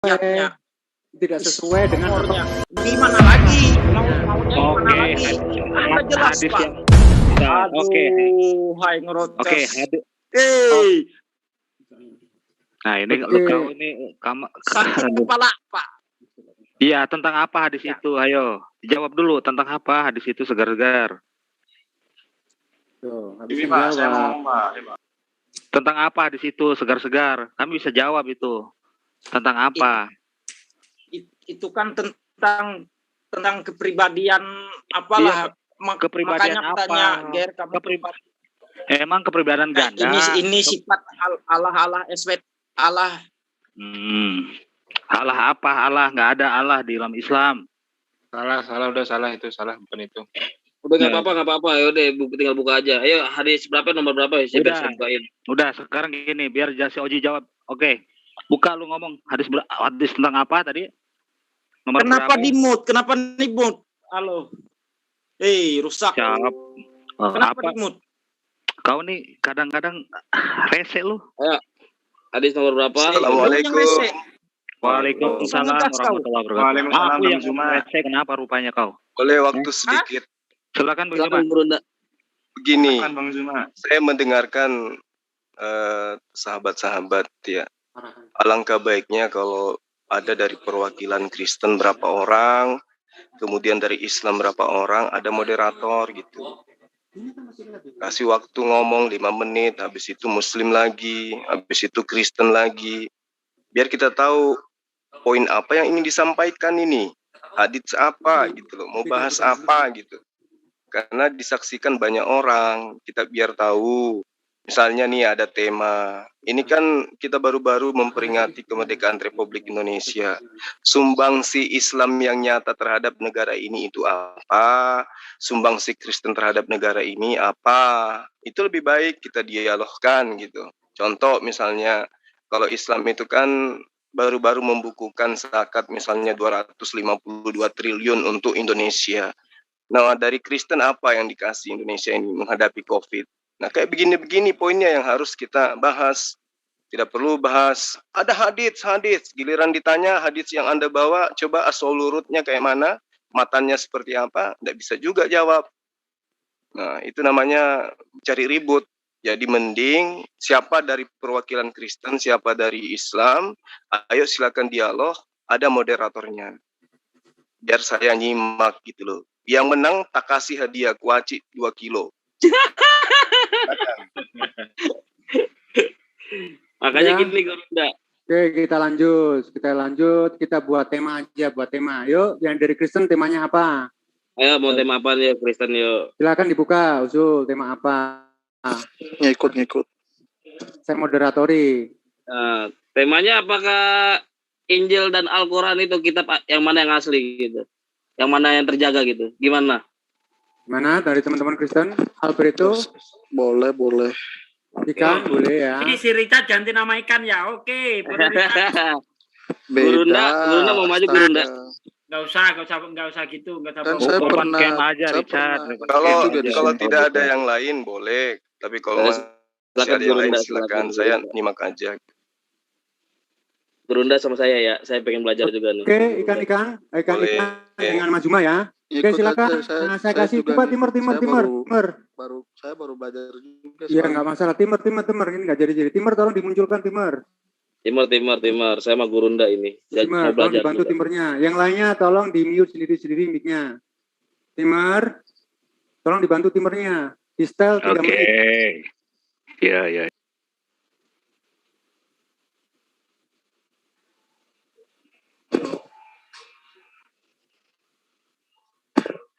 ayatnya, tidak sesuai dengan nomornya. Gimana lagi? Maunya gimana lagi? Anda jelas, hadis Pak. yang oke. Aduh, hai ngerotes. Oke, hadis. Nah, ini kau ini sakit kepala, Pak. Iya, tentang apa hadis Ya. itu? Ayo, jawab dulu tentang apa hadis itu segar-segar. Tuh, Ini Pak, saya mau ngomong Pak. Tentang apa hadis itu segar-segar? Kami bisa jawab itu. Tentang apa? Itu kan tentang kepribadian apalah. Iya, kepribadian makanya apa? tanya Ger, Emang kepribadian ganda. Ini sifat Allah SWT Allah. Allah apa? Allah nggak ada Allah di dalam Islam. Udah salah itu, salah bukan itu. Udah nggak apa-apa. Yaudah, tinggal buka aja. Ayo, hadis berapa, nomor berapa? Udah, sekarang gini, biar Jasi Oji jawab. Oke, buka lu ngomong hadis tentang apa tadi? Nomor Kenapa berapa? di-mute? Kenapa di-mute? Halo. Rusak. Jawab. Kenapa Apa? di-mute? Kau nih kadang-kadang rese lu. Ayo, hadis nomor berapa? Assalamualaikum. Waalaikumsalam warahmatullahi wabarakatuh. Waalaikumsalam, Aku yang Bang Zuma. rese, kenapa rupanya kau? Boleh waktu sedikit. Silakan Bang Silakan Zuma. Burunda. Begini, Silakan Bang Zuma. saya mendengarkan sahabat-sahabat ya. Alangkah baiknya kalau ada dari perwakilan Kristen berapa orang, kemudian dari Islam berapa orang, ada moderator gitu. Kasih waktu ngomong 5 menit, habis itu Muslim lagi, habis itu Kristen lagi. Biar kita tahu poin apa yang ingin disampaikan ini. Hadits apa gitu loh, mau bahas apa gitu. Karena disaksikan banyak orang, kita biar tahu. Misalnya nih ada tema, ini kan kita baru-baru memperingati kemerdekaan Republik Indonesia. Sumbangsi Islam yang nyata terhadap negara ini itu apa? Sumbangsi Kristen terhadap negara ini apa? Itu lebih baik kita dialogkan gitu. Contoh misalnya, kalau Islam itu kan baru-baru membukukan zakat misalnya 252 triliun untuk Indonesia. Nah, dari Kristen apa yang dikasih Indonesia ini menghadapi COVID? Nah, kayak begini-begini poinnya yang harus kita bahas. Tidak perlu bahas, ada hadits. Giliran ditanya hadits yang Anda bawa, coba asal urutnya kayak mana, matanya seperti apa, tidak bisa juga jawab. Nah, itu namanya cari ribut. Jadi mending siapa dari perwakilan Kristen, siapa dari Islam, ayo silakan dialog, ada moderatornya. Biar saya nyimak gitu loh. Yang menang tak kasih hadiah kuaci 2 kilo. Makanya Ya. gini Burunda. Oke, kita lanjut. Kita buat tema aja, Yuk, yang dari Kristen temanya apa? Ayo, mau tema apa nih Kristen yuk? Silakan dibuka, usul tema apa? Ngikut. Saya moderatori. Temanya apakah Injil dan Al-Quran itu kitab yang mana yang asli gitu? Yang mana yang terjaga gitu? Gimana? Mana dari teman-teman Kristen? Alberto, Boleh. ikan, boleh ya. Ini si Richard ganti nama ikan ya. Oke, Burunda mau maju Burunda. Nggak usah gitu, nggak usah. Kan saya Open pernah. cam aja, saya Richard. pernah- Kalau tidak ada yang lain boleh, tapi kalau masih ada yang lain silakan. Saya nyimak aja. Burunda sama saya ya. Saya pengen belajar juga nih. Oke, ikan Boleh. dengan Mas Juma ya. Oke, Ikut silakan. aja, Nah, saya kasih juga coba nih. timer. Saya baru belajar juga. Iya, nggak masalah. Timer. Ini nggak jadi. Timer, tolong dimunculkan timer. Timur. Saya sama Gurunda ini. Timer, tolong dibantu timernya. Yang lainnya tolong di mute sendiri mic-nya. Timer, tolong dibantu timernya. Di setel 3 menit. Oke. Ya.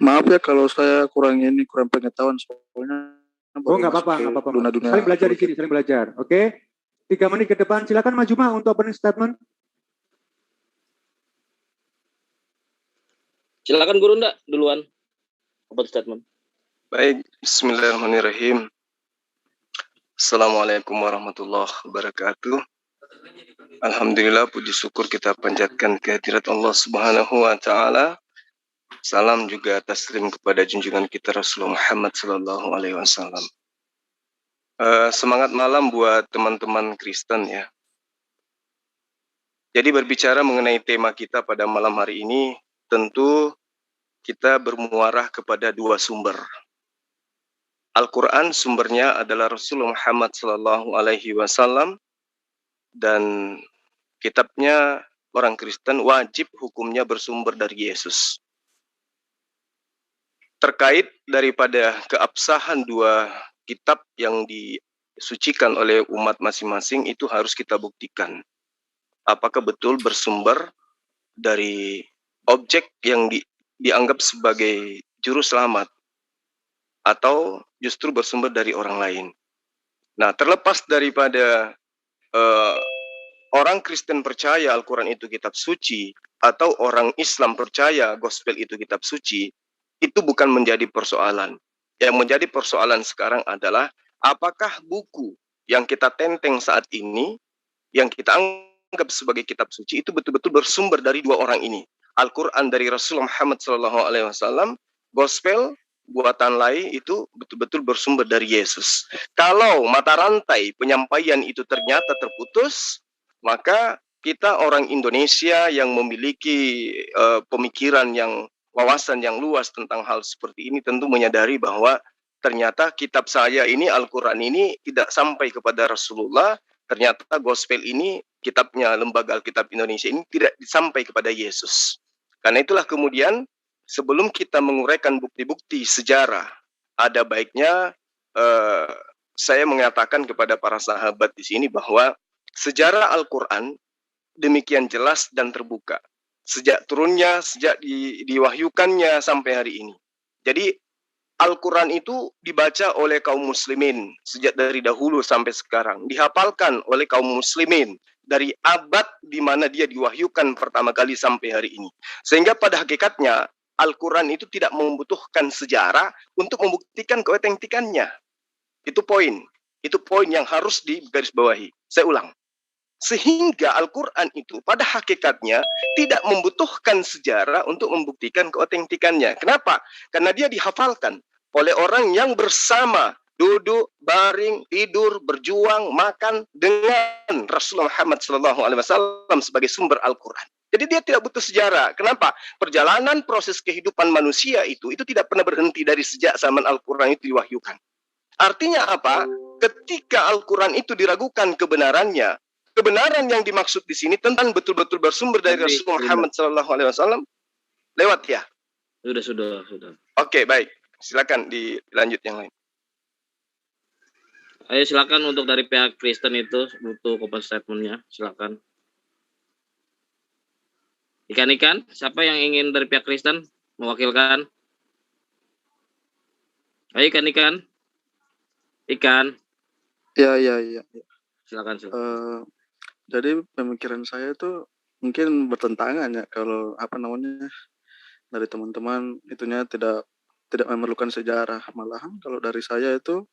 Maaf ya kalau saya kurang pengetahuan soalnya. Oh, nggak apa-apa. Dunia. Saling belajar di sini, saling belajar. Oke. 3 menit ke depan. Silakan Mas Juma untuk opening statement. Silakan Gurunda duluan. Open statement. Baik, bismillahirrahmanirrahim. Assalamualaikum warahmatullahi wabarakatuh. Alhamdulillah, puji syukur kita panjatkan kehadirat Allah Subhanahu wa taala. Salam juga taslim kepada junjungan kita Rasulullah Muhammad sallallahu alaihi wasallam. Semangat malam buat teman-teman Kristen ya. Jadi berbicara mengenai tema kita pada malam hari ini, tentu kita bermuarah kepada dua sumber. Al-Quran sumbernya adalah Rasulullah Muhammad SAW, dan kitabnya orang Kristen wajib hukumnya bersumber dari Yesus. Terkait daripada keabsahan dua kitab yang disucikan oleh umat masing-masing, itu harus kita buktikan. Apakah betul bersumber dari objek yang dianggap sebagai juru selamat, atau justru bersumber dari orang lain. Nah, terlepas daripada orang Kristen percaya Al-Quran itu kitab suci, atau orang Islam percaya gospel itu kitab suci, itu bukan menjadi persoalan. Yang menjadi persoalan sekarang adalah apakah buku yang kita tenteng saat ini, yang kita anggap sebagai kitab suci, itu betul-betul bersumber dari dua orang ini. Al-Quran dari Rasulullah Muhammad SAW, gospel buatan lain itu betul-betul bersumber dari Yesus. Kalau mata rantai penyampaian itu ternyata terputus, maka kita orang Indonesia yang memiliki pemikiran yang, wawasan yang luas tentang hal seperti ini, tentu menyadari bahwa ternyata kitab saya ini, Al-Quran ini tidak sampai kepada Rasulullah. Ternyata gospel ini, kitabnya Lembaga Alkitab Indonesia ini tidak sampai kepada Yesus. Karena itulah kemudian sebelum kita menguraikan bukti-bukti sejarah, ada baiknya saya mengatakan kepada para sahabat di sini bahwa sejarah Al-Quran demikian jelas dan terbuka. Sejak turunnya, sejak diwahyukannya sampai hari ini. Jadi Al-Quran itu dibaca oleh kaum muslimin sejak dari dahulu sampai sekarang. Dihafalkan oleh kaum muslimin dari abad di mana dia diwahyukan pertama kali sampai hari ini. Sehingga pada hakikatnya Al-Quran itu tidak membutuhkan sejarah untuk membuktikan keautentikannya. Itu poin. Itu poin yang harus digarisbawahi. Saya ulang. Sehingga Al-Quran itu pada hakikatnya tidak membutuhkan sejarah untuk membuktikan keautentikannya. Kenapa? Karena dia dihafalkan oleh orang yang bersama, duduk, baring, tidur, berjuang, makan dengan Rasulullah Muhammad SAW sebagai sumber Al-Quran. Jadi dia tidak butuh sejarah. Kenapa? Perjalanan proses kehidupan manusia itu tidak pernah berhenti dari sejak zaman Al-Quran itu diwahyukan. Artinya apa? Ketika Al-Quran itu diragukan kebenarannya, kebenaran yang dimaksud di sini tentang betul-betul bersumber dari Rasulullah Muhammad SAW, lewat ya? Sudah. Oke, baik. Silakan dilanjut yang lain. Ayo silakan untuk dari pihak Kristen itu butuh open statement-nya, silakan. Ikan, siapa yang ingin dari pihak Kristen mewakilkan? Ayo ikan. Ya. Silakan. Jadi pemikiran saya itu mungkin bertentangan ya, kalau dari teman-teman itunya tidak memerlukan sejarah. Malahan kalau dari saya itu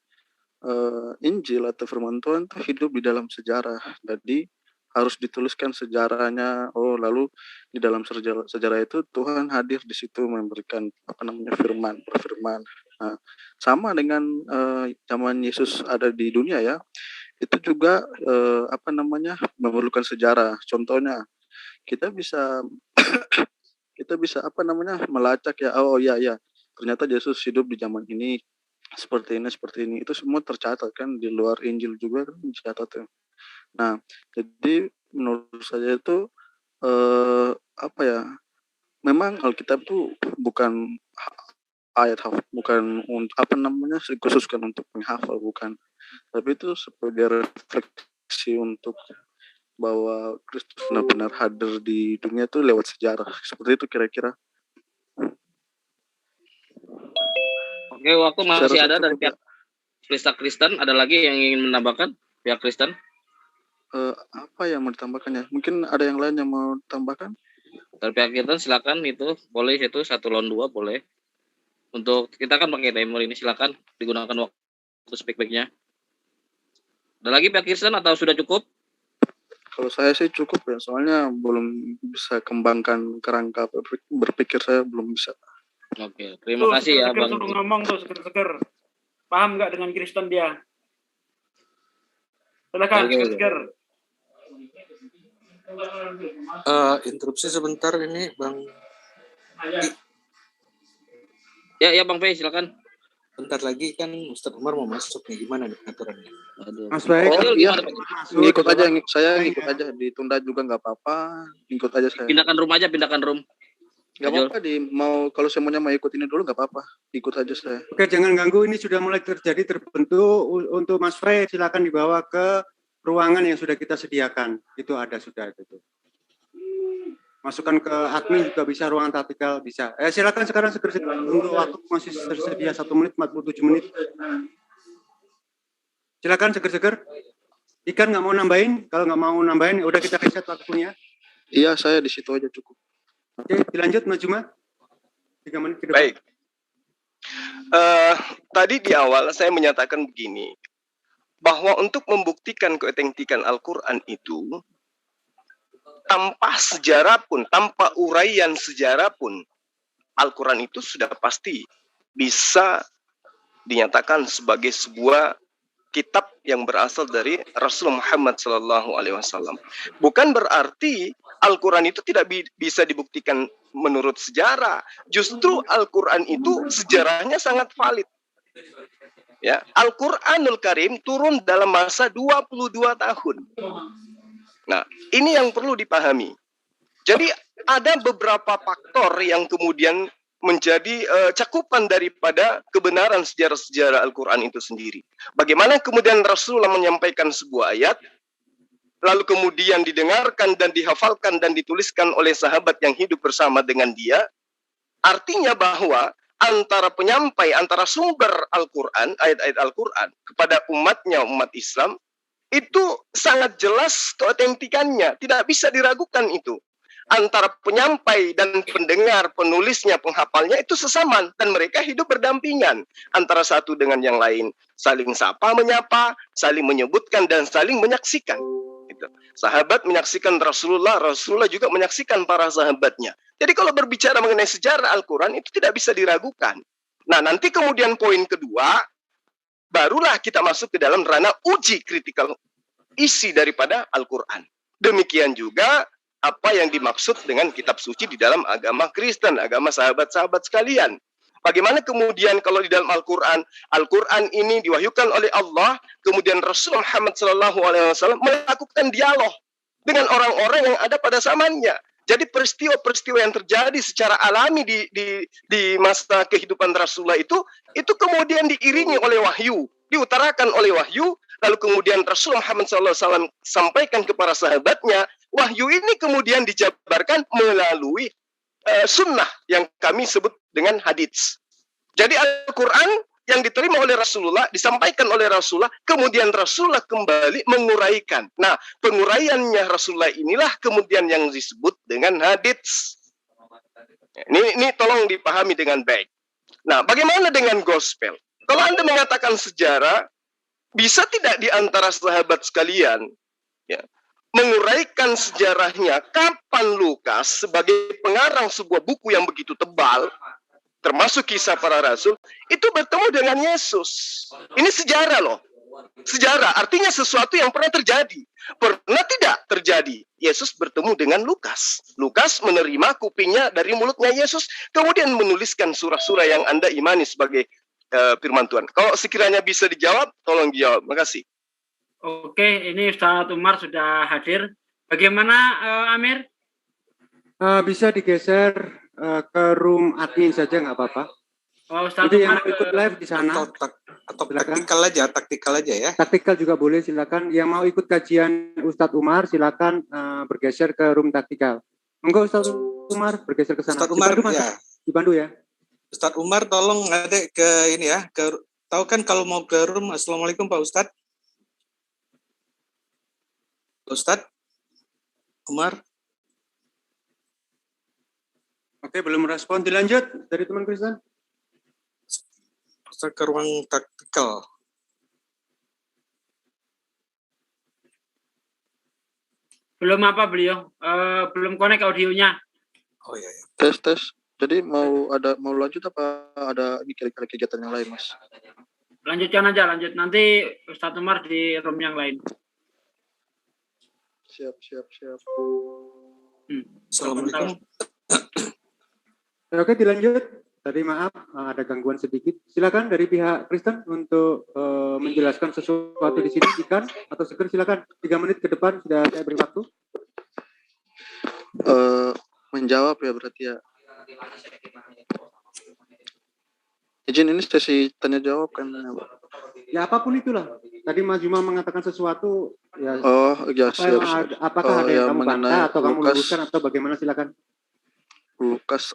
Injil atau firman Tuhan itu hidup di dalam sejarah. Jadi harus dituliskan sejarahnya. Lalu di dalam sejarah itu Tuhan hadir di situ memberikan firman. Nah, sama dengan zaman Yesus ada di dunia ya. Itu juga memerlukan sejarah. Contohnya kita bisa melacak ya. Ternyata Yesus hidup di zaman ini seperti ini. Itu semua tercatat kan, di luar Injil juga kan dicatat ya. Nah, jadi menurut saya itu memang Alkitab itu bukan ayat bukan dikhususkan untuk penghafal, bukan. Tapi itu sebagai refleksi untuk bahwa Kristus benar-benar hadir di dunia itu lewat sejarah. Seperti itu kira-kira. Oke, waktu masih ada dari pihak Kristen. Ada lagi yang ingin menambahkan pihak Kristen? Apa yang mau ditambahkannya? Mungkin ada yang lain yang mau ditambahkan? Dari pihak Kristen silakan, itu boleh, itu 1 lawan 2 boleh. Untuk kita kan pakai timer ini, silakan digunakan waktu speak-back-nya. Ada lagi pihak Kristen atau sudah cukup? Kalau saya sih cukup ya, soalnya belum bisa kembangkan kerangka berpikir saya, belum bisa. Oke, terima kasih ya Bang. Suruh ngomong tuh seger-seger. Paham nggak dengan Kristen dia? Silakan, seger-seger. Interupsi sebentar ini Bang. Ya Bang Fei, silakan. Bentar lagi kan Ustadz Umar mau masuk nih, gimana nih aturannya? Mas Baik, Oh, iya. gimana, Pak? Ngikut aja, saya ngikut aja, ditunda juga nggak apa-apa, ngikut aja saya. Pindahkan room. Nggak apa-apa, kalau semuanya mau ikut ini dulu nggak apa-apa, ikut aja saya. Oke, jangan ganggu, ini sudah mulai terbentuk. Untuk Mas Frey silakan dibawa ke ruangan yang sudah kita sediakan. Itu ada sudah itu. Masukkan ke admin juga bisa, ruangan taktikal bisa. Silakan sekarang segera untuk waktu masih tersedia 1 menit 47 menit. Silakan seger-seger. Ikan nggak mau nambahin, kalau nggak mau nambahin udah kita reset waktunya. Iya, saya di situ aja cukup. Oke, dilanjut Mas Juma. 3 menit ke depan. Baik. Tadi di awal saya menyatakan begini, bahwa untuk membuktikan keautentikan Al-Quran itu, tanpa sejarah pun, tanpa uraian sejarah pun, Al-Quran itu sudah pasti bisa dinyatakan sebagai sebuah kitab yang berasal dari Rasulullah Muhammad SAW. Bukan berarti Al-Quran itu tidak bisa dibuktikan menurut sejarah. Justru Al-Quran itu sejarahnya sangat valid. Ya, Al-Quranul Karim turun dalam masa 22 tahun. Nah, ini yang perlu dipahami. Jadi ada beberapa faktor yang kemudian menjadi cakupan daripada kebenaran sejarah-sejarah Al-Quran itu sendiri. Bagaimana kemudian Rasulullah menyampaikan sebuah ayat, lalu kemudian didengarkan dan dihafalkan dan dituliskan oleh sahabat yang hidup bersama dengan dia, artinya bahwa antara penyampai, antara sumber Al-Quran, ayat-ayat Al-Quran kepada umatnya, umat Islam, itu sangat jelas keautentikannya, tidak bisa diragukan itu. Antara penyampai dan pendengar, penulisnya, penghafalnya itu sesaman dan mereka hidup berdampingan antara satu dengan yang lain, saling sapa menyapa, saling menyebutkan dan saling menyaksikan. Gitu. Sahabat menyaksikan Rasulullah, Rasulullah juga menyaksikan para sahabatnya. Jadi kalau berbicara mengenai sejarah Al-Quran itu tidak bisa diragukan. Nah, nanti kemudian poin kedua, barulah kita masuk ke dalam ranah uji kritikal isi daripada Al-Quran. Demikian juga apa yang dimaksud dengan kitab suci di dalam agama Kristen, agama sahabat-sahabat sekalian. Bagaimana kemudian kalau di dalam Al-Quran, Al-Quran ini diwahyukan oleh Allah, kemudian Rasulullah Muhammad SAW melakukan dialog dengan orang-orang yang ada pada zamannya. Jadi peristiwa-peristiwa yang terjadi secara alami di masa kehidupan Rasulullah itu kemudian diiringi oleh wahyu, diutarakan oleh wahyu, lalu kemudian Rasulullah Muhammad SAW sampaikan kepada sahabatnya, wahyu ini kemudian dijabarkan melalui sunnah yang kami sebut dengan hadits. Jadi Al-Quran yang diterima oleh Rasulullah, disampaikan oleh Rasulullah, kemudian Rasulullah kembali menguraikan. Nah, penguraiannya Rasulullah inilah kemudian yang disebut dengan hadits. Ini tolong dipahami dengan baik. Nah, bagaimana dengan gospel? Kalau Anda mengatakan sejarah, bisa tidak di antara sahabat sekalian ya, menguraikan sejarahnya kapan Lukas sebagai pengarang sebuah buku yang begitu tebal, termasuk kisah para rasul, itu bertemu dengan Yesus. Ini sejarah loh. Sejarah artinya sesuatu yang pernah terjadi. Pernah tidak terjadi. Yesus bertemu dengan Lukas. Lukas menerima kupingnya dari mulutnya Yesus, kemudian menuliskan surah-surah yang Anda imani sebagai firman Tuhan. Kalau sekiranya bisa dijawab, tolong dijawab. Makasih. Oke, ini Ustadz Umar sudah hadir. Bagaimana Amir? Bisa digeser ke room admin saja, nggak apa-apa. Oh, Ustadz Jadi Umar yang ikut live di sana. Atau taktikal aja ya. Taktikal juga boleh, silakan. Yang mau ikut kajian Ustadz Umar, silakan bergeser ke room taktikal. Monggo Ustadz Umar bergeser ke sana. Ustadz Umar ya. Dibantu ya. Ustadz Umar tolong adek ke ini ya. Tahu kan kalau mau ke room. Assalamualaikum Pak Ustadz. Ustadz Umar. Oke, belum respon. Dilanjut dari teman Kristen. Ustadz ke ruang taktikal. belum apa beliau? Belum connect audionya. Oh iya. Tes. Jadi mau lanjut apa ada kira-kira kegiatan yang lain, Mas? Lanjutkan aja, lanjut. Nanti Ustadz Umar di room yang lain. Siap. Assalamualaikum. Oke, dilanjut. Tadi maaf, ada gangguan sedikit. Silakan dari pihak Kristen untuk menjelaskan sesuatu di sini, Ikan atau Seger, silakan. 3 menit ke depan sudah saya beri waktu. Menjawab ya berarti ya. Izin, ini sesi tanya jawab kan, Pak? Ya apapun itulah. Tadi Mas Juma mengatakan sesuatu. Ya, Oh ya, siap. apakah ada yang kamu mengenai bantah atau kamu Lukas. luruskan atau bagaimana, silakan. Lukas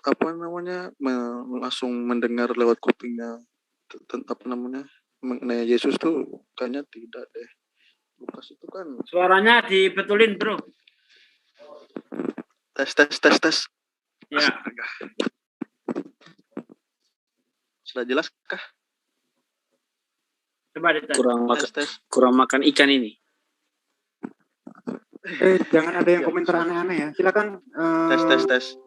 langsung mendengar lewat kupingnya mengenai Yesus tuh kayaknya tidak deh. Lukas itu kan Suaranya dibetulin, Bro. tes. Ya. Astaga. Sudah jelas kah? Coba dites. Kurang makan ikan ini. Jangan ada yang komentar aneh-aneh ya. Silakan. Tes.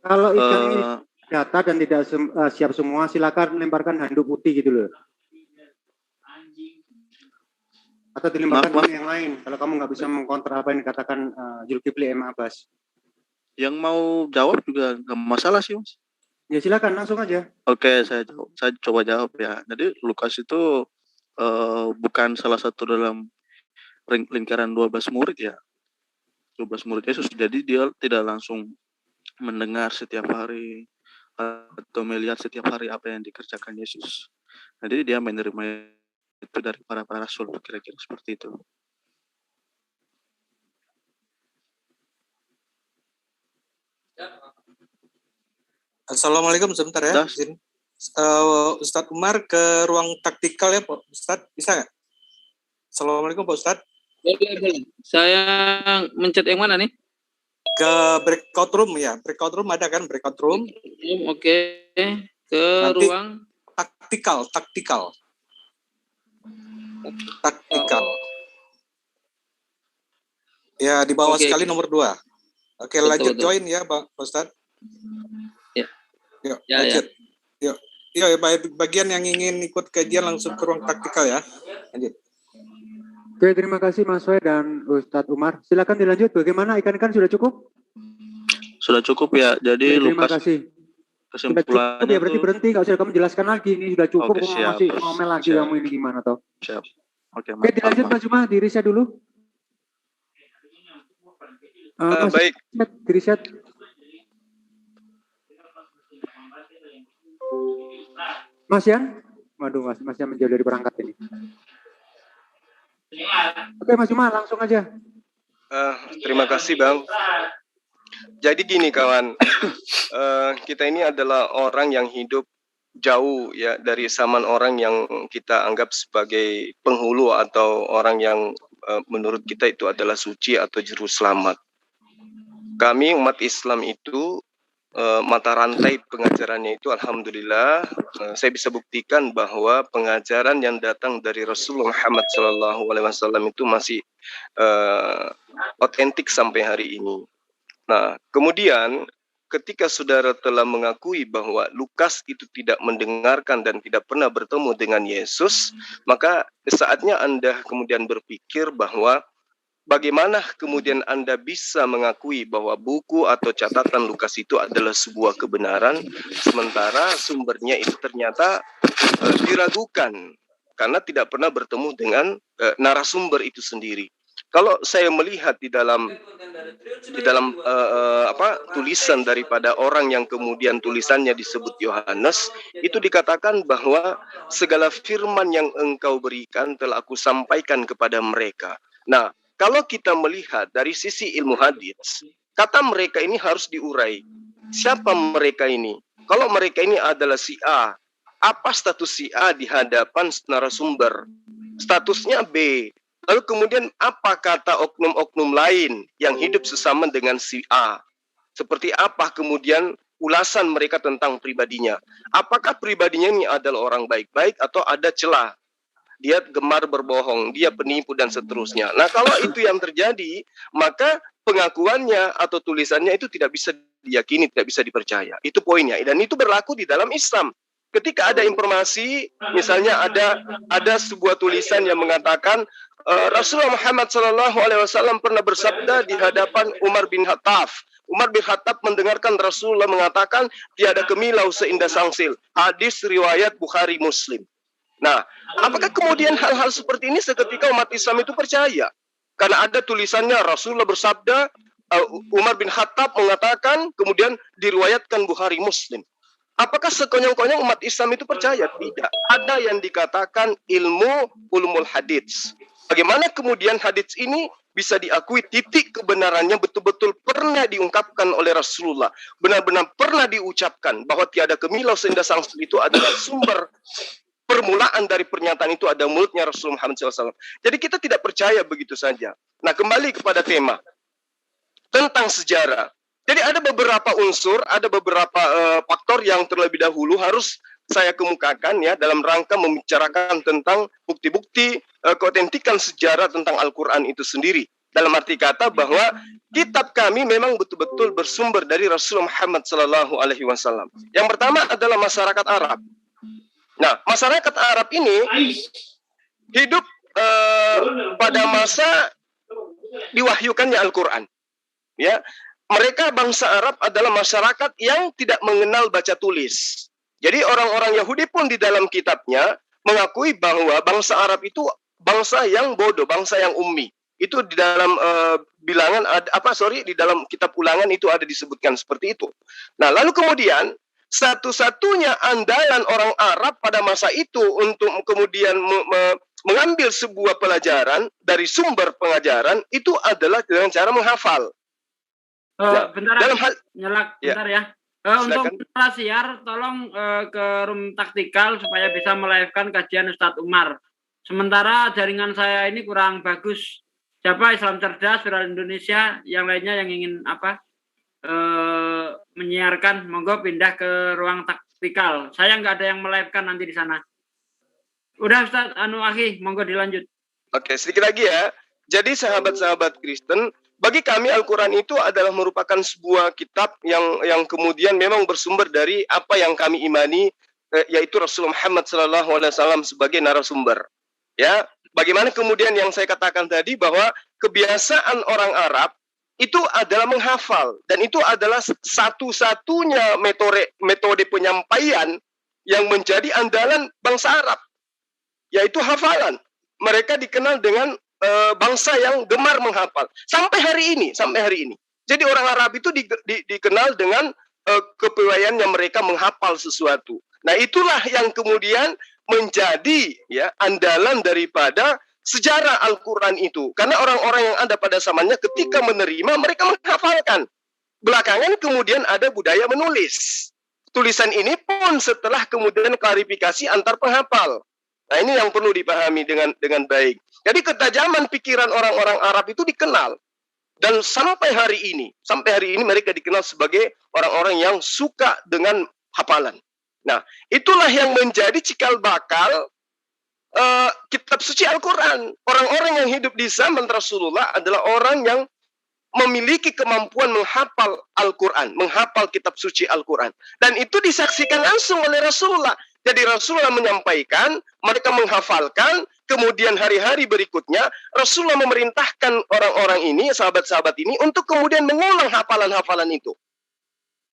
Kalau ikan ini data dan tidak siap semua, silakan lemparkan handuk putih gitu loh. Atau dilemparkan dengan yang lain. Kalau kamu nggak bisa mengkontra apa yang dikatakan Zulkifli M. Abbas. Yang mau jawab juga nggak masalah sih, Mas. Ya silakan langsung aja. Oke, saya coba jawab ya. Jadi Lukas itu bukan salah satu dalam lingkaran 12 murid ya. 12 murid Yesus. Jadi dia tidak langsung mendengar setiap hari atau melihat setiap hari apa yang dikerjakan Yesus. Jadi dia menerima itu dari para rasul, kira-kira seperti itu. Assalamualaikum, sebentar ya. Izin. Ustadz Umar ke ruang taktikal ya, Pak Ustadz, bisa nggak? Assalamualaikum, Pak Ustadz. Boleh. Saya mencet yang mana nih? Ke breakout room ya. Breakout room ada kan, breakout room? Oke. Ke Nanti ruang taktikal. Ya, di bawah sekali nomor 2. Oke, lanjut join ya, Pak Ustadz. Ya. Yuk, Ya, lanjut. Yuk, bagian yang ingin ikut kajian langsung ke ruang taktikal ya. Lanjut. Oke, terima kasih Mas Wei dan Ustadz Umar. Silakan dilanjut. Bagaimana, ikan-ikan sudah cukup? Sudah cukup ya. Jadi terima Lukas, kasih. Sudah kesimpulannya cukup ya, berarti berhenti. Nggak usah kamu jelaskan lagi. Ini sudah cukup. Oke, Kamu siap. masih ngomel lagi. Siap. Kamu ini gimana toh? Siap. Oke, Oke, dilanjut Mas Juma. Diri saya dulu. Mas Baik. Diri saya. Mas Yan? Waduh, Mas Yan menjauh dari perangkat ini. Oke, Mas Juma, langsung aja. Terima kasih, Bang. Jadi gini, kawan. Kita ini adalah orang yang hidup jauh ya dari zaman orang yang kita anggap sebagai penghulu atau orang yang menurut kita itu adalah suci atau juru selamat. Kami umat Islam itu mata rantai pengajarannya itu alhamdulillah saya bisa buktikan bahwa pengajaran yang datang dari Rasulullah Muhammad SAW itu masih otentik sampai hari ini. Nah, kemudian ketika saudara telah mengakui bahwa Lukas itu tidak mendengarkan dan tidak pernah bertemu dengan Yesus, maka saatnya Anda kemudian berpikir bahwa bagaimana kemudian Anda bisa mengakui bahwa buku atau catatan Lukas itu adalah sebuah kebenaran, sementara sumbernya itu ternyata diragukan karena tidak pernah bertemu dengan narasumber itu sendiri. Kalau saya melihat di dalam tulisan daripada orang yang kemudian tulisannya disebut Yohanes, itu dikatakan bahwa segala firman yang engkau berikan telah aku sampaikan kepada mereka. Nah, kalau kita melihat dari sisi ilmu hadis, kata mereka ini harus diurai. Siapa mereka ini? Kalau mereka ini adalah si A, apa status si A di hadapan narasumber? Statusnya B. Lalu kemudian apa kata oknum-oknum lain yang hidup sesama dengan si A? Seperti apa kemudian ulasan mereka tentang pribadinya? Apakah pribadinya ini adalah orang baik-baik atau ada celah? Dia gemar berbohong, dia penipu dan seterusnya. Nah, kalau itu yang terjadi, maka pengakuannya atau tulisannya itu tidak bisa diyakini, tidak bisa dipercaya. Itu poinnya. Dan itu berlaku di dalam Islam. Ketika ada informasi, misalnya ada sebuah tulisan yang mengatakan Rasulullah Muhammad SAW pernah bersabda di hadapan Umar bin Khattab. Umar bin Khattab mendengarkan Rasulullah mengatakan, tiada kemilau seindah sangsil. Hadis riwayat Bukhari Muslim. Nah, apakah kemudian hal-hal seperti ini seketika umat Islam itu percaya? Karena ada tulisannya Rasulullah bersabda, Umar bin Khattab mengatakan, kemudian diriwayatkan Bukhari Muslim. Apakah sekonyong-konyong umat Islam itu percaya? Tidak. Ada yang dikatakan ilmu ulumul hadits. Bagaimana kemudian hadits ini bisa diakui titik kebenarannya betul-betul pernah diungkapkan oleh Rasulullah. Benar-benar pernah diucapkan bahwa tiada kemilau seindah sangsil itu adalah sumber permulaan dari pernyataan itu ada mulutnya Rasulullah Muhammad SAW. Jadi kita tidak percaya begitu saja. Nah, kembali kepada tema tentang sejarah. Jadi ada beberapa unsur, ada beberapa faktor yang terlebih dahulu harus saya kemukakan ya dalam rangka membicarakan tentang bukti-bukti keotentikan sejarah tentang Al-Quran itu sendiri. Dalam arti kata bahwa kitab kami memang betul-betul bersumber dari Rasulullah Muhammad SAW. Yang pertama adalah masyarakat Arab. Nah, masyarakat Arab ini hidup pada masa diwahyukannya Al-Quran. Ya, mereka bangsa Arab adalah masyarakat yang tidak mengenal baca tulis. Jadi orang-orang Yahudi pun di dalam kitabnya mengakui bahwa bangsa Arab itu bangsa yang bodoh, bangsa yang ummi. Itu di dalam di dalam kitab Ulangan itu ada disebutkan seperti itu. Nah, lalu kemudian satu-satunya andalan orang Arab pada masa itu untuk kemudian mengambil sebuah pelajaran dari sumber pengajaran itu adalah dengan cara menghafal. Bentar, dalam hal bentar ya. Untuk siar, tolong ke room taktikal supaya bisa melive-kan kajian Ustadz Umar. Sementara jaringan saya ini kurang bagus. Siapa Islam Cerdas, Viral Indonesia, yang lainnya yang ingin menyiarkan, monggo pindah ke ruang taktikal. Saya nggak ada yang melive-kan nanti di sana. Udah Ustadz Akhi, monggo dilanjut. Oke, sedikit lagi ya. Jadi sahabat-sahabat Kristen, bagi kami Al-Quran itu adalah merupakan sebuah kitab yang kemudian memang bersumber dari apa yang kami imani, yaitu Rasulullah Muhammad SAW sebagai narasumber. Ya, bagaimana kemudian yang saya katakan tadi bahwa kebiasaan orang Arab itu adalah menghafal, dan itu adalah satu-satunya metode penyampaian yang menjadi andalan bangsa Arab, yaitu hafalan. Mereka dikenal dengan bangsa yang gemar menghafal sampai hari ini. Jadi orang Arab itu dikenal dengan kepiawaiannya mereka menghafal sesuatu. Nah, itulah yang kemudian menjadi ya andalan daripada sejarah Al-Quran itu. Karena orang-orang yang ada pada zamannya ketika menerima mereka menghafalkan. Belakangan kemudian ada budaya menulis. Tulisan ini pun setelah kemudian klarifikasi antar penghafal. Nah, ini yang perlu dipahami dengan baik. Jadi ketajaman pikiran orang-orang Arab itu dikenal. Dan sampai hari ini mereka dikenal sebagai orang-orang yang suka dengan hafalan. Nah, itulah yang menjadi cikal bakal kitab suci Al-Quran. Orang-orang yang hidup di zaman Rasulullah adalah orang yang memiliki kemampuan menghafal Al-Quran, menghafal kitab suci Al-Quran. Dan itu disaksikan langsung oleh Rasulullah. Jadi Rasulullah menyampaikan, mereka menghafalkan, kemudian hari-hari berikutnya Rasulullah memerintahkan orang-orang ini, sahabat-sahabat ini, untuk kemudian mengulang hafalan-hafalan itu.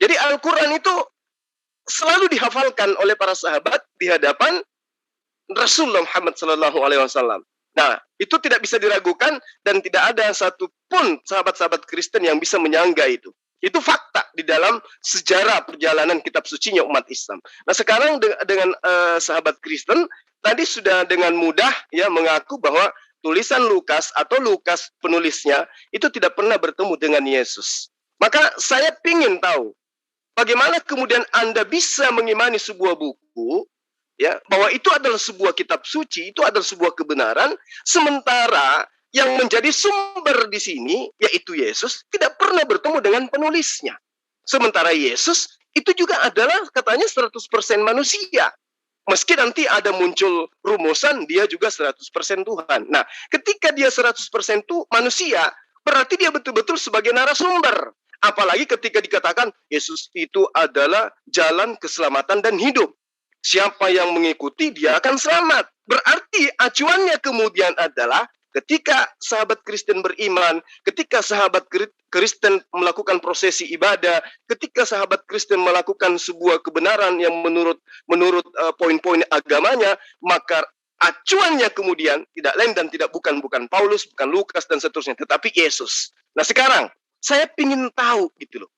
Jadi Al-Quran itu selalu dihafalkan oleh para sahabat di hadapan Rasulullah Muhammad SAW. Nah, itu tidak bisa diragukan dan tidak ada satupun sahabat-sahabat Kristen yang bisa menyangga itu. Itu fakta di dalam sejarah perjalanan kitab sucinya umat Islam. Nah, sekarang dengan sahabat Kristen tadi sudah dengan mudah ya mengaku bahwa tulisan Lukas atau Lukas penulisnya itu tidak pernah bertemu dengan Yesus. Maka saya ingin tahu bagaimana kemudian Anda bisa mengimani sebuah buku ya bahwa itu adalah sebuah kitab suci, itu adalah sebuah kebenaran, sementara yang menjadi sumber di sini, yaitu Yesus, tidak pernah bertemu dengan penulisnya. Sementara Yesus itu juga adalah katanya 100% manusia. Meski nanti ada muncul rumusan, dia juga 100% Tuhan. Nah, ketika dia 100% manusia, berarti dia betul-betul sebagai narasumber. Apalagi ketika dikatakan, Yesus itu adalah jalan keselamatan dan hidup. Siapa yang mengikuti, dia akan selamat. Berarti acuannya kemudian adalah ketika sahabat Kristen beriman, ketika sahabat Kristen melakukan prosesi ibadah, ketika sahabat Kristen melakukan sebuah kebenaran yang menurut poin-poin agamanya, maka acuannya kemudian tidak lain dan tidak bukan Paulus, bukan Lukas dan seterusnya, tetapi Yesus. Nah sekarang saya ingin tahu gitu loh.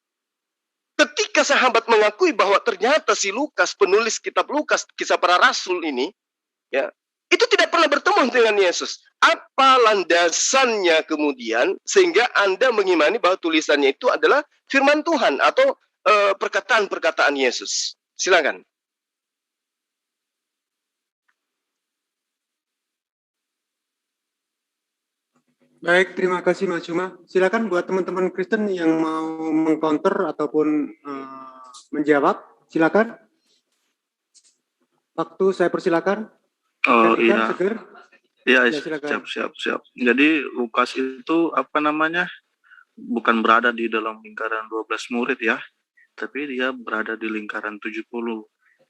Ketika sahabat mengakui bahwa ternyata si Lukas, penulis kitab Lukas, kisah para rasul ini, ya, itu tidak pernah bertemu dengan Yesus. Apa landasannya kemudian sehingga Anda mengimani bahwa tulisannya itu adalah firman Tuhan atau perkataan-perkataan Yesus? Silakan. Baik, terima kasih Mas Juma. Silakan buat teman-teman Kristen yang mau mengcounter ataupun menjawab, silakan. Waktu saya persilakan. Oh iya. Seger. Iya, Ya, siap. Jadi Lukas itu bukan berada di dalam lingkaran 12 murid ya, tapi dia berada di lingkaran 70.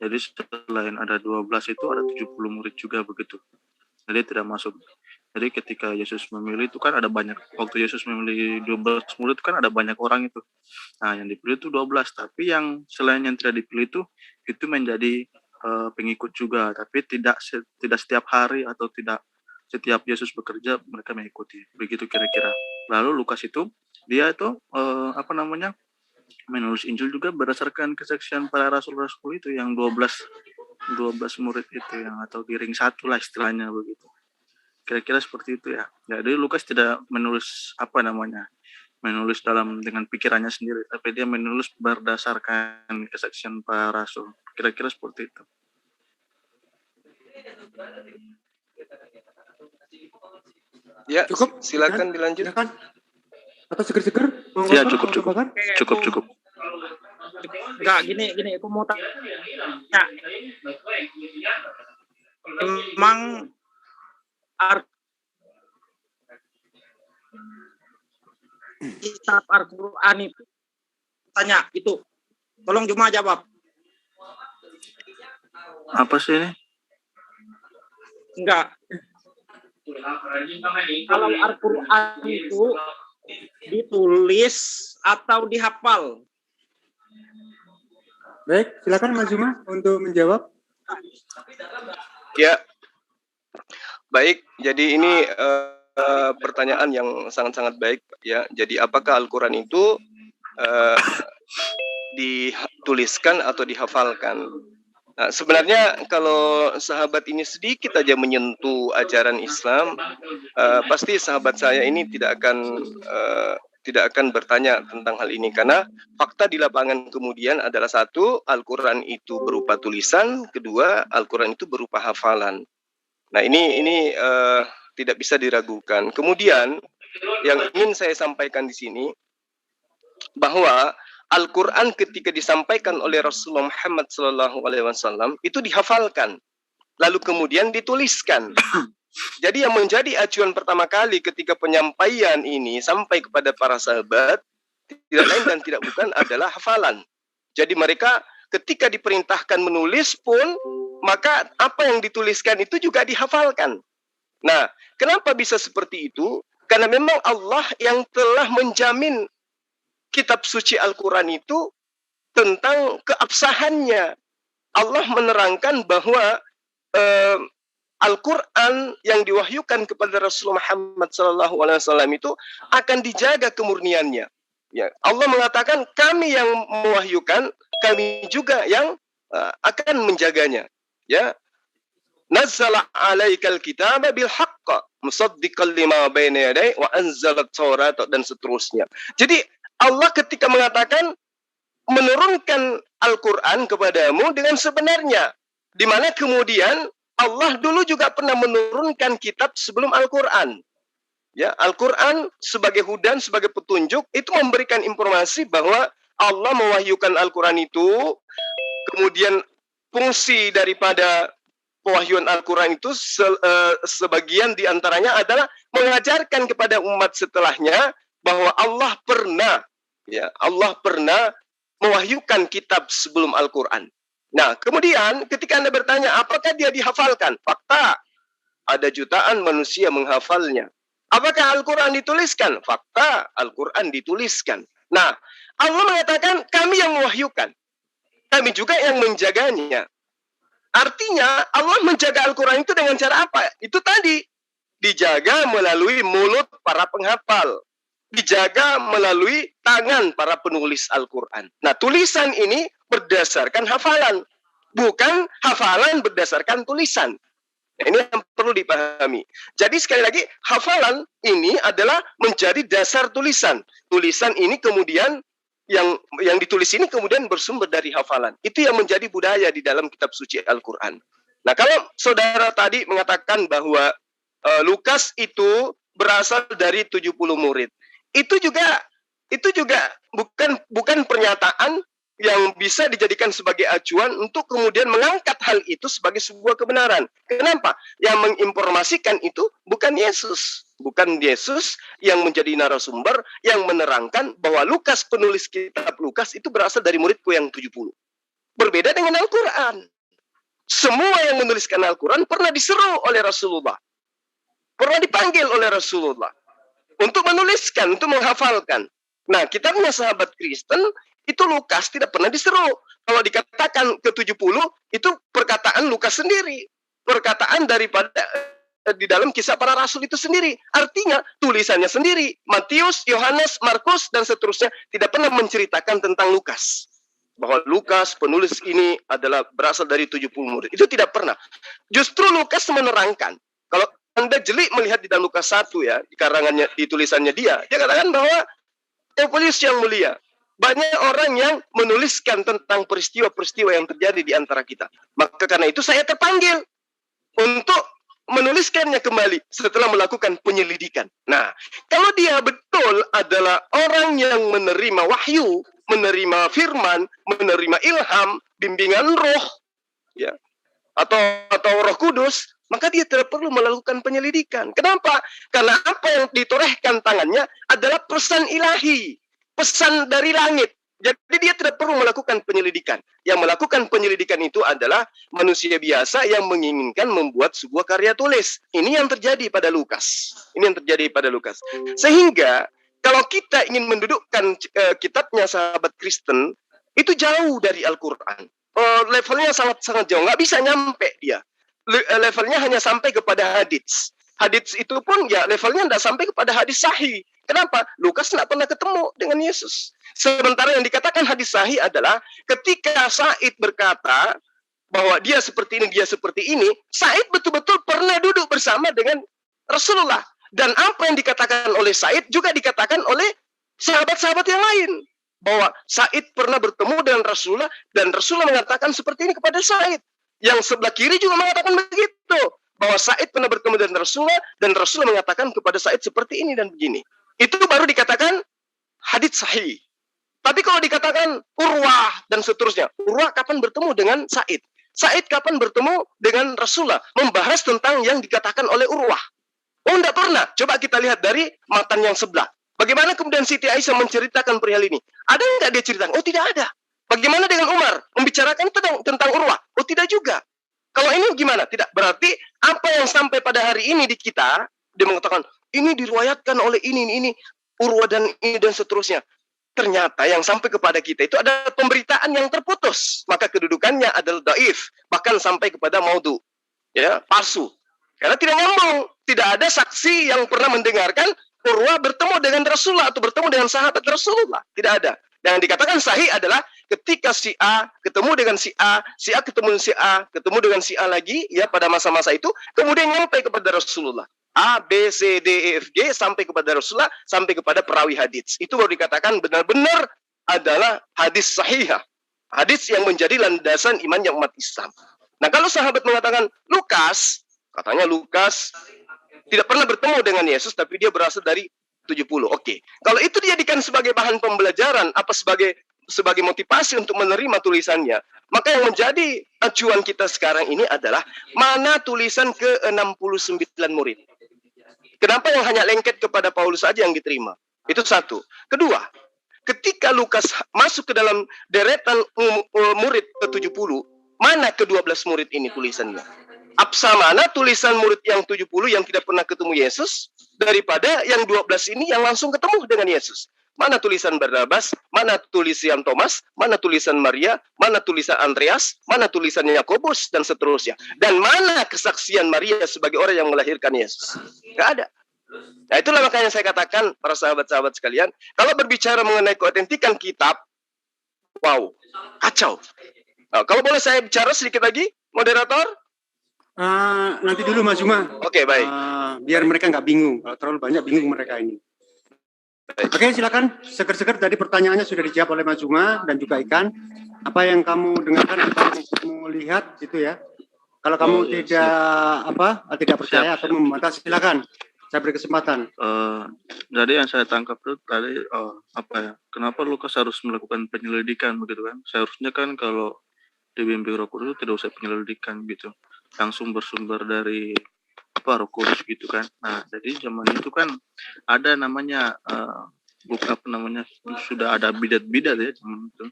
Jadi selain ada 12 itu ada 70 murid juga begitu. Jadi tidak masuk. Jadi ketika Yesus memilih itu kan ada banyak, waktu Yesus memilih 12 murid kan ada banyak orang itu. Nah yang dipilih itu 12, tapi yang selain yang tidak dipilih itu menjadi pengikut juga, tapi tidak setiap hari atau tidak setiap Yesus bekerja mereka mengikuti, begitu kira-kira. Lalu Lukas itu dia itu menulis Injil juga berdasarkan kesaksian para rasul-rasul itu yang 12 murid itu yang atau di ring satu lah istilahnya begitu. Kira-kira seperti itu ya. Jadi Lukas tidak menulis menulis dengan pikirannya sendiri, tapi dia menulis berdasarkan kesaksian para rasul. Kira-kira seperti itu. Ya, cukup. Silakan dilanjut. Silakan. Atau seger-seger? Ya, cukup. Enggak, gini, aku mau tanya. Emang kitab Al-Quran itu tanya itu, tolong Juma jawab. Apa sih ini? Enggak. Kalau Al-Quran itu ditulis atau dihafal? Baik, silakan Mas Juma untuk menjawab. Ya. Baik, jadi ini pertanyaan yang sangat-sangat baik ya. Jadi apakah Al-Quran itu dituliskan atau dihafalkan? Nah, sebenarnya kalau sahabat ini sedikit aja menyentuh ajaran Islam, pasti sahabat saya ini tidak akan bertanya tentang hal ini, karena fakta di lapangan kemudian adalah satu, Al-Quran itu berupa tulisan, kedua, Al-Quran itu berupa hafalan. Nah ini tidak bisa diragukan. Kemudian yang ingin saya sampaikan di sini bahwa Al-Quran ketika disampaikan oleh Rasulullah Muhammad SAW itu dihafalkan, lalu kemudian dituliskan. Jadi yang menjadi acuan pertama kali ketika penyampaian ini sampai kepada para sahabat tidak lain dan tidak bukan adalah hafalan. Jadi mereka ketika diperintahkan menulis pun, maka apa yang dituliskan itu juga dihafalkan. Nah, kenapa bisa seperti itu? Karena memang Allah yang telah menjamin kitab suci Al-Quran itu tentang keabsahannya. Allah menerangkan bahwa Al-Quran yang diwahyukan kepada Rasulullah Muhammad SAW itu akan dijaga kemurniannya. Ya, Allah mengatakan kami yang mewahyukan, kami juga yang akan menjaganya. Ya, nazzala 'alaikal kitaba bil haqq musaddiqan lima baina yadayhi wa anzalat taurata dan seterusnya. Jadi Allah ketika mengatakan menurunkan Al-Quran kepadamu dengan sebenarnya, di mana kemudian Allah dulu juga pernah menurunkan kitab sebelum Al-Quran. Ya, Al-Quran sebagai hudan, sebagai petunjuk, itu memberikan informasi bahwa Allah mewahyukan Al-Quran itu, kemudian fungsi daripada pewahyuan Al-Quran itu sebagian diantaranya adalah mengajarkan kepada umat setelahnya bahwa Allah pernah mewahyukan kitab sebelum Al-Quran. Nah, kemudian ketika Anda bertanya apakah dia dihafalkan? Fakta, ada jutaan manusia menghafalnya. Apakah Al-Quran dituliskan? Fakta, Al-Quran dituliskan. Nah, Allah mengatakan kami yang mewahyukan. Kami juga yang menjaganya. Artinya Allah menjaga Al-Quran itu dengan cara apa? Itu tadi. Dijaga melalui mulut para penghafal. Dijaga melalui tangan para penulis Al-Quran. Nah, tulisan ini berdasarkan hafalan. Bukan hafalan berdasarkan tulisan. Nah, ini yang perlu dipahami. Jadi sekali lagi, hafalan ini adalah menjadi dasar tulisan. Tulisan ini kemudian yang ditulis ini kemudian bersumber dari hafalan. Itu yang menjadi budaya di dalam kitab suci Al-Quran. Nah, kalau saudara tadi mengatakan bahwa Lukas itu berasal dari 70 murid. Itu juga bukan pernyataan yang bisa dijadikan sebagai acuan untuk kemudian mengangkat hal itu sebagai sebuah kebenaran. Kenapa? Yang menginformasikan itu bukan Yesus. Bukan Yesus yang menjadi narasumber yang menerangkan bahwa Lukas, penulis kitab Lukas itu berasal dari muridku yang 70. Berbeda dengan Al-Quran. Semua yang menuliskan Al-Quran pernah diseru oleh Rasulullah. Pernah dipanggil oleh Rasulullah. Untuk menuliskan, untuk menghafalkan. Nah, kitabnya sahabat Kristen, itu Lukas tidak pernah diseru. Kalau dikatakan ke-70, itu perkataan Lukas sendiri. Perkataan daripada di dalam kisah para rasul itu sendiri. Artinya, tulisannya sendiri. Matius, Yohanes, Markus, dan seterusnya tidak pernah menceritakan tentang Lukas. Bahwa Lukas, penulis ini adalah berasal dari 70 murid. Itu tidak pernah. Justru Lukas menerangkan. Kalau Anda jeli melihat di dalam Lukas 1 ya, di karangannya, di tulisannya dia katakan bahwa Theophilus yang mulia, banyak orang yang menuliskan tentang peristiwa-peristiwa yang terjadi di antara kita. Maka karena itu saya terpanggil untuk menuliskannya kembali setelah melakukan penyelidikan. Nah, kalau dia betul adalah orang yang menerima wahyu, menerima firman, menerima ilham, bimbingan roh, ya, atau Roh Kudus, maka dia tidak perlu melakukan penyelidikan. Kenapa? Karena apa yang ditorehkan tangannya adalah pesan ilahi, pesan dari langit. Jadi dia tidak perlu melakukan penyelidikan. Yang melakukan penyelidikan itu adalah manusia biasa yang menginginkan membuat sebuah karya tulis. Ini yang terjadi pada Lukas. Ini yang terjadi pada Lukas. Sehingga kalau kita ingin mendudukkan kitabnya sahabat Kristen, itu jauh dari Al-Quran. Levelnya sangat jauh. Nggak bisa nyampe dia. Levelnya hanya sampai kepada hadits. Hadits itu pun ya levelnya tidak sampai kepada hadis sahih. Kenapa? Lukas tidak pernah ketemu dengan Yesus. Sementara yang dikatakan hadis sahih adalah ketika Said berkata bahwa dia seperti ini, Said betul-betul pernah duduk bersama dengan Rasulullah. Dan apa yang dikatakan oleh Said juga dikatakan oleh sahabat-sahabat yang lain. Bahwa Said pernah bertemu dengan Rasulullah dan Rasulullah mengatakan seperti ini kepada Said. Yang sebelah kiri juga mengatakan begitu. Bahwa Said pernah bertemu dengan Rasulullah dan Rasulullah mengatakan kepada Said seperti ini dan begini. Itu baru dikatakan hadits sahih. Tapi kalau dikatakan Urwah dan seterusnya, Urwah kapan bertemu dengan Said? Said kapan bertemu dengan Rasulullah? Membahas tentang yang dikatakan oleh Urwah. Oh, tidak pernah. Coba kita lihat dari matan yang sebelah. Bagaimana kemudian Siti Aisyah menceritakan perihal ini? Ada nggak dia ceritakan? Oh, tidak ada. Bagaimana dengan Umar? Membicarakan tentang Urwah? Oh, tidak juga. Kalau ini gimana? Tidak. Berarti apa yang sampai pada hari ini di kita, dia mengatakan, ini diriwayatkan oleh ini, Urwah dan ini dan seterusnya. Ternyata yang sampai kepada kita itu ada pemberitaan yang terputus. Maka kedudukannya adalah dhaif. Bahkan sampai kepada maudhu. Ya, palsu. Karena tidak nyambung. Tidak ada saksi yang pernah mendengarkan Urwah bertemu dengan Rasulullah atau bertemu dengan sahabat Rasulullah. Tidak ada. Yang dikatakan sahih adalah ketika si A ketemu dengan si A, si A ketemu dengan si A, ketemu dengan si A lagi, ya pada masa-masa itu, kemudian nyampe kepada Rasulullah. A, B, C, D, E, F, G, sampai kepada Rasulullah, sampai kepada perawi hadits. Itu baru dikatakan benar-benar adalah hadis sahihah. Hadis yang menjadi landasan imannya umat Islam. Nah, kalau sahabat mengatakan Lukas, katanya Lukas tidak pernah bertemu dengan Yesus, tapi dia berasal dari 70. Oke. Kalau itu dijadikan sebagai bahan pembelajaran, apa sebagai motivasi untuk menerima tulisannya, maka yang menjadi acuan kita sekarang ini adalah mana tulisan ke-69 murid. Kenapa yang hanya lengket kepada Paulus saja yang diterima? Itu satu. Kedua, ketika Lukas masuk ke dalam deretan murid ke-70, mana ke-12 murid ini tulisannya? Absa mana tulisan murid yang 70 yang tidak pernah ketemu Yesus daripada yang 12 ini yang langsung ketemu dengan Yesus. Mana tulisan Barnabas, mana tulisan Thomas, mana tulisan Maria, mana tulisan Andreas, mana tulisan Yakobus, dan seterusnya. Dan mana kesaksian Maria sebagai orang yang melahirkan Yesus? Nggak ada. Nah, itulah makanya saya katakan, para sahabat-sahabat sekalian, kalau berbicara mengenai keautentikan kitab, wow, kacau. Nah, kalau boleh saya bicara sedikit lagi, moderator? Nanti dulu Mas Juma. Oke, baik. Biar mereka nggak bingung. Kalau terlalu banyak bingung mereka ini. Oke, silakan. Seger-seger tadi pertanyaannya sudah dijawab oleh Mas Juma dan juga Ikan. Apa yang kamu dengarkan atau kamu lihat itu ya? Kalau kamu tidak percaya atau membantah, silakan. Saya beri kesempatan. Jadi yang saya tangkap itu tadi kenapa Lukas harus melakukan penyelidikan begitu kan? Seharusnya kan kalau dibimbing Roh Kudus itu tidak usah penyelidikan gitu, langsung bersumber dari Roh Kudus gitu kan. Nah, jadi zaman itu kan ada namanya sudah ada bidat-bidat ya zaman itu.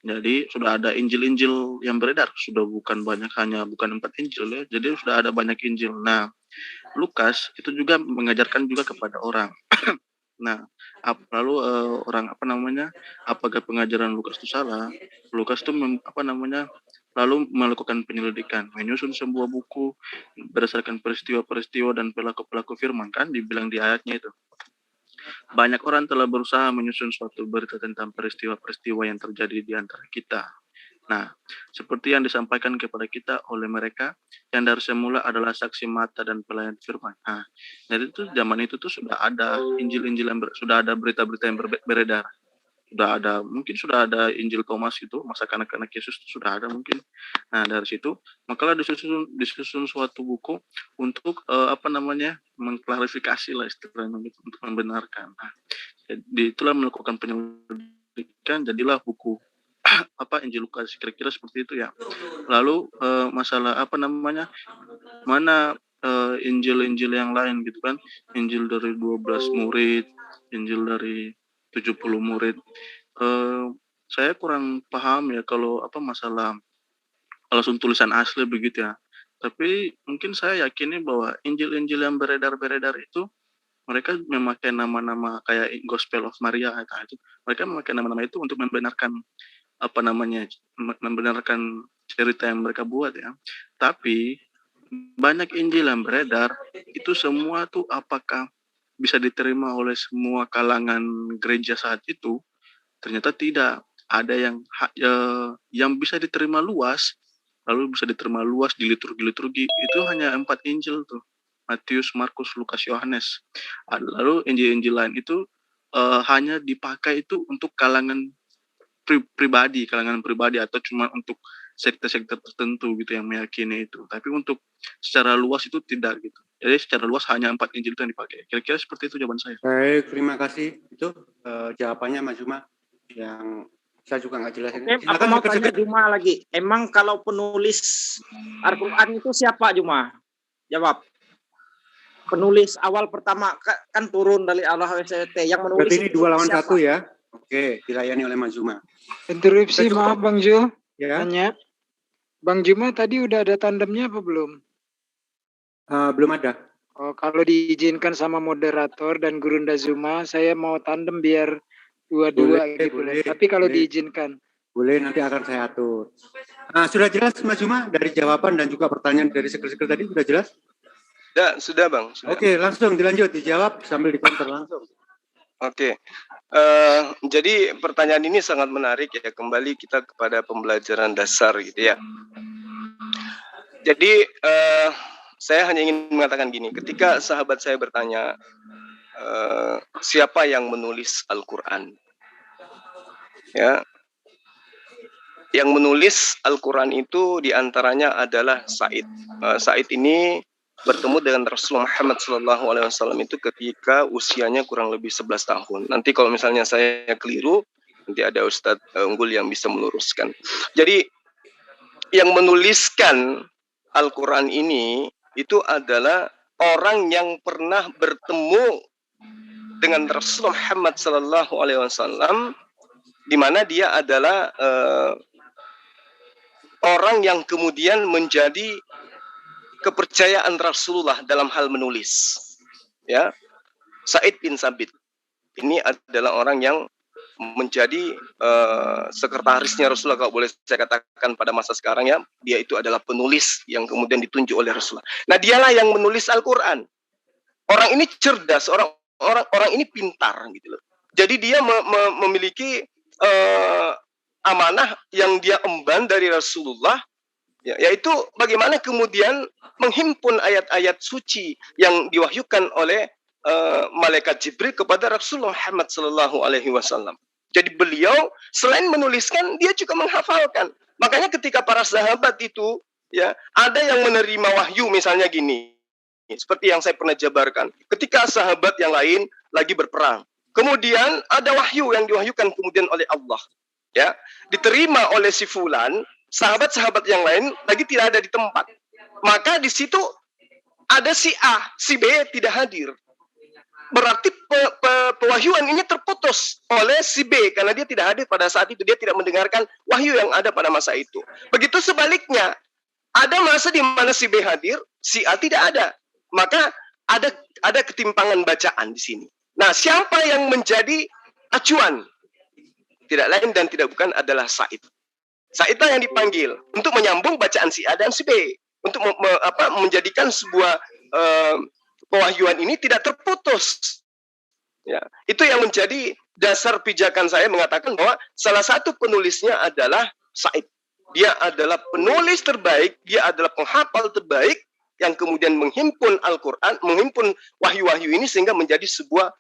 Jadi sudah ada Injil-Injil yang beredar, sudah bukan 4 Injil ya. Jadi sudah ada banyak Injil. Nah, Lukas itu juga mengajarkan juga kepada orang. Nah, lalu apakah pengajaran Lukas itu salah? Lukas itu lalu melakukan penyelidikan, menyusun sebuah buku berdasarkan peristiwa-peristiwa dan pelaku-pelaku firman, kan dibilang di ayatnya itu. Banyak orang telah berusaha menyusun suatu berita tentang peristiwa-peristiwa yang terjadi di antara kita. Nah, seperti yang disampaikan kepada kita oleh mereka yang dari semula adalah saksi mata dan pelayan firman. Nah, jadi itu zaman itu tuh sudah ada Injil-Injil sudah ada berita-berita yang beredar. Sudah ada Injil Thomas itu, masa kanak-kanak Yesus itu sudah ada mungkin. Nah, dari situ makalah disusun suatu buku untuk mengklarifikasi lah istilahnya gitu, untuk membenarkan. Nah, jadi itulah melakukan penyelidikan, jadilah buku Injil Lukas, kira-kira seperti itu ya. Lalu masalah mana Injil-Injil yang lain gitu kan, Injil dari 12 murid, Injil dari 70 murid. Saya kurang paham ya kalau masalah langsung tulisan asli begitu ya. Tapi mungkin saya yakini bahwa Injil-Injil yang beredar itu mereka memakai nama-nama kayak Gospel of Maria itu. Mereka memakai nama-nama itu untuk membenarkan membenarkan cerita yang mereka buat ya. Tapi banyak Injil yang beredar itu semua tuh apakah bisa diterima oleh semua kalangan gereja saat itu? Ternyata tidak. Ada yang bisa diterima luas, lalu bisa diterima luas di liturgi itu hanya 4 Injil tuh. Matius, Markus, Lukas, Yohanes. Lalu Injil-Injil lain itu hanya dipakai itu untuk kalangan pribadi atau cuma untuk sekte-sekte tertentu gitu yang meyakini itu. Tapi untuk secara luas itu tidak gitu. Jadi secara luas hanya 4 Injil itu yang dipakai. Kira-kira seperti itu jawaban saya. Baik, terima kasih. Itu jawabannya Mas Juma yang saya juga nggak jelasin. Aku mau tanya Juma lagi. Emang kalau penulis Al-Quran itu siapa Juma? Jawab. Penulis awal pertama kan turun dari Allah SWT. Yang menulis berarti ini 2 lawan 1 ya? Oke, dilayani oleh Mas Juma. Interupsi, maaf Bang Jul. Ya. Tanya. Bang Juma tadi udah ada tandemnya apa belum? Belum ada. Oh, kalau diizinkan sama moderator dan Gurunda Zuma, saya mau tandem biar dua-dua gitu. Boleh, tapi kalau diizinkan. Boleh, nanti akan saya atur. Sudah jelas Mas Juma dari jawaban dan juga pertanyaan dari sekel-sekel tadi sudah jelas? Ya, sudah Bang. Sudah. Oke, langsung dilanjut, dijawab sambil dikonter langsung. Oke. Jadi pertanyaan ini sangat menarik ya. Kembali kita kepada pembelajaran dasar gitu ya. Jadi saya hanya ingin mengatakan gini, ketika sahabat saya bertanya siapa yang menulis Al-Quran, ya, yang menulis Al-Quran itu diantaranya adalah Said. Said ini bertemu dengan Rasulullah Muhammad SAW itu ketika usianya kurang lebih 11 tahun. Nanti kalau misalnya saya keliru, nanti ada Ustadz Unggul yang bisa meluruskan. Jadi yang menuliskan Al-Quran ini itu adalah orang yang pernah bertemu dengan Rasulullah Muhammad SAW, di mana dia adalah orang yang kemudian menjadi kepercayaan Rasulullah dalam hal menulis. Ya, Sa'id bin Sabit ini adalah orang yang menjadi sekretarisnya Rasulullah, kalau boleh saya katakan pada masa sekarang ya. Dia itu adalah penulis yang kemudian ditunjuk oleh Rasulullah. Nah, dialah yang menulis Al-Quran. Orang ini cerdas, orang ini pintar gitu loh. Jadi dia memiliki amanah yang dia emban dari Rasulullah, ya, yaitu bagaimana kemudian menghimpun ayat-ayat suci yang diwahyukan oleh malaikat Jibril kepada Rasulullah Muhammad SAW. Jadi beliau selain menuliskan, dia juga menghafalkan. Makanya ketika para sahabat itu, ya, ada yang menerima wahyu misalnya gini, seperti yang saya pernah jabarkan. Ketika sahabat yang lain lagi berperang, kemudian ada wahyu yang diwahyukan kemudian oleh Allah, ya, diterima oleh si fulan. Sahabat-sahabat yang lain lagi tidak ada di tempat. Maka di situ ada si A, si B tidak hadir. Berarti pewahyuan ini terputus oleh si B karena dia tidak hadir pada saat itu, dia tidak mendengarkan wahyu yang ada pada masa itu. Begitu sebaliknya, ada masa di mana si B hadir, si A tidak ada. Maka ada ketimpangan bacaan di sini. Nah, siapa yang menjadi acuan? Tidak lain dan tidak bukan adalah Sa'id. Sa'idlah yang dipanggil untuk menyambung bacaan si A dan si B, untuk menjadikan sebuah pewahyuan ini tidak terputus. Ya, itu yang menjadi dasar pijakan saya mengatakan bahwa salah satu penulisnya adalah Sa'id. Dia adalah penulis terbaik, dia adalah penghafal terbaik yang kemudian menghimpun Al-Quran, menghimpun wahyu-wahyu ini sehingga menjadi sebuah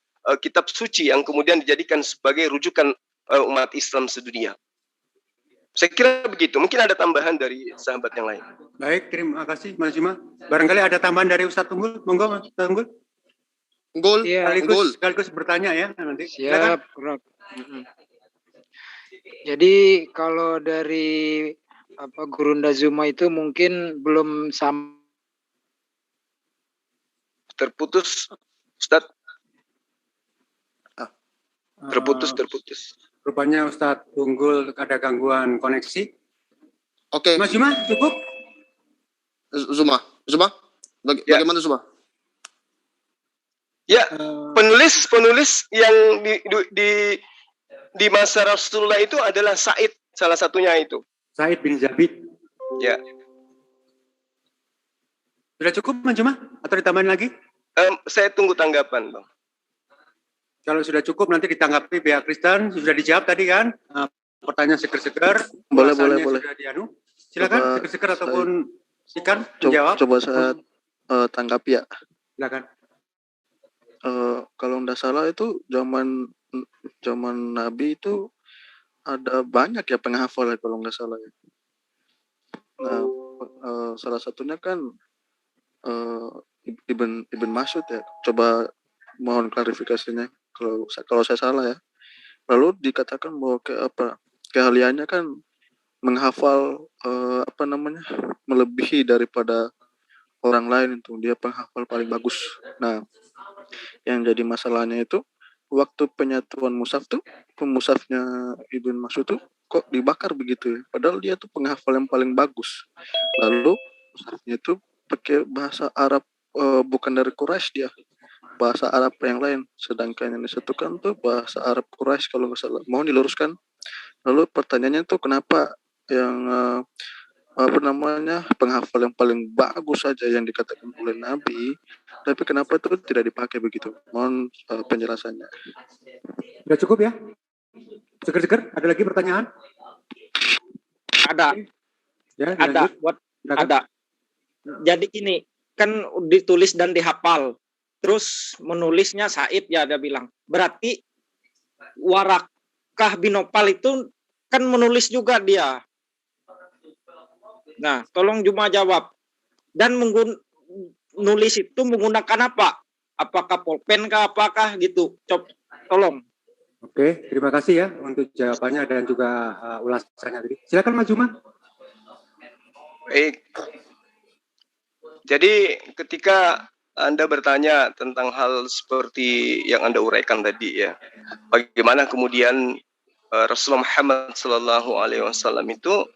kitab suci yang kemudian dijadikan sebagai rujukan umat Islam sedunia. Saya kira begitu. Mungkin ada tambahan dari sahabat yang lain. Baik, terima kasih Mas Juma. Barangkali ada tambahan dari Ustadz Unggul. Monggo Mas Unggul. Unggul. Ya, Unggul. sekaligus bertanya ya nanti. Siap, Prof. Jadi kalau dari Gurunda Zuma itu mungkin belum terputus, Ustadz. Terputus. Rupanya Ustadz Unggul ada gangguan koneksi. Oke. Mas Juma, cukup? Zuma. Bagaimana Zuma? Ya, penulis yang di masa Rasulullah itu adalah Sa'id, salah satunya itu. Sa'id bin Zabit. Ya. Sudah cukup, Mas Juma? Atau ditambahin lagi? Saya tunggu tanggapan, Bang. Kalau sudah cukup nanti ditanggapi pihak Kristen. Sudah dijawab tadi kan? Pertanyaan seger-seger. Boleh. Sudah dianu. Silakan seger-seger ataupun ikan menjawab. Coba saya tanggapi ya. Silakan. Kalau tidak salah itu zaman Nabi itu ada banyak ya penghafal ya kalau nggak salah ya. Nah, salah satunya kan Ibn Mas'ud ya. Coba mohon klarifikasinya kalau saya salah ya. Lalu dikatakan bahwa keahliannya kan menghafal melebihi daripada orang lain, itu dia penghafal paling bagus. Nah, yang jadi masalahnya itu waktu penyatuan mushaf tuh, mushafnya Ibn Mas'ud tuh kok dibakar begitu ya, padahal dia tuh penghafal yang paling bagus. Lalu mushafnya itu pakai bahasa Arab, bukan dari Quraisy, dia bahasa Arab yang lain, sedangkan yang disatukan tuh bahasa Arab Quraisy kalau nggak salah. Mohon diluruskan. Lalu pertanyaannya tuh kenapa yang penghafal yang paling bagus saja yang dikatakan oleh Nabi, tapi kenapa itu tidak dipakai begitu? Mohon penjelasannya. Sudah cukup ya? Seger-seger, ada lagi pertanyaan? Ada. Ya, ada. Jadi gini, kan ditulis dan dihafal. Terus menulisnya Sa'id ya, dia bilang. Berarti Warakah bin Nopal itu kan menulis juga dia. Nah, tolong Juma jawab. Dan nulis itu menggunakan apa? Apakah pulpen kah, apakah gitu? Tolong. Oke, terima kasih ya untuk jawabannya dan juga ulasannya tadi. Silakan Mas Juma. Baik. Jadi ketika Anda bertanya tentang hal seperti yang Anda uraikan tadi ya, bagaimana kemudian Rasulullah Muhammad SAW itu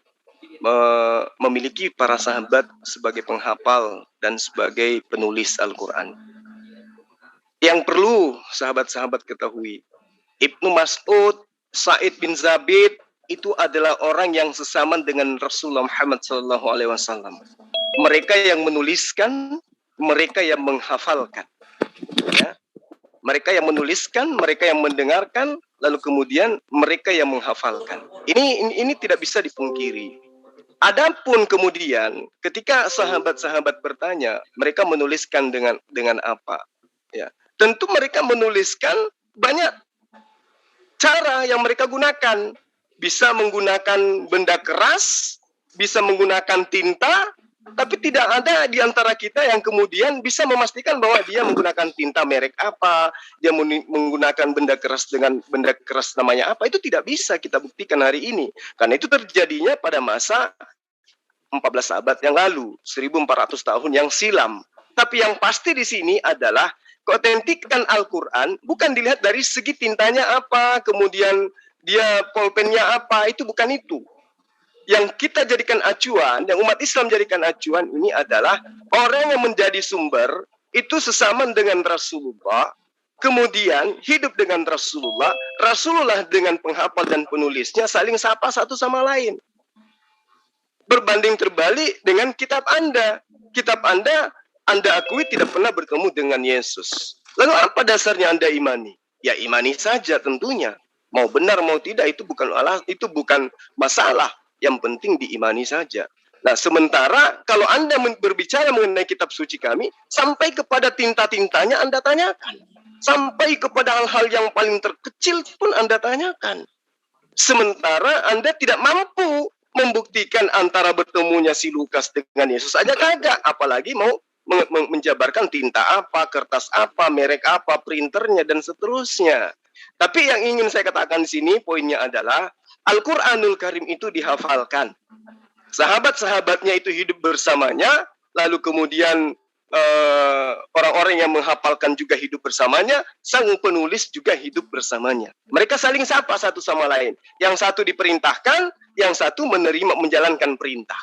memiliki para sahabat sebagai penghafal dan sebagai penulis Al-Quran. Yang perlu sahabat-sahabat ketahui, Ibnu Mas'ud, Sa'id bin Zabid itu adalah orang yang sesaman dengan Rasulullah Muhammad SAW. Mereka yang menuliskan, mereka yang menghafalkan. Ya. Mereka yang menuliskan, mereka yang mendengarkan, lalu kemudian mereka yang menghafalkan. Ini tidak bisa dipungkiri. Adapun kemudian ketika sahabat-sahabat bertanya, mereka menuliskan dengan apa? Ya, tentu mereka menuliskan banyak cara yang mereka gunakan. Bisa menggunakan benda keras, bisa menggunakan tinta, tapi tidak ada di antara kita yang kemudian bisa memastikan bahwa dia menggunakan tinta merek apa, dia menggunakan benda keras dengan benda keras namanya apa. Itu tidak bisa kita buktikan hari ini. Karena itu terjadinya pada masa 14 abad yang lalu, 1400 tahun yang silam. Tapi yang pasti di sini adalah keotentikan Al-Quran bukan dilihat dari segi tintanya apa, kemudian dia pulpennya apa, itu bukan itu. Yang kita jadikan acuan, yang umat Islam jadikan acuan ini adalah orang yang menjadi sumber itu sesama dengan Rasulullah, kemudian hidup dengan Rasulullah, Rasulullah dengan penghafal dan penulisnya saling sapa satu sama lain. Berbanding terbalik dengan kitab Anda. Kitab Anda akui tidak pernah bertemu dengan Yesus. Lalu apa dasarnya Anda imani? Ya imani saja tentunya. Mau benar mau tidak itu bukan masalah. Yang penting diimani saja. Nah, sementara kalau Anda berbicara mengenai kitab suci kami, sampai kepada tinta-tintanya Anda tanyakan. Sampai kepada hal-hal yang paling terkecil pun Anda tanyakan. Sementara Anda tidak mampu membuktikan antara bertemunya si Lukas dengan Yesus aja kagak, apalagi mau menjabarkan tinta apa, kertas apa, merek apa, printernya dan seterusnya. Tapi yang ingin saya katakan di sini poinnya adalah Al-Qur'anul Karim itu dihafalkan. Sahabat-sahabatnya itu hidup bersamanya, lalu kemudian orang-orang yang menghafalkan juga hidup bersamanya, sang penulis juga hidup bersamanya. Mereka saling sapa satu sama lain. Yang satu diperintahkan, yang satu menerima menjalankan perintah.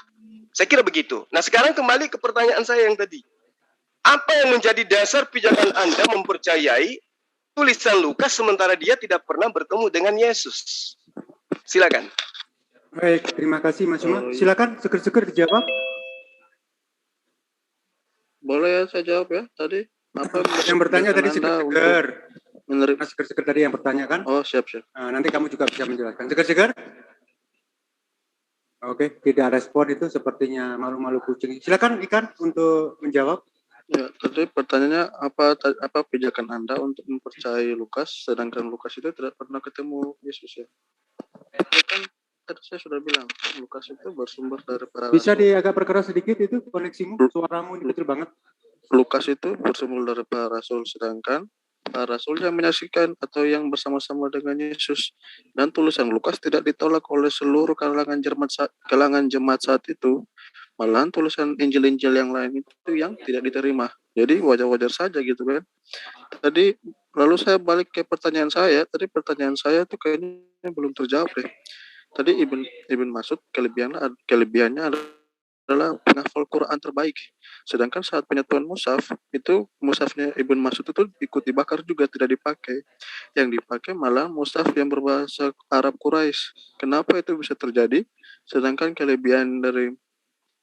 Saya kira begitu. Nah, sekarang kembali ke pertanyaan saya yang tadi. Apa yang menjadi dasar pijakan Anda mempercayai tulisan Lukas sementara dia tidak pernah bertemu dengan Yesus? Silakan. Baik, terima kasih Mas Umar. Silakan seger-seger dijawab. Boleh ya saya jawab ya tadi? Apa yang bertanya tadi seger-seger. Menerima seger-seger tadi yang bertanya kan? Oh, siap. Nah, nanti kamu juga bisa menjelaskan. Seger-seger? Oke, tidak respon itu sepertinya malu-malu kucing. Silakan Ikan untuk menjawab. Ya, tadi pertanyaannya apa pijakan Anda untuk mempercayai Lukas, sedangkan Lukas itu tidak pernah ketemu Yesus ya? Itu kan tadi saya sudah bilang, Lukas itu bersumber dari para Bisa agak perkeras sedikit itu koneksimu, suaramu ini kecil banget. Lukas itu bersumber dari para rasul, sedangkan para rasul yang menyaksikan atau yang bersama-sama dengan Yesus, dan tulisan Lukas tidak ditolak oleh seluruh kalangan jemaat saat itu. Malahan tulisan Injil-Injil yang lain itu yang tidak diterima. Jadi wajar-wajar saja gitu kan. Tadi lalu saya balik ke pertanyaan saya. Tadi pertanyaan saya tuh kayaknya belum terjawab deh. Tadi Ibn Mas'ud kelebihannya adalah penghafal Quran terbaik. Sedangkan saat penyatuan mushaf itu mushafnya Ibn Mas'ud itu ikut dibakar juga, tidak dipakai. Yang dipakai malah mushaf yang berbahasa Arab Quraisy. Kenapa itu bisa terjadi? Sedangkan kelebihan dari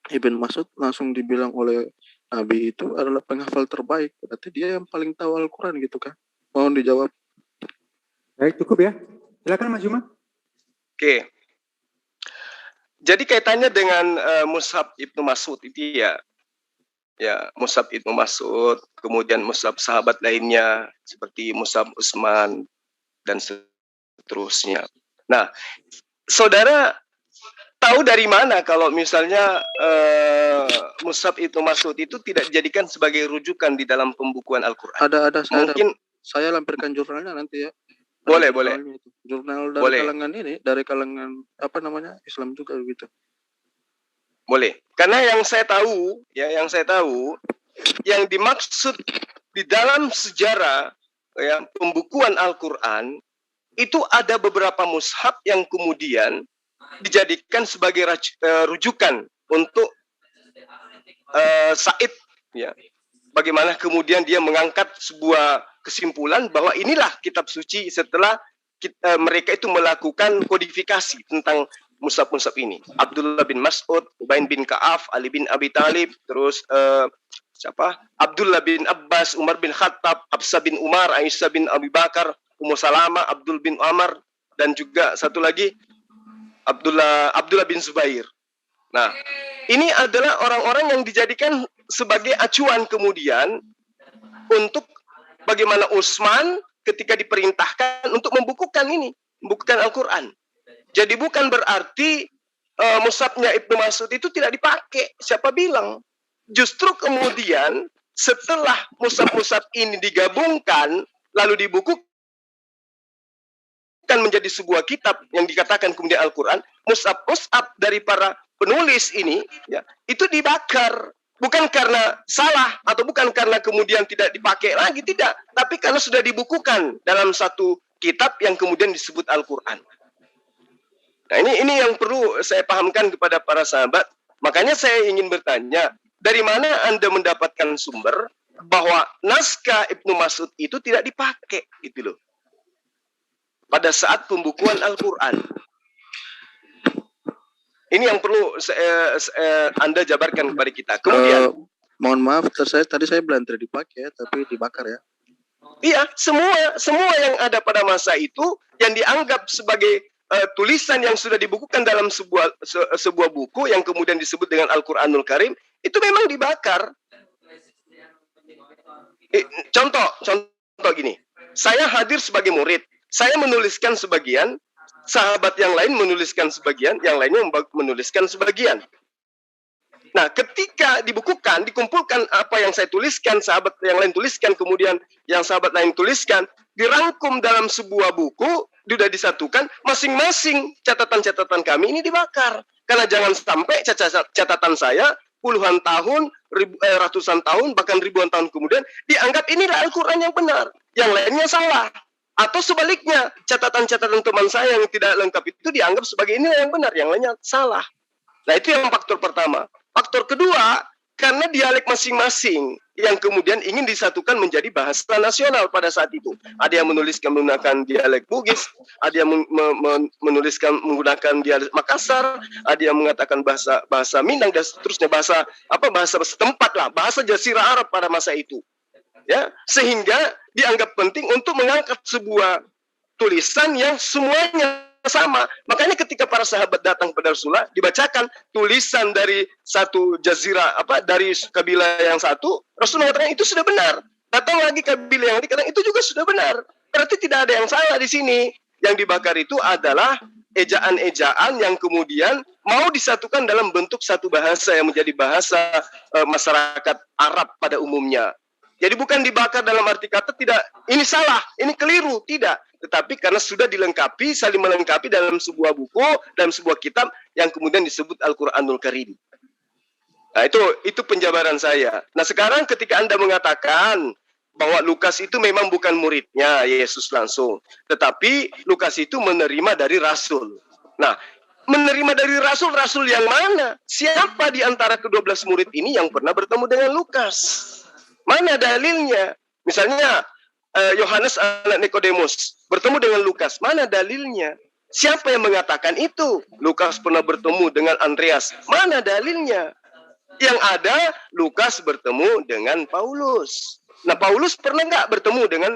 Ibn Mas'ud langsung dibilang oleh Nabi itu adalah penghafal terbaik. Berarti dia yang paling tahu Al-Quran gitu kan. Mohon dijawab. Baik, cukup ya. Silakan Mas Juma. Oke. Jadi kaitannya dengan Mushaf Ibnu Mas'ud itu ya Mushaf Ibnu Mas'ud, kemudian Mushaf sahabat lainnya seperti Mushaf Utsman dan seterusnya. Nah, saudara tahu dari mana kalau misalnya Mushaf Ibnu Mas'ud itu tidak dijadikan sebagai rujukan di dalam pembukuan Al-Quran? Ada. Saya lampirkan jurnalnya nanti ya. Boleh. Jurnal dari kalangan Islam juga gitu. Boleh. Karena yang saya tahu, yang dimaksud di dalam sejarah pembukuan Al-Quran itu ada beberapa mushaf yang kemudian dijadikan sebagai rujukan untuk Said, ya. Bagaimana kemudian dia mengangkat sebuah kesimpulan bahwa inilah kitab suci setelah mereka itu melakukan kodifikasi tentang mushaf-mushaf ini. Abdullah bin Mas'ud, Ubay bin Ka'af, Ali bin Abi Thalib, terus Abdullah bin Abbas, Umar bin Khattab, Hafsah bin Umar, Aisyah bin Abi Bakar, Ummu Salamah, Abdul bin Amr, dan juga satu lagi Abdullah bin Zubair. Nah, ini adalah orang-orang yang dijadikan sebagai acuan kemudian untuk bagaimana Utsman ketika diperintahkan untuk membukukan Al-Quran. Jadi bukan berarti mushafnya Ibnu Mas'ud itu tidak dipakai. Siapa bilang? Justru kemudian setelah mushaf-mushaf ini digabungkan lalu dibukukan menjadi sebuah kitab yang dikatakan kemudian Al-Quran, mushaf-mushaf dari para penulis ini ya itu dibakar, bukan karena salah atau bukan karena kemudian tidak dipakai lagi, tidak, tapi karena sudah dibukukan dalam satu kitab yang kemudian disebut Al-Quran. Nah, ini yang perlu saya pahamkan kepada para sahabat. Makanya saya ingin bertanya, dari mana Anda mendapatkan sumber bahwa naskah Ibnu Mas'ud itu tidak dipakai gitu loh pada saat pembukuan Al-Quran? Ini yang perlu Anda jabarkan kepada kita. Kemudian, mohon maaf, tadi saya bilang tidak dipakai, tapi dibakar ya. Iya, semua yang ada pada masa itu yang dianggap sebagai tulisan yang sudah dibukukan dalam sebuah buku yang kemudian disebut dengan Al-Quranul Karim itu memang dibakar. Contoh gini, saya hadir sebagai murid, saya menuliskan sebagian, sahabat yang lain menuliskan sebagian, yang lainnya menuliskan sebagian. Nah, ketika dibukukan, dikumpulkan apa yang saya tuliskan, sahabat yang lain tuliskan, kemudian yang sahabat lain tuliskan, dirangkum dalam sebuah buku, sudah disatukan, masing-masing catatan-catatan kami ini dibakar. Karena jangan sampai catatan saya puluhan tahun, ratusan tahun, bahkan ribuan tahun kemudian, dianggap inilah Al-Quran yang benar, yang lainnya salah. Atau sebaliknya, catatan-catatan teman saya yang tidak lengkap itu dianggap sebagai ini yang benar, yang lainnya salah. Nah, itu yang faktor pertama. Faktor kedua, karena dialek masing-masing yang kemudian ingin disatukan menjadi bahasa nasional pada saat itu. Ada yang menuliskan menggunakan dialek Bugis, ada yang menuliskan menggunakan dialek Makassar, ada yang mengatakan bahasa Minang dan seterusnya, bahasa setempat lah, bahasa Jazirah Arab pada masa itu. Ya, sehingga dianggap penting untuk mengangkat sebuah tulisan yang semuanya sama. Makanya ketika para sahabat datang kepada Rasulullah, dibacakan tulisan dari satu jazirah dari kabilah yang satu, Rasulullah mengatakan itu sudah benar. Datang lagi kabilah yang dikatakan itu juga sudah benar. Berarti tidak ada yang salah di sini. Yang dibakar itu adalah ejaan-ejaan yang kemudian mau disatukan dalam bentuk satu bahasa yang menjadi bahasa masyarakat Arab pada umumnya. Jadi bukan dibakar dalam arti kata tidak, ini salah, ini keliru, tidak. Tetapi karena sudah dilengkapi, saling melengkapi dalam sebuah buku, dalam sebuah kitab yang kemudian disebut Al-Quranul Karim. Nah, itu penjabaran saya. Nah, sekarang ketika Anda mengatakan bahwa Lukas itu memang bukan muridnya Yesus langsung, tetapi Lukas itu menerima dari Rasul. Nah, menerima dari Rasul yang mana? Siapa di antara ke-12 murid ini yang pernah bertemu dengan Lukas? Mana dalilnya? Misalnya Yohanes anak Nikodemus bertemu dengan Lukas. Mana dalilnya? Siapa yang mengatakan itu? Lukas pernah bertemu dengan Andreas. Mana dalilnya? Yang ada Lukas bertemu dengan Paulus. Nah, Paulus pernah nggak bertemu dengan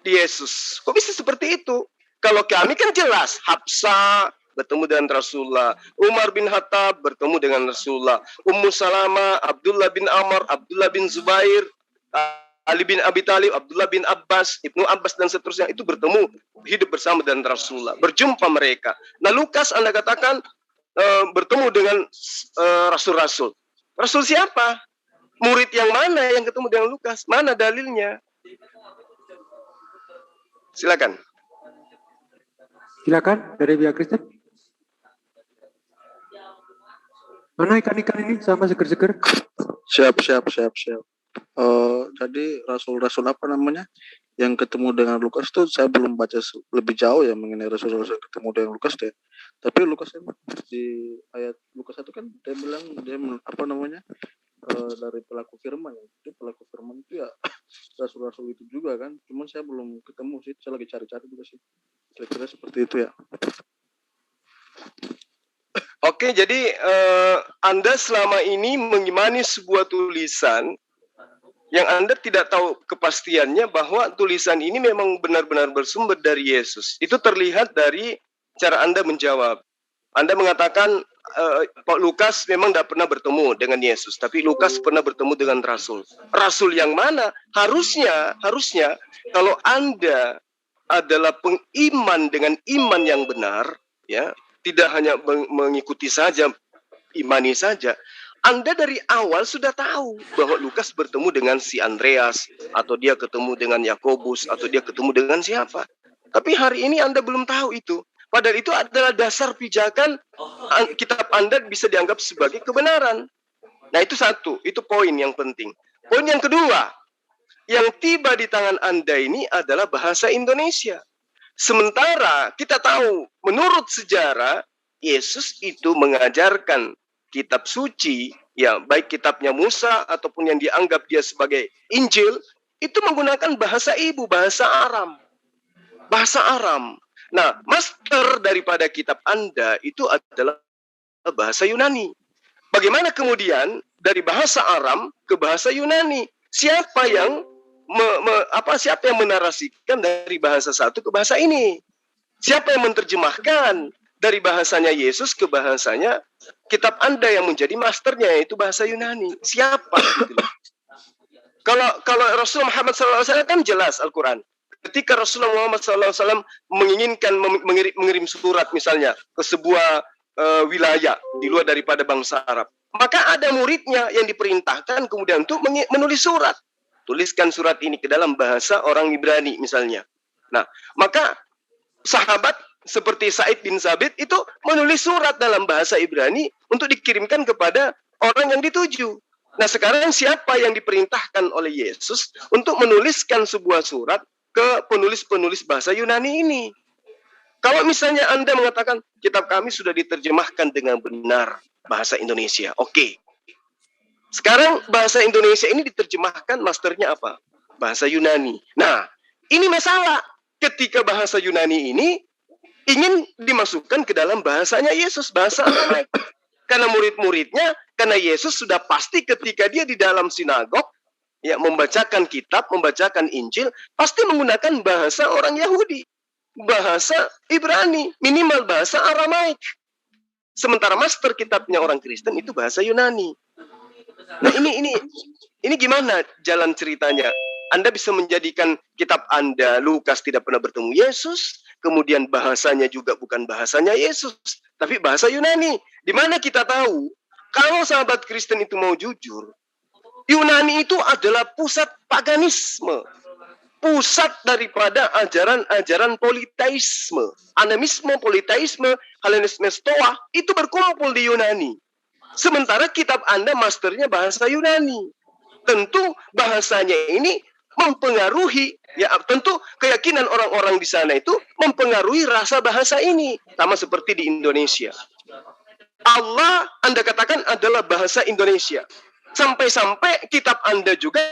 Yesus? Kok bisa seperti itu? Kalau kami kan jelas, Hafsah bertemu dengan Rasulullah, Umar bin Khattab bertemu dengan Rasulullah, Ummu Salamah, Abdullah bin Amr, Abdullah bin Zubair, Ali bin Abi Thalib, Abdullah bin Abbas, Ibnu Abbas dan seterusnya itu bertemu, hidup bersama dengan Rasulullah, berjumpa mereka. Nah, Lukas Anda katakan bertemu dengan rasul-rasul. Rasul siapa? Murid yang mana yang ketemu dengan Lukas? Mana dalilnya? Silakan. Silakan dari pihak Kristen. Mana ikan-ikan ini sama seger-seger? Siap. jadi rasul-rasul apa namanya yang ketemu dengan Lukas tuh saya belum baca lebih jauh ya mengenai rasul-rasul yang ketemu dengan Lukas deh. Tapi Lukas di ayat Lukas 1 kan dia bilang dia apa namanya dari pelaku firman ya. Jadi pelaku firman itu ya rasul-rasul itu juga kan. Cuman saya belum ketemu sih. Saya lagi cari-cari juga sih. Kira-kira seperti itu ya. Oke, jadi Anda selama ini mengimani sebuah tulisan yang Anda tidak tahu kepastiannya bahwa tulisan ini memang benar-benar bersumber dari Yesus. Itu terlihat dari cara Anda menjawab. Anda mengatakan Pak Lukas memang tidak pernah bertemu dengan Yesus, tapi Lukas pernah bertemu dengan Rasul. Rasul yang mana? Harusnya kalau Anda adalah pengiman dengan iman yang benar, ya, tidak hanya mengikuti saja, imani saja. Anda dari awal sudah tahu bahwa Lukas bertemu dengan si Andreas, atau dia ketemu dengan Yakobus, atau dia ketemu dengan siapa. Tapi hari ini Anda belum tahu itu. Padahal itu adalah dasar pijakan kitab Anda bisa dianggap sebagai kebenaran. Nah itu satu, itu poin yang penting. Poin yang kedua, yang tiba di tangan Anda ini adalah bahasa Indonesia. Sementara kita tahu menurut sejarah Yesus itu mengajarkan kitab suci, ya baik kitabnya Musa ataupun yang dianggap dia sebagai Injil, itu menggunakan bahasa ibu, bahasa Aram. Bahasa Aram. Nah, master daripada kitab Anda itu adalah bahasa Yunani. Bagaimana kemudian dari bahasa Aram ke bahasa Yunani? Siapa yang siapa yang menarasikan dari bahasa satu ke bahasa ini? Siapa yang menerjemahkan dari bahasanya Yesus ke bahasanya kitab Anda yang menjadi masternya, yaitu bahasa Yunani? Siapa? Kalau Rasulullah Muhammad SAW kan jelas Al-Quran. Ketika Rasulullah Muhammad SAW menginginkan mengirim surat misalnya ke sebuah wilayah di luar daripada bangsa Arab, maka ada muridnya yang diperintahkan kemudian untuk menulis surat. Tuliskan surat ini ke dalam bahasa orang Ibrani misalnya. Nah, maka sahabat seperti Said bin Sabit itu menulis surat dalam bahasa Ibrani untuk dikirimkan kepada orang yang dituju. Nah, sekarang siapa yang diperintahkan oleh Yesus untuk menuliskan sebuah surat ke penulis-penulis bahasa Yunani ini? Kalau misalnya Anda mengatakan kitab kami sudah diterjemahkan dengan benar bahasa Indonesia, oke. Sekarang bahasa Indonesia ini diterjemahkan masternya apa? Bahasa Yunani. Nah, ini masalah. Ketika bahasa Yunani ini ingin dimasukkan ke dalam bahasanya Yesus, bahasa Aramaik. Karena murid-muridnya, karena Yesus sudah pasti ketika dia di dalam sinagog, ya membacakan kitab, membacakan Injil, pasti menggunakan bahasa orang Yahudi. Bahasa Ibrani, minimal bahasa Aramaik. Sementara master kitabnya orang Kristen itu bahasa Yunani. Nah ini gimana jalan ceritanya? Anda bisa menjadikan kitab Anda, Lukas tidak pernah bertemu Yesus, kemudian bahasanya juga bukan bahasanya Yesus, tapi bahasa Yunani. Di mana kita tahu, kalau sahabat Kristen itu mau jujur, Yunani itu adalah pusat paganisme, pusat daripada ajaran-ajaran politeisme, animisme, politeisme, Hellenisme, Stoa, itu berkumpul di Yunani. Sementara kitab Anda masternya bahasa Yunani. Tentu bahasanya ini mempengaruhi, ya tentu keyakinan orang-orang di sana itu mempengaruhi rasa bahasa ini. Sama seperti di Indonesia. Allah Anda katakan adalah bahasa Indonesia. Sampai-sampai kitab Anda juga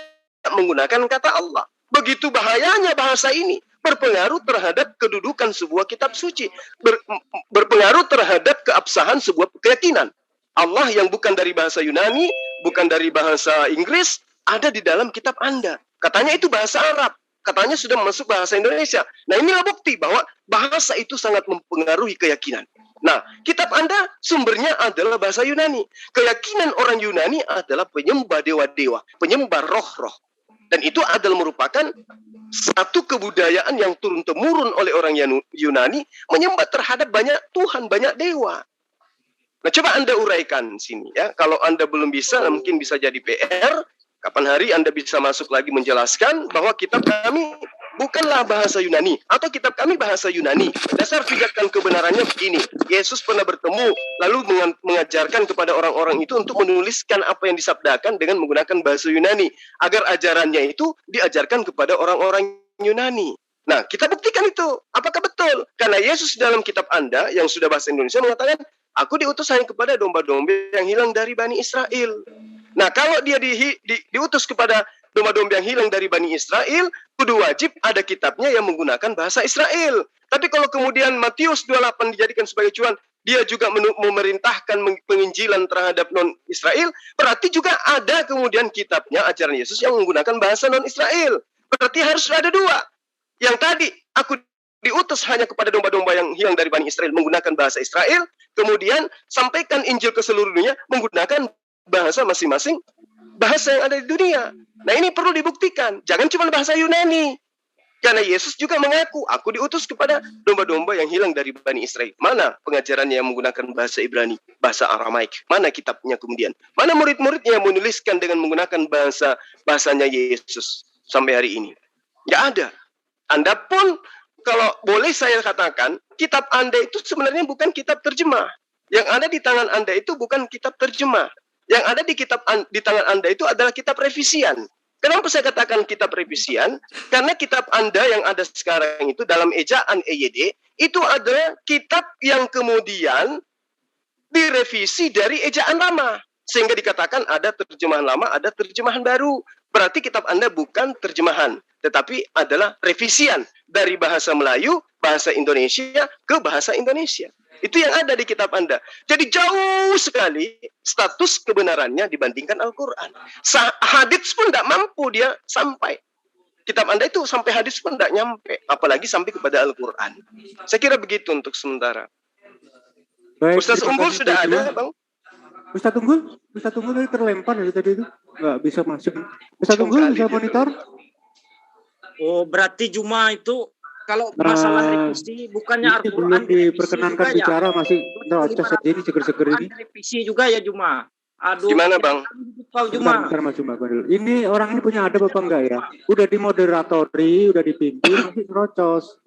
menggunakan kata Allah. Begitu bahayanya bahasa ini. Berpengaruh terhadap kedudukan sebuah kitab suci. Berpengaruh terhadap keabsahan sebuah keyakinan. Allah yang bukan dari bahasa Yunani, bukan dari bahasa Inggris, ada di dalam kitab Anda. Katanya itu bahasa Arab. Katanya sudah masuk bahasa Indonesia. Nah inilah bukti bahwa bahasa itu sangat mempengaruhi keyakinan. Nah, kitab Anda sumbernya adalah bahasa Yunani. Keyakinan orang Yunani adalah penyembah dewa-dewa, penyembah roh-roh. Dan itu adalah merupakan satu kebudayaan yang turun-temurun oleh orang Yunani, menyembah terhadap banyak Tuhan, banyak dewa. Nah, coba Anda uraikan sini ya. Kalau Anda belum bisa, mungkin bisa jadi PR. Kapan hari Anda bisa masuk lagi menjelaskan bahwa kitab kami bukanlah bahasa Yunani, atau kitab kami bahasa Yunani. Dasar pijakan kebenarannya begini, Yesus pernah bertemu, lalu mengajarkan kepada orang-orang itu untuk menuliskan apa yang disabdakan dengan menggunakan bahasa Yunani, agar ajarannya itu diajarkan kepada orang-orang Yunani. Nah, kita buktikan itu, apakah betul? Karena Yesus dalam kitab Anda, yang sudah bahasa Indonesia, mengatakan, aku diutus hanya kepada domba-domba yang hilang dari Bani Israel. Nah, kalau dia diutus kepada domba-domba yang hilang dari Bani Israel, kudu wajib ada kitabnya yang menggunakan bahasa Israel. Tapi kalau kemudian Matius 28 dijadikan sebagai cuan, dia juga memerintahkan penginjilan terhadap non-Israel, berarti juga ada kemudian kitabnya ajaran Yesus yang menggunakan bahasa non-Israel. Berarti harus ada dua. Yang tadi, aku diutus hanya kepada domba-domba yang hilang dari Bani Israel menggunakan bahasa Israel, kemudian sampaikan Injil ke seluruh dunia menggunakan bahasa masing-masing, bahasa yang ada di dunia. Nah, ini perlu dibuktikan. Jangan cuma bahasa Yunani. Karena Yesus juga mengaku, aku diutus kepada domba-domba yang hilang dari Bani Israel. Mana pengajarannya yang menggunakan bahasa Ibrani, bahasa Aramaik? Mana kitabnya kemudian? Mana murid-muridnya yang menuliskan dengan menggunakan bahasanya Yesus sampai hari ini? Nggak ada. Anda pun, kalau boleh saya katakan, kitab Anda itu sebenarnya bukan kitab terjemah. Yang ada di tangan Anda itu bukan kitab terjemah. Yang ada di tangan Anda itu adalah kitab revisian. Kenapa saya katakan kitab revisian? Karena kitab Anda yang ada sekarang itu dalam ejaan EYD, itu adalah kitab yang kemudian direvisi dari ejaan lama. Sehingga dikatakan ada terjemahan lama, ada terjemahan baru. Berarti kitab Anda bukan terjemahan, tetapi adalah revisian dari bahasa Melayu, bahasa Indonesia ke bahasa Indonesia. Itu yang ada di kitab Anda. Jadi jauh sekali status kebenarannya dibandingkan Al-Quran. Hadits pun tidak mampu dia sampai. Kitab Anda itu sampai hadits pun tidak nyampe. Apalagi sampai kepada Al-Quran. Saya kira begitu untuk sementara. Baik, Ustaz Unggul sudah ada, Bang? Ustaz Unggul tadi terlempar dari tadi itu. Nggak bisa masuk. Ustaz Unggul bisa monitor? Oh, berarti Juma itu kalau masalah revisi bukannya ini Al-Quran belum diperkenankan bicara ya? Masih proses ini seger-seger ini. Revisi juga ya Juma. Aduh. Gimana Bang? Bentar Mas Juma. Ini orang ini punya adab apa enggak ya? Udah dimoderatori, udah dipimpin, masih nerocos.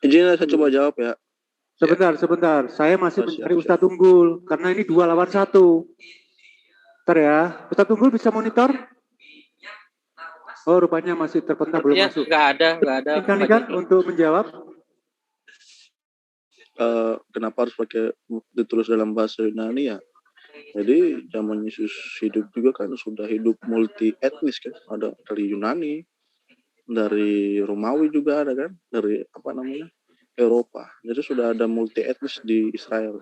Izin saya coba jawab ya. Sebentar. Saya masih mencari Ustadz Unggul karena ini 2 lawan 1. Bentar ya. Ustadz Unggul bisa monitor? Oh, rupanya masih terpental belum masuk. Nggak ada. Kan untuk menjawab? Kenapa harus pakai ditulis dalam bahasa Yunani ya? Jadi zaman Yesus hidup juga kan sudah hidup multi etnis kan, ada dari Yunani, dari Romawi juga ada kan, dari Eropa. Jadi sudah ada multi etnis di Israel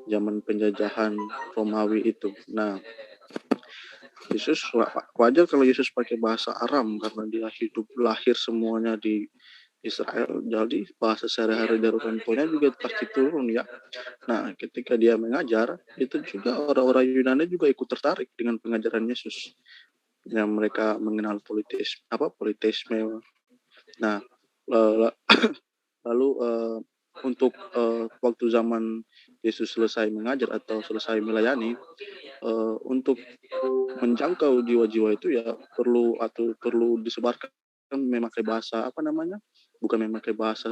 zaman penjajahan Romawi itu. Nah, Yesus wajar kalau Yesus pakai bahasa Aram karena dia lahir semuanya di Israel, jadi bahasa sehari-hari dari orang tuanya juga pasti turun ya. Nah, ketika dia mengajar, itu juga orang-orang Yunani juga ikut tertarik dengan pengajaran Yesus. Yang mereka mengenal politisme. Nah, lalu untuk waktu zaman Yesus selesai mengajar atau selesai melayani, untuk menjangkau jiwa-jiwa itu ya perlu disebarkan memakai bahasa bukan memakai bahasa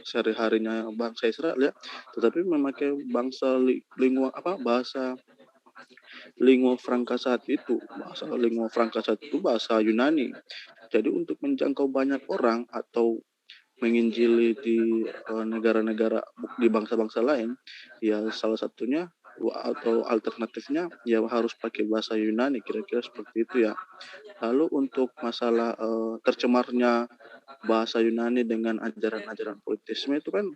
sehari-harinya bangsa Israel ya, tetapi memakai bahasa lingua franca saat itu. Bahasa lingua franca saat itu bahasa Yunani. Jadi untuk menjangkau banyak orang atau menginjili di negara-negara di bangsa-bangsa lain, ya salah satunya atau alternatifnya ya harus pakai bahasa Yunani, kira-kira seperti itu ya. Lalu untuk masalah tercemarnya bahasa Yunani dengan ajaran-ajaran politisme itu kan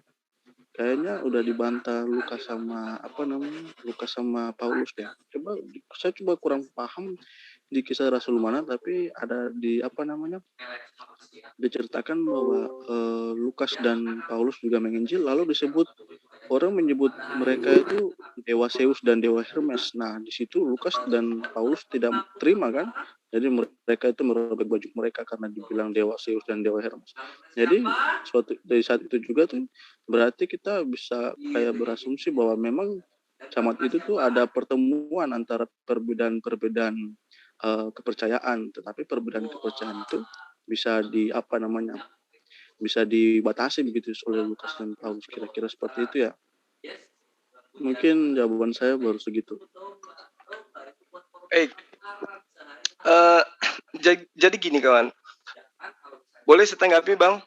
kayaknya udah dibantah Lukas sama Paulus deh. Saya kurang paham di kisah Rasul mana, tapi ada diceritakan bahwa Lukas dan Paulus juga menginjil, lalu orang menyebut mereka itu dewa Zeus dan dewa Hermes. Nah, di situ Lukas dan Paulus tidak terima kan? Jadi mereka itu merobek baju mereka karena dibilang dewa Zeus dan dewa Hermes. Jadi dari saat itu juga tuh berarti kita bisa kayak berasumsi bahwa memang zaman itu tuh ada pertemuan antara perbedaan kepercayaan, tetapi perbedaan kepercayaan itu bisa bisa dibatasi begitu oleh Lukas dan Paulus, kira-kira seperti itu ya. Mungkin jawaban saya baru segitu. Jadi gini kawan, boleh saya tanggapi Bang?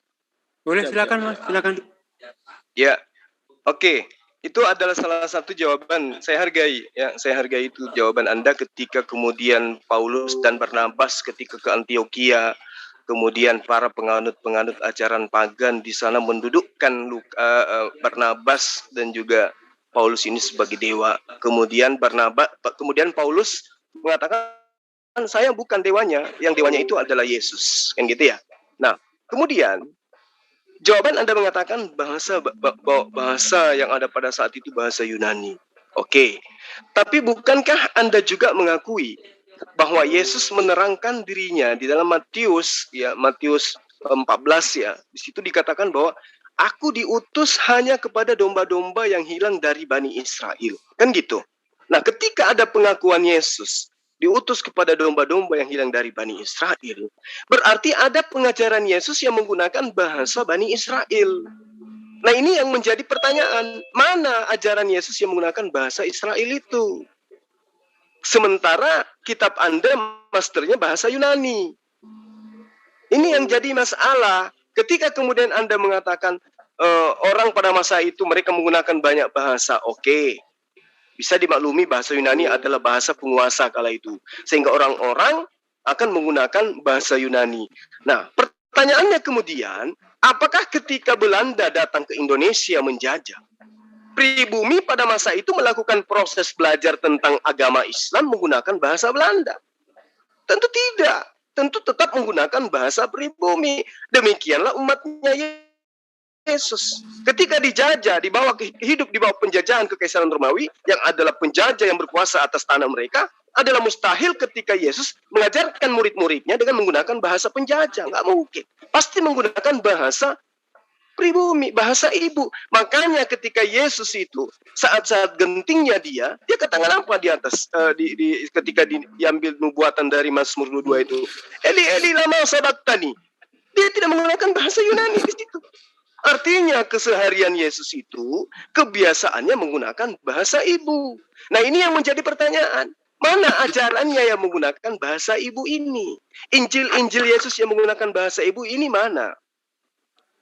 Boleh, silakan Mas, silakan. Ya, oke. Itu adalah salah satu jawaban, saya hargai itu jawaban Anda ketika kemudian Paulus dan Barnabas ketika ke Antioquia, kemudian para penganut ajaran pagan di sana mendudukkan Barnabas dan juga Paulus ini sebagai dewa. Kemudian Paulus mengatakan, saya bukan dewanya, yang dewanya itu adalah Yesus, kan gitu ya. Nah, kemudian jawaban Anda mengatakan bahasa yang ada pada saat itu bahasa Yunani. Oke. Tapi bukankah Anda juga mengakui bahwa Yesus menerangkan dirinya di dalam Matius 14 ya. Di situ dikatakan bahwa aku diutus hanya kepada domba-domba yang hilang dari Bani Israel. Kan gitu. Nah, ketika ada pengakuan Yesus diutus kepada domba-domba yang hilang dari Bani Israel, berarti ada pengajaran Yesus yang menggunakan bahasa Bani Israel. Nah, ini yang menjadi pertanyaan, mana ajaran Yesus yang menggunakan bahasa Israel itu? Sementara kitab Anda masternya bahasa Yunani. Ini yang jadi masalah. Ketika kemudian Anda mengatakan orang pada masa itu mereka menggunakan banyak bahasa, oke. Bisa dimaklumi bahasa Yunani adalah bahasa penguasa kala itu. Sehingga orang-orang akan menggunakan bahasa Yunani. Nah, pertanyaannya kemudian, apakah ketika Belanda datang ke Indonesia menjajah, pribumi pada masa itu melakukan proses belajar tentang agama Islam menggunakan bahasa Belanda? Tentu tidak. Tentu tetap menggunakan bahasa pribumi. Demikianlah umatnya Yesus. Ketika dijajah, hidup di bawah penjajahan kekaisaran Romawi, yang adalah penjajah yang berkuasa atas tanah mereka, adalah mustahil ketika Yesus mengajarkan murid-muridnya dengan menggunakan bahasa penjajah. Nggak mungkin. Pasti menggunakan bahasa pribumi, bahasa ibu. Makanya ketika Yesus itu, saat-saat gentingnya dia katakan apa di atas, ketika diambil nubuatan dari Mazmur 22 itu. Eli, Eli, lama sabaqtani. Dia tidak menggunakan bahasa Yunani di situ. Artinya keseharian Yesus itu kebiasaannya menggunakan bahasa ibu. Nah, ini yang menjadi pertanyaan. Mana ajarannya yang menggunakan bahasa ibu ini? Injil-injil Yesus yang menggunakan bahasa ibu ini mana?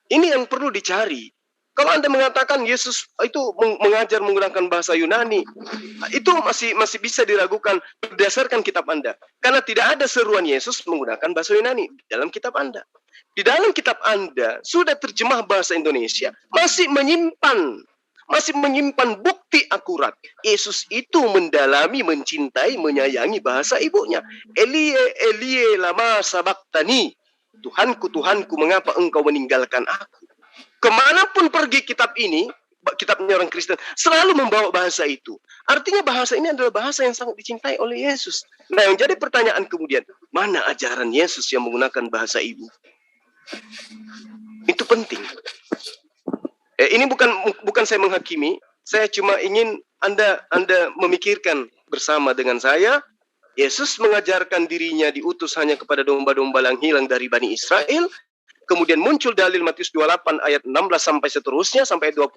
Ini yang perlu dicari. Kalau Anda mengatakan Yesus itu mengajar menggunakan bahasa Yunani, itu masih bisa diragukan berdasarkan kitab Anda. Karena tidak ada seruan Yesus menggunakan bahasa Yunani dalam kitab Anda. Di dalam kitab Anda sudah terjemah bahasa Indonesia, masih menyimpan bukti akurat. Yesus itu mendalami, mencintai, menyayangi bahasa ibunya. Elie, Elie, lama sabaqtani. Tuhanku, Tuhanku, mengapa engkau meninggalkan aku? Kemanapun pergi kitab ini, kitabnya orang Kristen, selalu membawa bahasa itu. Artinya bahasa ini adalah bahasa yang sangat dicintai oleh Yesus. Nah, yang jadi pertanyaan kemudian, mana ajaran Yesus yang menggunakan bahasa ibu? Itu penting. Ini bukan saya menghakimi, saya cuma ingin Anda memikirkan bersama dengan saya. Yesus mengajarkan dirinya diutus hanya kepada domba-domba yang hilang dari Bani Israel. Kemudian muncul dalil Matius 28 ayat 16 sampai seterusnya sampai 20,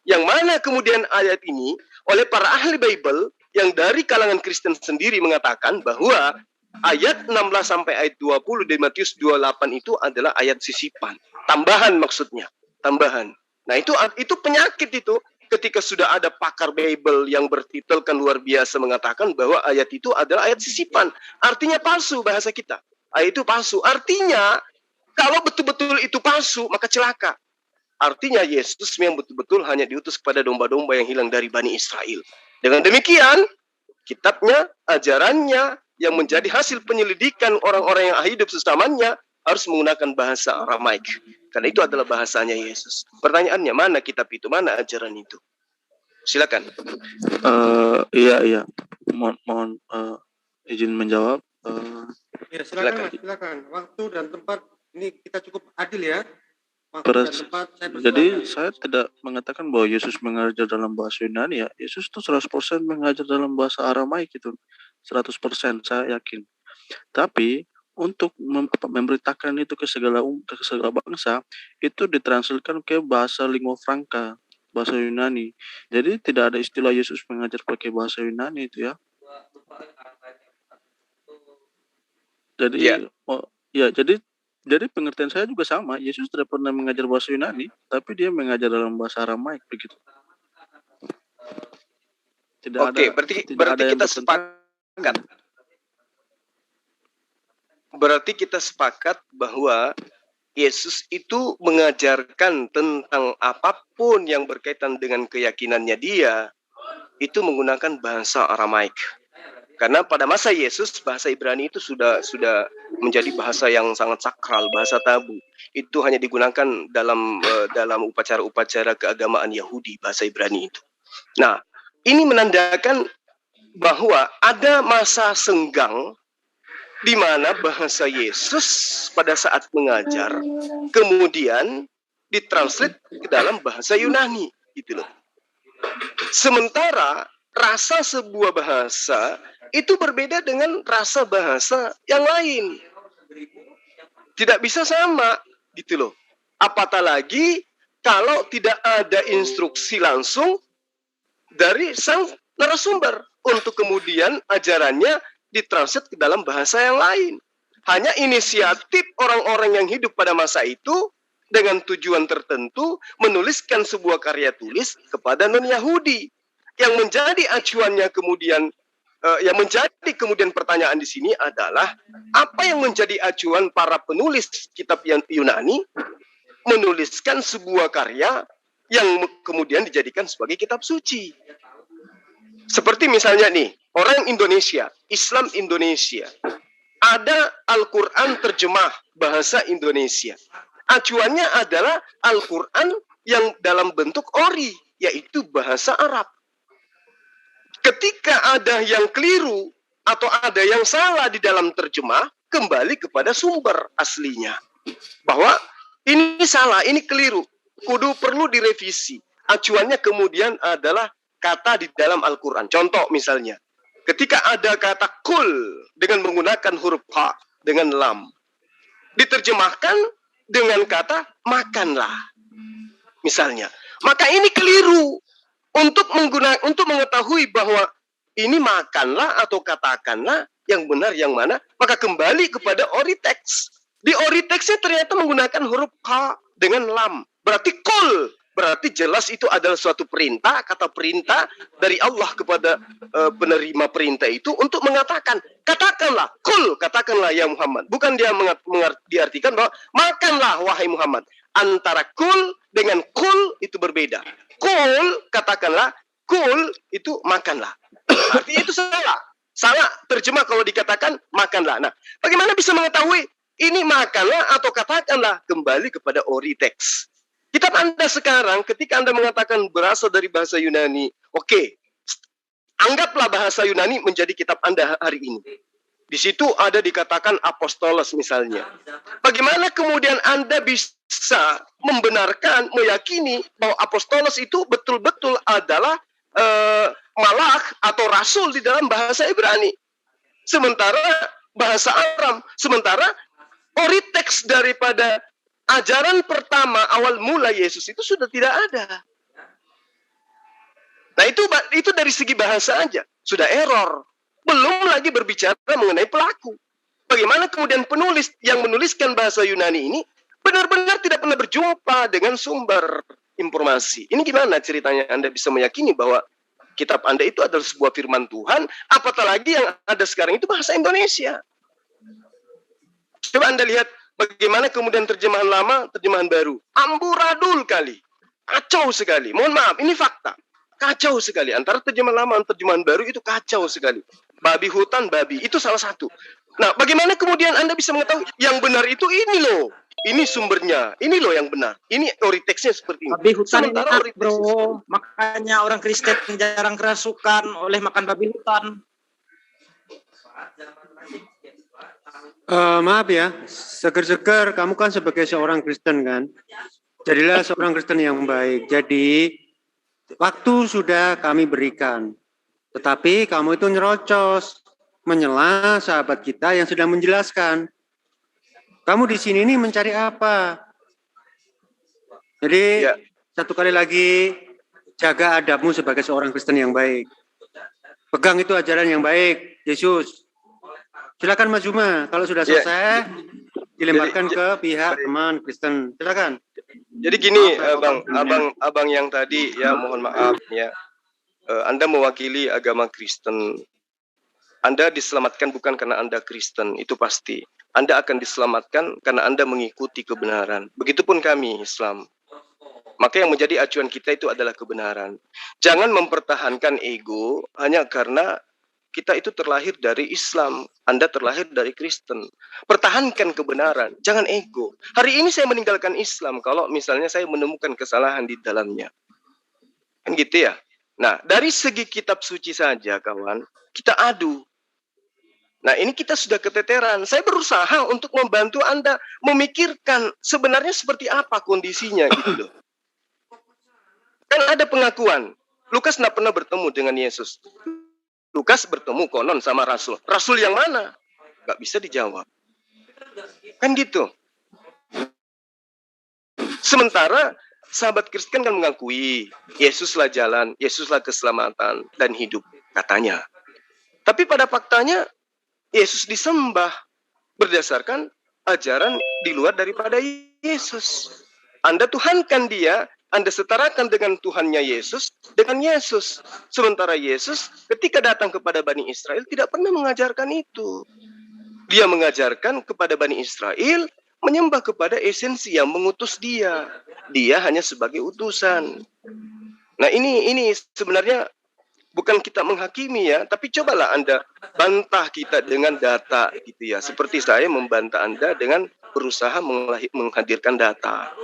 yang mana kemudian ayat ini oleh para ahli Bible yang dari kalangan Kristen sendiri mengatakan bahwa ayat 16 sampai ayat 20 di Matius 28 itu adalah ayat sisipan, tambahan maksudnya, tambahan. Nah, itu penyakit itu ketika sudah ada pakar Bible yang bertitelkan luar biasa mengatakan bahwa ayat itu adalah ayat sisipan. Artinya palsu bahasa kita. Ayat itu palsu. Artinya kalau betul-betul itu palsu, maka celaka. Artinya Yesus memang betul-betul hanya diutus kepada domba-domba yang hilang dari Bani Israel. Dengan demikian, kitabnya, ajarannya yang menjadi hasil penyelidikan orang-orang yang hidup sesamanya harus menggunakan bahasa Aramaik. Karena itu adalah bahasanya Yesus. Pertanyaannya, mana kitab itu, mana ajaran itu? Silakan. Iya. Mohon izin menjawab. Ya, silakan. Mas, silakan. Waktu dan tempat ini kita cukup adil ya. Jadi saya tidak mengatakan bahwa Yesus mengajar dalam bahasa Yunani ya. Yesus itu 100% mengajar dalam bahasa Aramaik itu. 100% saya yakin. Tapi untuk memberitakan itu ke segala bangsa, itu ditranslitkan ke bahasa lingua franca, bahasa Yunani. Jadi tidak ada istilah Yesus mengajar pakai bahasa Yunani itu ya. Jadi jadi pengertian saya juga sama. Yesus tidak pernah mengajar bahasa Yunani, tapi dia mengajar dalam bahasa Aramaik begitu. Berarti kita sepakat. Berarti kita sepakat bahwa Yesus itu mengajarkan tentang apapun yang berkaitan dengan keyakinannya dia, itu menggunakan bahasa Aramaik. Karena pada masa Yesus bahasa Ibrani itu sudah menjadi bahasa yang sangat sakral, bahasa tabu. Itu hanya digunakan dalam upacara-upacara keagamaan Yahudi, bahasa Ibrani itu. Nah, ini menandakan bahwa ada masa senggang di mana bahasa Yesus pada saat mengajar kemudian ditranslate ke dalam bahasa Yunani, gitu loh. Sementara rasa sebuah bahasa itu berbeda dengan rasa bahasa yang lain. Tidak bisa sama, gitu loh. Apatah lagi kalau tidak ada instruksi langsung dari sang narasumber untuk kemudian ajarannya ditranslate ke dalam bahasa yang lain. Hanya inisiatif orang-orang yang hidup pada masa itu dengan tujuan tertentu menuliskan sebuah karya tulis kepada non-Yahudi. Yang menjadi acuannya kemudian, yang menjadi kemudian pertanyaan di sini adalah apa yang menjadi acuan para penulis kitab Yunani menuliskan sebuah karya yang kemudian dijadikan sebagai kitab suci. Seperti misalnya nih, orang Indonesia, Islam Indonesia, ada Al-Quran terjemah bahasa Indonesia. Acuannya adalah Al-Quran yang dalam bentuk ori, yaitu bahasa Arab. Ketika ada yang keliru atau ada yang salah di dalam terjemah, kembali kepada sumber aslinya. Bahwa ini salah, ini keliru, perlu direvisi. Acuannya kemudian adalah kata di dalam Al-Quran. Contoh misalnya, ketika ada kata kul dengan menggunakan huruf ha dengan lam, diterjemahkan dengan kata makanlah. Misalnya, maka ini keliru. Untuk mengetahui bahwa ini makanlah atau katakanlah yang benar yang mana, maka kembali kepada ori teks. Di ori teksnya ternyata menggunakan huruf ha dengan lam. Berarti kul. Berarti jelas itu adalah suatu perintah, kata perintah dari Allah kepada penerima perintah itu untuk mengatakan, katakanlah, kul, katakanlah ya Muhammad. Bukan dia diartikan bahwa makanlah wahai Muhammad. Antara kul dengan kul itu berbeda. Kul, katakanlah, kul itu makanlah. Artinya itu salah. Salah terjemah kalau dikatakan makanlah. Nah, bagaimana bisa mengetahui ini makanlah atau katakanlah? Kembali kepada ori teks. Kitab Anda sekarang, ketika Anda mengatakan berasal dari bahasa Yunani, oke, anggaplah bahasa Yunani menjadi kitab Anda hari ini. Di situ ada dikatakan apostolos misalnya. Bagaimana kemudian Anda bisa membenarkan, meyakini bahwa apostolos itu betul-betul adalah malak atau rasul di dalam bahasa Ibrani? Sementara bahasa Aram, sementara ori teks daripada ajaran pertama awal mula Yesus itu sudah tidak ada. Nah itu dari segi bahasa aja sudah error. Belum lagi berbicara mengenai pelaku. Bagaimana kemudian penulis yang menuliskan bahasa Yunani ini benar-benar tidak pernah berjumpa dengan sumber informasi. Ini gimana ceritanya Anda bisa meyakini bahwa kitab Anda itu adalah sebuah firman Tuhan, apatah lagi yang ada sekarang itu bahasa Indonesia. Coba Anda lihat bagaimana kemudian terjemahan lama, terjemahan baru. Amburadul kali. Kacau sekali. Mohon maaf, ini fakta. Kacau sekali. Antara terjemahan lama dan terjemahan baru itu kacau sekali. Babi hutan, babi. Itu salah satu. Nah, bagaimana kemudian Anda bisa mengetahui yang benar itu ini loh. Ini sumbernya. Ini loh yang benar. Ini ori teksnya seperti ini. Babi hutan ini bro. Makanya orang Kristen jarang kerasukan oleh makan babi hutan. Maaf ya, seger-seger kamu kan sebagai seorang Kristen kan. Jadilah seorang Kristen yang baik. Jadi waktu sudah kami berikan. Tetapi kamu itu nyerocos, menyela sahabat kita yang sedang menjelaskan. Kamu di sini nih mencari apa? Jadi satu kali lagi jaga adabmu sebagai seorang Kristen yang baik. Pegang itu ajaran yang baik, Yesus. Silakan Mas Zuma, kalau sudah selesai dilemparkan ke pihak teman Kristen. Silakan. Jadi gini, abang yang tadi ya, mohon maaf ya. Anda mewakili agama Kristen. Anda diselamatkan bukan karena Anda Kristen, itu pasti. Anda akan diselamatkan karena Anda mengikuti kebenaran. Begitupun kami Islam. Maka yang menjadi acuan kita itu adalah kebenaran. Jangan mempertahankan ego hanya karena kita itu terlahir dari Islam. Anda terlahir dari Kristen. Pertahankan kebenaran, jangan ego. Hari ini saya meninggalkan Islam kalau misalnya saya menemukan kesalahan di dalamnya. Kan gitu ya. Nah, dari segi kitab suci saja kawan, kita adu. Nah, ini kita sudah keteteran. Saya berusaha untuk membantu Anda memikirkan sebenarnya seperti apa kondisinya gitu loh. Kan ada pengakuan. Lukas tidak pernah bertemu dengan Yesus. Lukas bertemu konon sama Rasul. Rasul yang mana? Gak bisa dijawab. Kan gitu. Sementara sahabat Kristen kan mengakui Yesuslah jalan, Yesuslah keselamatan dan hidup katanya. Tapi pada faktanya Yesus disembah berdasarkan ajaran di luar daripada Yesus. Anda tuhankan dia, Anda setarakan dengan Tuhannya Yesus, dengan Yesus. Sementara Yesus ketika datang kepada Bani Israel tidak pernah mengajarkan itu. Dia mengajarkan kepada Bani Israel menyembah kepada esensi yang mengutus dia. Dia hanya sebagai utusan. Nah ini sebenarnya bukan kita menghakimi ya, tapi cobalah Anda bantah kita dengan data gitu ya. Seperti saya membantah Anda dengan berusaha menghadirkan data.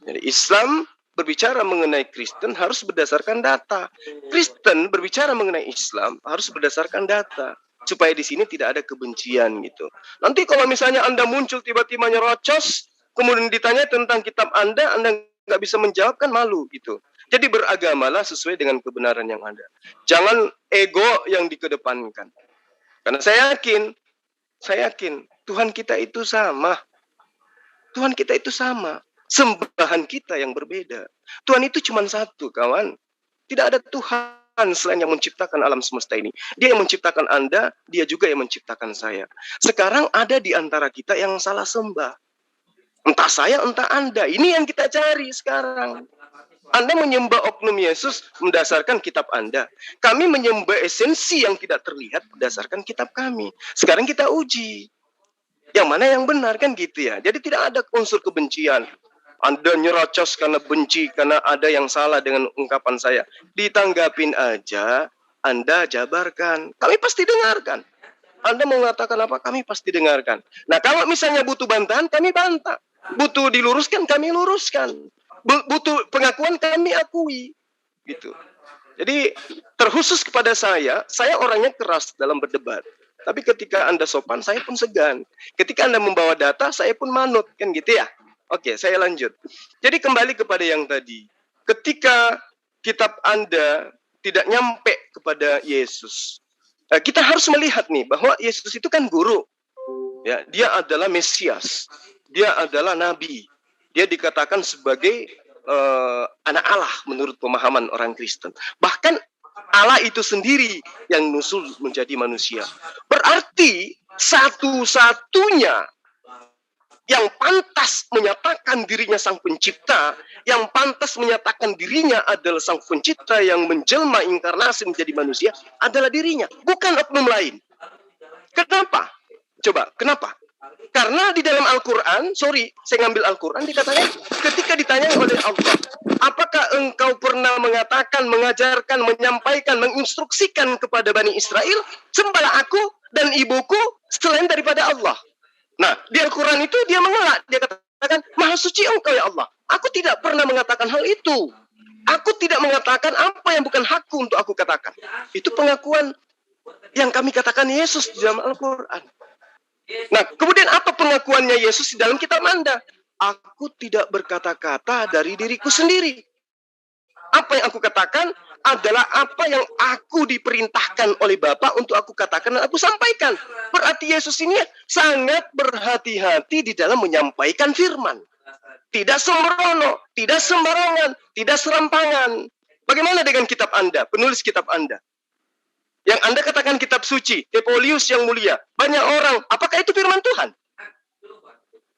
Jadi Islam berbicara mengenai Kristen harus berdasarkan data. Kristen berbicara mengenai Islam harus berdasarkan data. Supaya di sini tidak ada kebencian gitu. Nanti kalau misalnya Anda muncul tiba-tiba nyerocos, kemudian ditanya tentang kitab Anda nggak bisa menjawab kan malu gitu. Jadi beragamalah sesuai dengan kebenaran yang ada. Jangan ego yang dikedepankan. Karena saya yakin Tuhan kita itu sama. Tuhan kita itu sama. Sembahan kita yang berbeda. Tuhan itu cuma satu, kawan. Tidak ada Tuhan selain yang menciptakan alam semesta ini. Dia yang menciptakan Anda, dia juga yang menciptakan saya. Sekarang ada di antara kita yang salah sembah. Entah saya, entah Anda. Ini yang kita cari sekarang. Anda menyembah oknum Yesus berdasarkan kitab Anda. Kami menyembah esensi yang tidak terlihat berdasarkan kitab kami. Sekarang kita uji. Yang mana yang benar kan gitu ya. Jadi tidak ada unsur kebencian. Anda nyerocos karena benci, karena ada yang salah dengan ungkapan saya. Ditanggapin aja, Anda jabarkan. Kami pasti dengarkan. Anda mau mengatakan apa, kami pasti dengarkan. Nah, kalau misalnya butuh bantahan, kami bantah. Butuh diluruskan, kami luruskan. Butuh pengakuan, kami akui. Gitu. Jadi, terkhusus kepada saya orangnya keras dalam berdebat. Tapi ketika Anda sopan, saya pun segan. Ketika Anda membawa data, saya pun manut. Kan gitu ya? Oke, saya lanjut. Jadi kembali kepada yang tadi. Ketika kitab Anda tidak nyampe kepada Yesus, kita harus melihat nih bahwa Yesus itu kan guru. Ya, dia adalah Mesias. Dia adalah nabi. Dia dikatakan sebagai anak Allah menurut pemahaman orang Kristen. Bahkan Allah itu sendiri yang nusul menjadi manusia. Berarti satu-satunya yang pantas menyatakan dirinya sang pencipta, yang pantas menyatakan dirinya adalah sang pencipta yang menjelma inkarnasi menjadi manusia adalah dirinya, bukan oknum lain. Kenapa? Coba, kenapa? Karena di dalam Al-Quran, saya ngambil Al-Quran, dikatakan ketika ditanya oleh Allah, apakah engkau pernah mengatakan, mengajarkan, menyampaikan, menginstruksikan kepada Bani Israel, sembahlah aku dan ibuku selain daripada Allah. Nah, di Al-Quran itu dia mengelak. Dia katakan, Maha suci engkau ya Allah. Aku tidak pernah mengatakan hal itu. Aku tidak mengatakan apa yang bukan hakku untuk aku katakan. Itu pengakuan yang kami katakan Yesus di dalam Al-Quran. Nah, kemudian apa pengakuannya Yesus di dalam kitab Anda? Aku tidak berkata-kata dari diriku sendiri. Apa yang aku katakan adalah apa yang aku diperintahkan oleh Bapa untuk aku katakan dan aku sampaikan. Berarti Yesus ini sangat berhati-hati di dalam menyampaikan firman. Tidak sembrono, tidak sembarangan, tidak serampangan. Bagaimana dengan kitab Anda, penulis kitab Anda? Yang Anda katakan kitab suci, Eupolius yang mulia. Banyak orang, apakah itu firman Tuhan?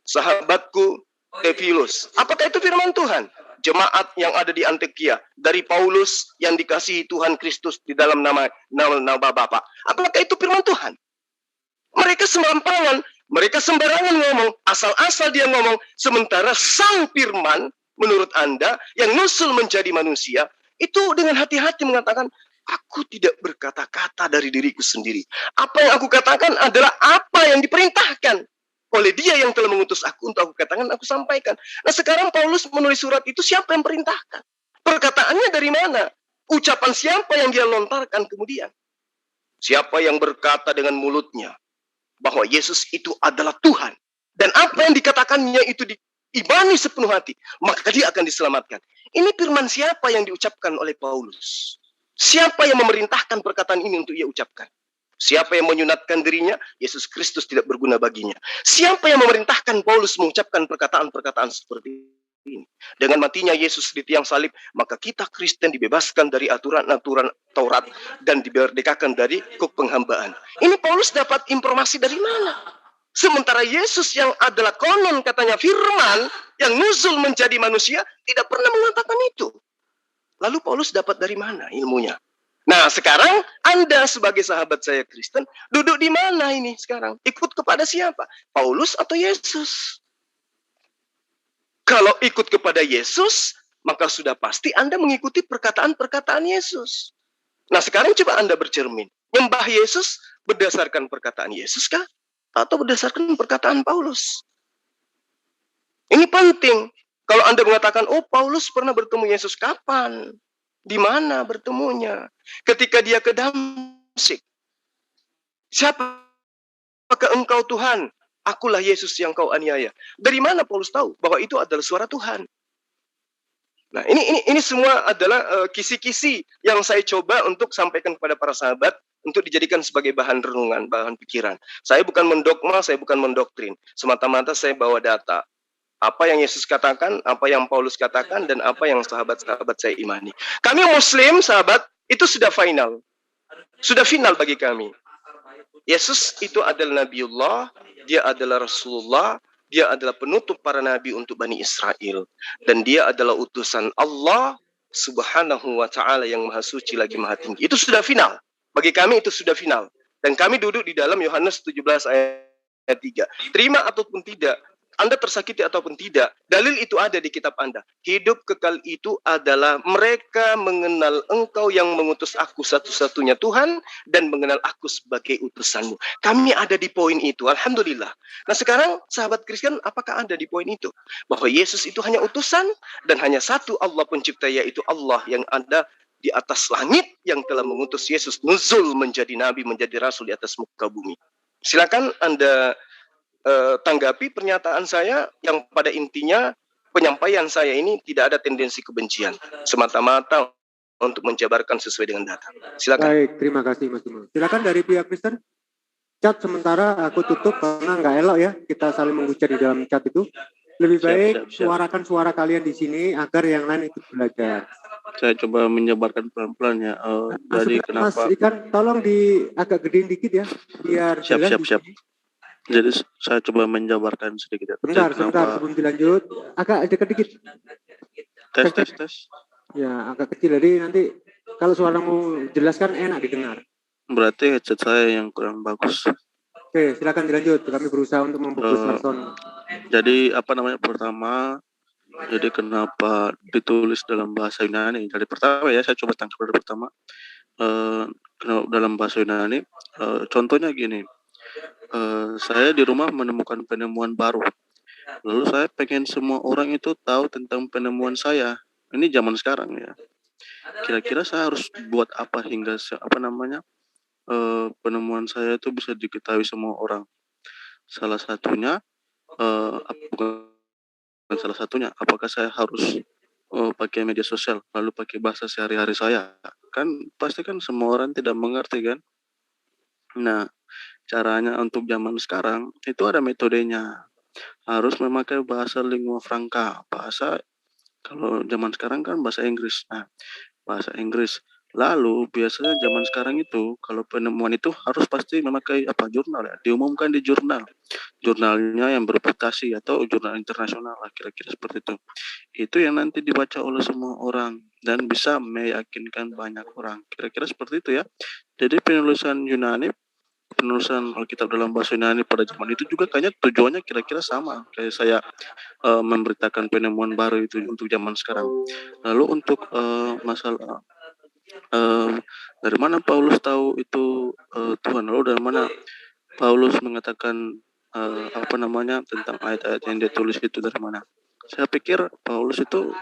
Sahabatku, Theophilus, apakah itu firman Tuhan? Jemaat yang ada di Antioquia, dari Paulus yang dikasihi Tuhan Kristus di dalam nama Bapa. Apakah itu firman Tuhan? Mereka serampangan, mereka sembarangan ngomong, asal-asal dia ngomong, sementara sang firman, menurut Anda, yang nusul menjadi manusia, itu dengan hati-hati mengatakan, aku tidak berkata-kata dari diriku sendiri. Apa yang aku katakan adalah apa yang diperintahkan oleh dia yang telah mengutus aku untuk aku katakan, aku sampaikan. Nah sekarang Paulus menulis surat itu, siapa yang perintahkan? Perkataannya dari mana? Ucapan siapa yang dia lontarkan kemudian? Siapa yang berkata dengan mulutnya bahwa Yesus itu adalah Tuhan, dan apa yang dikatakannya itu diimani sepenuh hati, maka dia akan diselamatkan. Ini firman siapa yang diucapkan oleh Paulus? Siapa yang memerintahkan perkataan ini untuk ia ucapkan? Siapa yang menyunatkan dirinya? Yesus Kristus tidak berguna baginya. Siapa yang memerintahkan Paulus mengucapkan perkataan-perkataan seperti ini? Dengan matinya Yesus di tiang salib, maka kita Kristen dibebaskan dari aturan-aturan Taurat dan dimerdekakan dari kuk penghambaan. Ini Paulus dapat informasi dari mana? Sementara Yesus yang adalah konon katanya firman yang nuzul menjadi manusia tidak pernah mengatakan itu. Lalu Paulus dapat dari mana ilmunya? Nah sekarang Anda sebagai sahabat saya Kristen duduk di mana ini sekarang? Ikut kepada siapa? Paulus atau Yesus? Kalau ikut kepada Yesus, maka sudah pasti Anda mengikuti perkataan-perkataan Yesus. Nah sekarang coba Anda bercermin. Nyembah Yesus berdasarkan perkataan Yesus kah? Atau berdasarkan perkataan Paulus? Ini penting. Kalau Anda mengatakan, oh Paulus pernah bertemu Yesus kapan? Di mana bertemunya? Ketika dia ke Damsyik. Siapakah engkau Tuhan? Akulah Yesus yang kau aniaya. Dari mana Paulus tahu bahwa itu adalah suara Tuhan? Nah, ini semua adalah kisi-kisi yang saya coba untuk sampaikan kepada para sahabat untuk dijadikan sebagai bahan renungan, bahan pikiran. Saya bukan mendogma, saya bukan mendoktrin. Semata-mata saya bawa data. Apa yang Yesus katakan, apa yang Paulus katakan, dan apa yang sahabat-sahabat saya imani. Kami Muslim, sahabat, itu sudah final. Sudah final bagi kami. Yesus itu adalah Nabiullah, dia adalah Rasulullah, dia adalah penutup para nabi untuk Bani Israel. Dan dia adalah utusan Allah subhanahu wa ta'ala yang maha suci lagi maha tinggi. Itu sudah final. Bagi kami itu sudah final. Dan kami duduk di dalam Yohanes 17 ayat 3. Terima ataupun tidak, Anda tersakiti ataupun tidak, dalil itu ada di kitab Anda. Hidup kekal itu adalah mereka mengenal Engkau yang mengutus aku satu-satunya Tuhan dan mengenal aku sebagai utusanmu. Kami ada di poin itu, alhamdulillah. Nah sekarang sahabat Kristen, apakah Anda di poin itu? Bahwa Yesus itu hanya utusan dan hanya satu Allah pencipta, yaitu Allah yang ada di atas langit yang telah mengutus Yesus nuzul menjadi nabi, menjadi rasul di atas muka bumi. Silakan Anda tanggapi pernyataan saya yang pada intinya penyampaian saya ini tidak ada tendensi kebencian, semata-mata untuk menjabarkan sesuai dengan data. Silakan. Baik, terima kasih Mas Imam. Silakan dari pihak Kristen. Chat sementara aku tutup karena nggak elok ya kita saling menghujat di dalam chat itu. Lebih baik suarakan suara kalian di sini agar yang lain ikut belajar. Saya coba menjabarkan pelan-pelan ya. Jadi kenapa? Mas Ikan, tolong agak gedein dikit ya, biar siap. Jadi saya coba menjabarkan sedikit. Bentar, sebelum dilanjut, agak dekat dikit. Tes. Ya, agak kecil. Jadi nanti kalau suaramu jelas kan enak didengar. Berarti headset saya yang kurang bagus. Oke, silakan dilanjut. Kami berusaha untuk memfokuskan sound. Jadi pertama, jadi kenapa ditulis dalam bahasa Yunani? Dari pertama ya, saya coba tangkap dari pertama. Dalam bahasa Yunani, contohnya gini. Saya di rumah menemukan penemuan baru. Lalu saya pengen semua orang itu tahu tentang penemuan saya. Ini zaman sekarang ya. Kira-kira saya harus buat apa hingga penemuan saya itu bisa diketahui semua orang. Salah satunya, bukan salah satunya, apakah saya harus pakai media sosial, lalu pakai bahasa sehari-hari saya, kan pasti kan semua orang tidak mengerti kan. Nah, caranya untuk zaman sekarang itu ada metodenya. Harus memakai bahasa lingua franca, bahasa kalau zaman sekarang kan bahasa Inggris. Nah, bahasa Inggris. Lalu biasanya zaman sekarang itu kalau penemuan itu harus pasti memakai jurnal ya, diumumkan di jurnal. Jurnalnya yang bereputasi atau jurnal internasional lah, kira-kira seperti itu. Itu yang nanti dibaca oleh semua orang dan bisa meyakinkan banyak orang. Kira-kira seperti itu ya. Jadi penulisan Alkitab dalam bahasa Yunani pada zaman itu juga kayaknya tujuannya kira-kira sama kayak saya memberitakan penemuan baru itu untuk zaman sekarang. Lalu untuk masalah dari mana Paulus tahu itu Tuhan, lalu dari mana Paulus mengatakan tentang ayat-ayat yang dia tulis itu dari mana? Saya pikir Paulus itu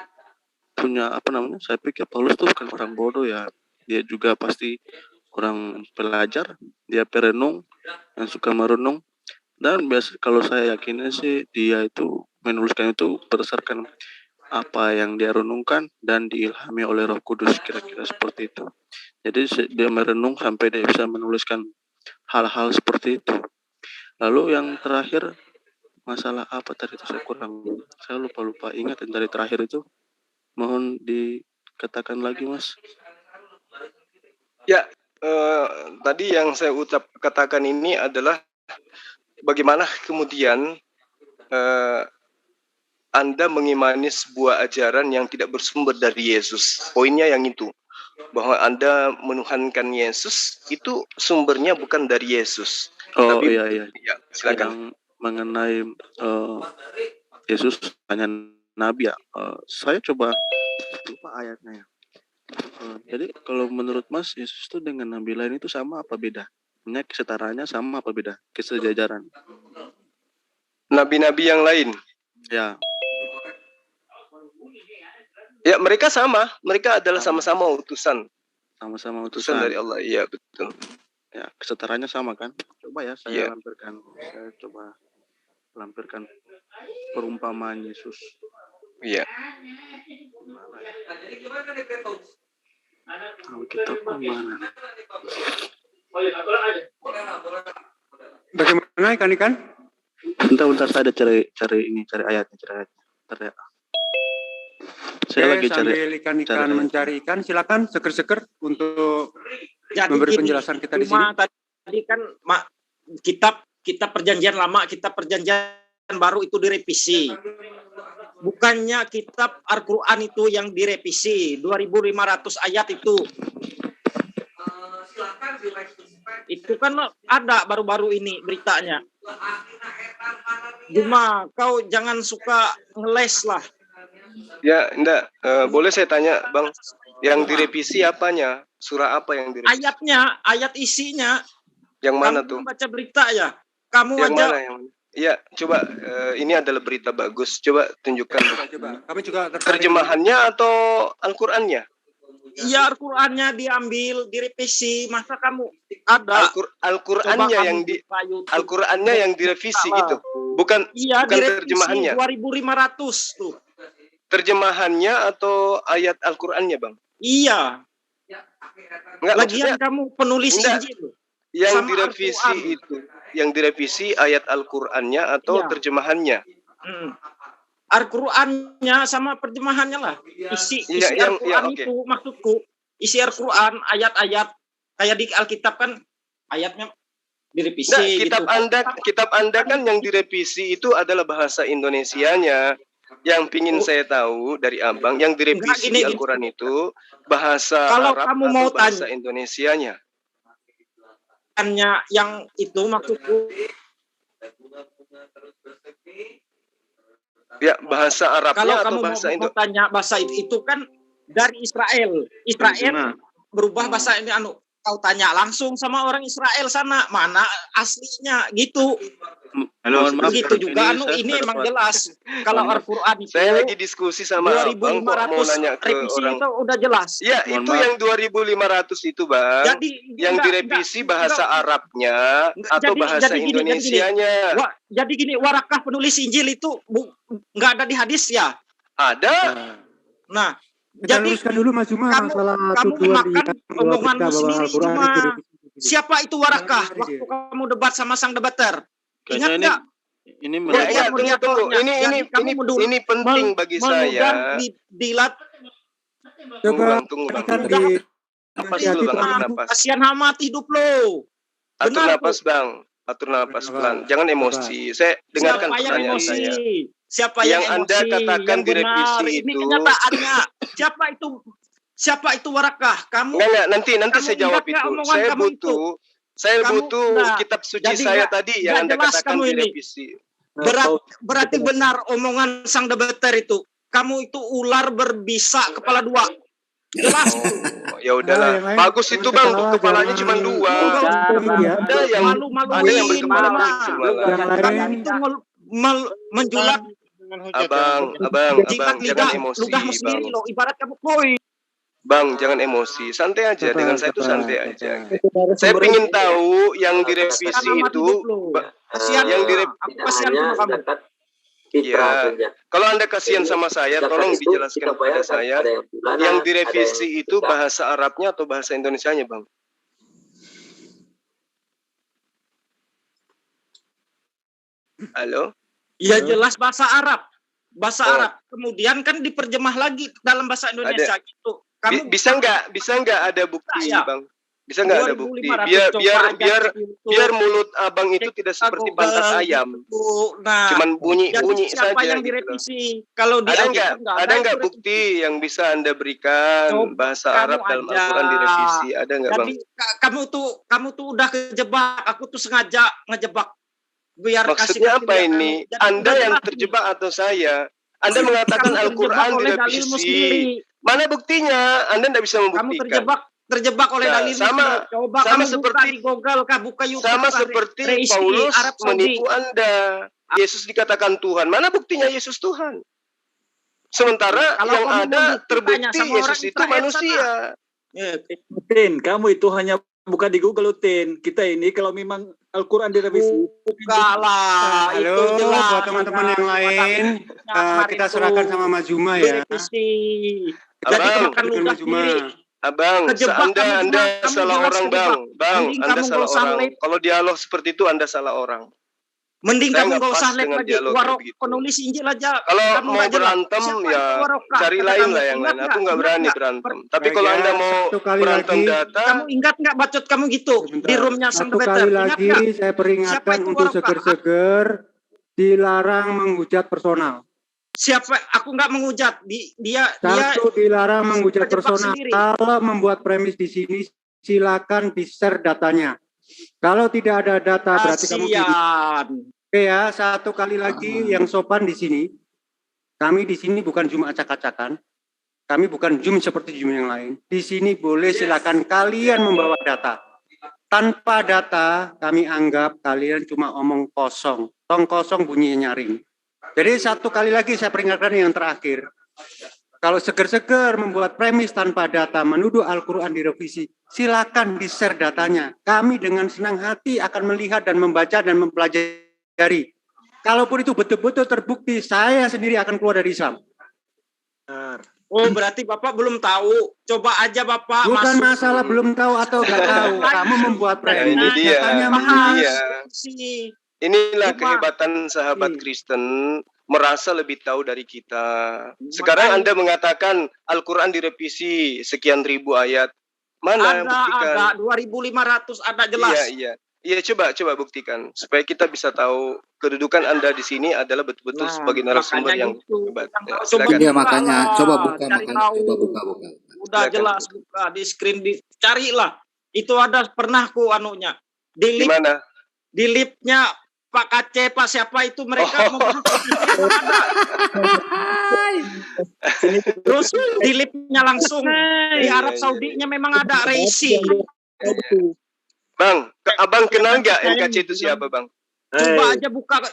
saya pikir Paulus itu bukan orang bodoh ya. Dia juga pasti orang pelajar, dia perenung, yang suka merenung. Dan biasa kalau saya yakinnya sih dia itu menuliskan itu berdasarkan apa yang dia renungkan dan diilhami oleh Roh Kudus, kira-kira seperti itu. Jadi dia merenung sampai dia bisa menuliskan hal-hal seperti itu. Lalu yang terakhir masalah apa tadi itu saya lupa ingat yang dari terakhir itu. Mohon dikatakan lagi, Mas. Ya, tadi yang saya katakan ini adalah bagaimana kemudian Anda mengimani sebuah ajaran yang tidak bersumber dari Yesus. Poinnya yang itu, bahwa Anda menuhankan Yesus itu sumbernya bukan dari Yesus. Tapi, iya. Ya, silakan. Yang mengenai Yesus hanya nabi ya. Saya coba lupa ayatnya ya. Jadi kalau menurut Mas, Yesus itu dengan nabi lain itu sama apa beda? Kesetaranya sama apa beda? Kesejajaran. Nabi-nabi yang lain? Ya. Ya, mereka sama. Mereka adalah sama-sama utusan. Sama-sama utusan dari Allah. Iya, betul. Ya, kesetaranya sama kan? Coba ya saya lampirkan. Saya coba lampirkan perumpamaan Yesus. Iya. Alkitab mana? Bagaimana ikan? Bentar saya ada cari ayatnya. Saya lagi sambil ikan mencari ikan, silakan seger-seger untuk memberi penjelasan kita di sini. Tadi kan kitab perjanjian lama, kitab perjanjian baru itu direvisi. Bukannya kitab Al-Quran itu yang direvisi, 2.500 ayat itu. Itu kan ada baru-baru ini beritanya. Cuma kau jangan suka ngeles lah. Ya, enggak. Boleh saya tanya, Bang? Yang direvisi apanya? Surah apa yang direvisi? Ayatnya, ayat isinya. Yang mana kamu tuh? Baca berita ya. Kamu yang aja. Mana? Iya, coba. Ini adalah berita bagus. Coba tunjukkan. Coba. Kami juga terjemahannya atau Al-Qur'annya? Iya, Al-Qur'annya diambil, direvisi. Masa kamu ada Al-Qur'annya yang direvisi gitu. Bukan terjemahannya. 2.500 tuh. Terjemahannya atau ayat Al-Qur'annya, Bang? Iya. Enggak, lagian kamu penulis Injil. Yang direvisi itu, yang direvisi ayat Al-Qur'annya atau terjemahannya? Al-Qur'annya sama terjemahannya lah. Isi Al-Qur'an itu maksudku. Isi Al-Qur'an, ayat-ayat kayak di Alkitab kan ayatnya direvisi. Kitab Anda kan yang direvisi itu adalah bahasa Indonesianya. Yang pingin saya tahu dari Abang, yang direvisi di Al-Quran itu bahasa kalau Arab kamu atau mau bahasa Indonesianya? Yang itu maksudku. Ya, bahasa Arabnya atau bahasa Indonesia? Kalau kamu mau tanya bahasa itu kan dari Israel. Israel berubah bahasa ini kau tanya langsung sama orang Israel sana, mana aslinya gitu. Halo, begitu juga ini emang jelas. Kalau Al-Qur'an itu saya lagi diskusi sama Abang, mau nanya ke orang. Itu udah jelas. Ya, itu yang 2.500 itu, Bang. Yang direvisi bahasa Arabnya atau bahasa Indonesianya. Jadi gini, Warakah penulis Injil itu nggak ada di hadis ya? Ada. Nah, Kita jadi luruskan dulu Mas Juma masalah kamu tujuan memakan dia bahwa omonganmu kita bahwa sendiri, Al-Quran Juma. itu direvisi. Siapa itu Warakah Mari waktu dia. kamu debat sama sang debater? Ingat Kayaknya nggak? ini Dia Enggak, dia merupakan tunggu. moderatornya. Jadi kamu Ini penting bagi meludah saya. dilat. Coba Tunggu bang. kan Udah. di Napas hati-hati dulu bang, atur teman-teman. napas. Kasihan amat hidup lo. Atur Benar napas tuh. bang, atur napas Coba. pelan. Jangan emosi. Saya dengarkan Siapa yang pertanyaan emosi? saya. Siapa yang Yang Anda emosi? katakan Yang benar. direvisi Ini itu- kenyataannya. Siapa itu Warakah? Kamu Enggak, nanti kamu saya jawab ingat nggak itu. omongan Saya kamu itu? Kamu butuh enggak. kitab suci Jadi saya enggak- tadi enggak yang Anda jelas katakan kamu ini. direvisi. Berarti benar omongan sang debater itu. Kamu itu ular berbisa kepala dua. Jelas itu. Oh, ya udahlah. yang lain Bagus jangan itu bang, ketawa, kepalanya jangan- cuma dua. Ya. Ada yang Malu-maluin berkepala malah. kecil malah. Yang lain Itu menjulat Abang, jimat jangan lidah emosi, ludahmu sendiri bang. loh. Ibarat kamu koi. Bang, jangan emosi. Santai aja. Dengan saya itu santai aja. Saya Sumber ingin tahu yang direvisi Kasihan amat itu. hidup lo. Kasihan yang lo. Aku kasihan sama kamu. Ya, kalau Anda kasihan sama saya, tolong dijelaskan kepada saya. Yang direvisi itu bahasa Arabnya atau bahasa Indonesianya, Bang? Halo? Ya jelas bahasa Arab. Bahasa Oh. Arab. Kemudian kan diterjemah lagi dalam bahasa Indonesia gitu. Kamu Bisa nggak ada bukti, Ya. Bang? Bisa nggak ada bukti? 2.500 coba Biar aja cek YouTube. biar mulut abang itu Cek tidak seperti Google pantat ayam. gitu. Nah, Cuman bunyi jadi siapa saja yang gitu loh. direvisi? Kalau Ada diajarkan nggak itu bukti yang bisa Anda berikan Coba bahasa kamu Arab dalam aja. Al-Quran direvisi? Ada nggak, Bang? Jadi kamu tuh udah kejebak. Aku tuh sengaja ngejebak biar Maksudnya apa lihat ini? kamu. Jadi Anda udah yang jelas. terjebak atau saya? Anda mengatakan Kamu terjebak Al-Quran oleh dalilmu sendiri. direvisi. Mana buktinya? Anda tidak bisa Kamu membuktikan. terjebak oleh Nah, dalilmu sama- sendiri. Coba sama kamu seperti- buka di Google, buka YouTube. Sama kah, seperti Reisi, Paulus Arab Saudi. menipu Anda. Yesus dikatakan Tuhan. Mana buktinya Yesus Tuhan? Sementara Kalau yang kamu mau ada bukti, tanya terbukti sama Yesus orang itu Israel manusia. Tin, kamu itu hanya buka di Google, Tin. Kita ini kalau memang Al-Quran direvisi. Buka lah. Halo, Itu jelas. buat teman-teman yang lain, kita serahkan sama Mas Juma ya. Direvisi. Jadi Abang, makan ludah Mas Juma. sendiri. Abang, Kejebak kamu, Anda kamu salah jelas orang, kejebak. Bang. Mending Anda kamu salah nggak usah orang. live. Kalau dialog seperti itu, Anda salah orang. Mending Saya kamu nggak nggak pas usah live dengan lagi. dialog Warok begitu. penulis Injil aja. Kalau Kamu mau nggak jelas. berantem, Siapa ya itu Warokah? cari Kata lain kamu. lah yang Ingat lain. Aku nggak? nggak Ingat berani nggak? berantem. Tapi Baik kalau ya, Anda mau satu kali berantem lagi. data, Kamu ingat nggak bacot kamu gitu Sebentar. di roomnya sang Satu debater? kali Ingat lagi nggak? saya Siapa peringatkan itu untuk Warokah? seger-seger dilarang menghujat personal. Siapa? Aku nggak menghujat. Dia Satu dilarang menghujat terjebak personal. sendiri. Kalau membuat premis di sini silakan di-share datanya. Kalau tidak ada data berarti kamu tidak. kasihan. Oke ya, satu kali lagi yang sopan di sini. Kami di sini bukan cuma acak-acakan. Kami bukan Zoom seperti Zoom yang lain. Di sini boleh silakan kalian membawa data. Tanpa data, kami anggap kalian cuma omong kosong. Tong kosong bunyinya nyaring. Jadi satu kali lagi saya peringatkan yang terakhir. Kalau seger-seger membuat premis tanpa data, menuduh Al-Quran direvisi, silakan di-share datanya. Kami dengan senang hati akan melihat dan membaca dan mempelajari. Kalaupun itu betul-betul terbukti, saya sendiri akan keluar dari Islam. Oh, berarti Bapak belum tahu. Coba aja Bapak Bukan masuk. masalah belum tahu atau nggak tahu. Kamu membuat Nah, premis, ini dia. datanya Ini mana? dia. Si Inilah Cuma- kehebatan sahabat Kristen merasa lebih tahu dari kita. Makanya- Sekarang Anda mengatakan Al-Quran direvisi sekian ribu ayat. Mana? Buktikan. ada 2.500 ada jelas. Iya, coba buktikan supaya kita bisa tahu kedudukan Anda di sini adalah betul-betul Nah, sebagai narasumber makanya yang gitu. hebat. Yang Ya, coba silakan. Iya buka makanya lah, coba buka cari makanya tahu. coba buka. Udah Silakan. jelas buka di screen carilah. Itu ada pernah ku anunya. Di Di mana? lipnya Pak KC, Pak siapa itu mereka membahas terus di lipnya langsung di Arab Saudinya memang ada Reisi. Bang, Abang kenal nggak NKC itu siapa, Bang? Coba aja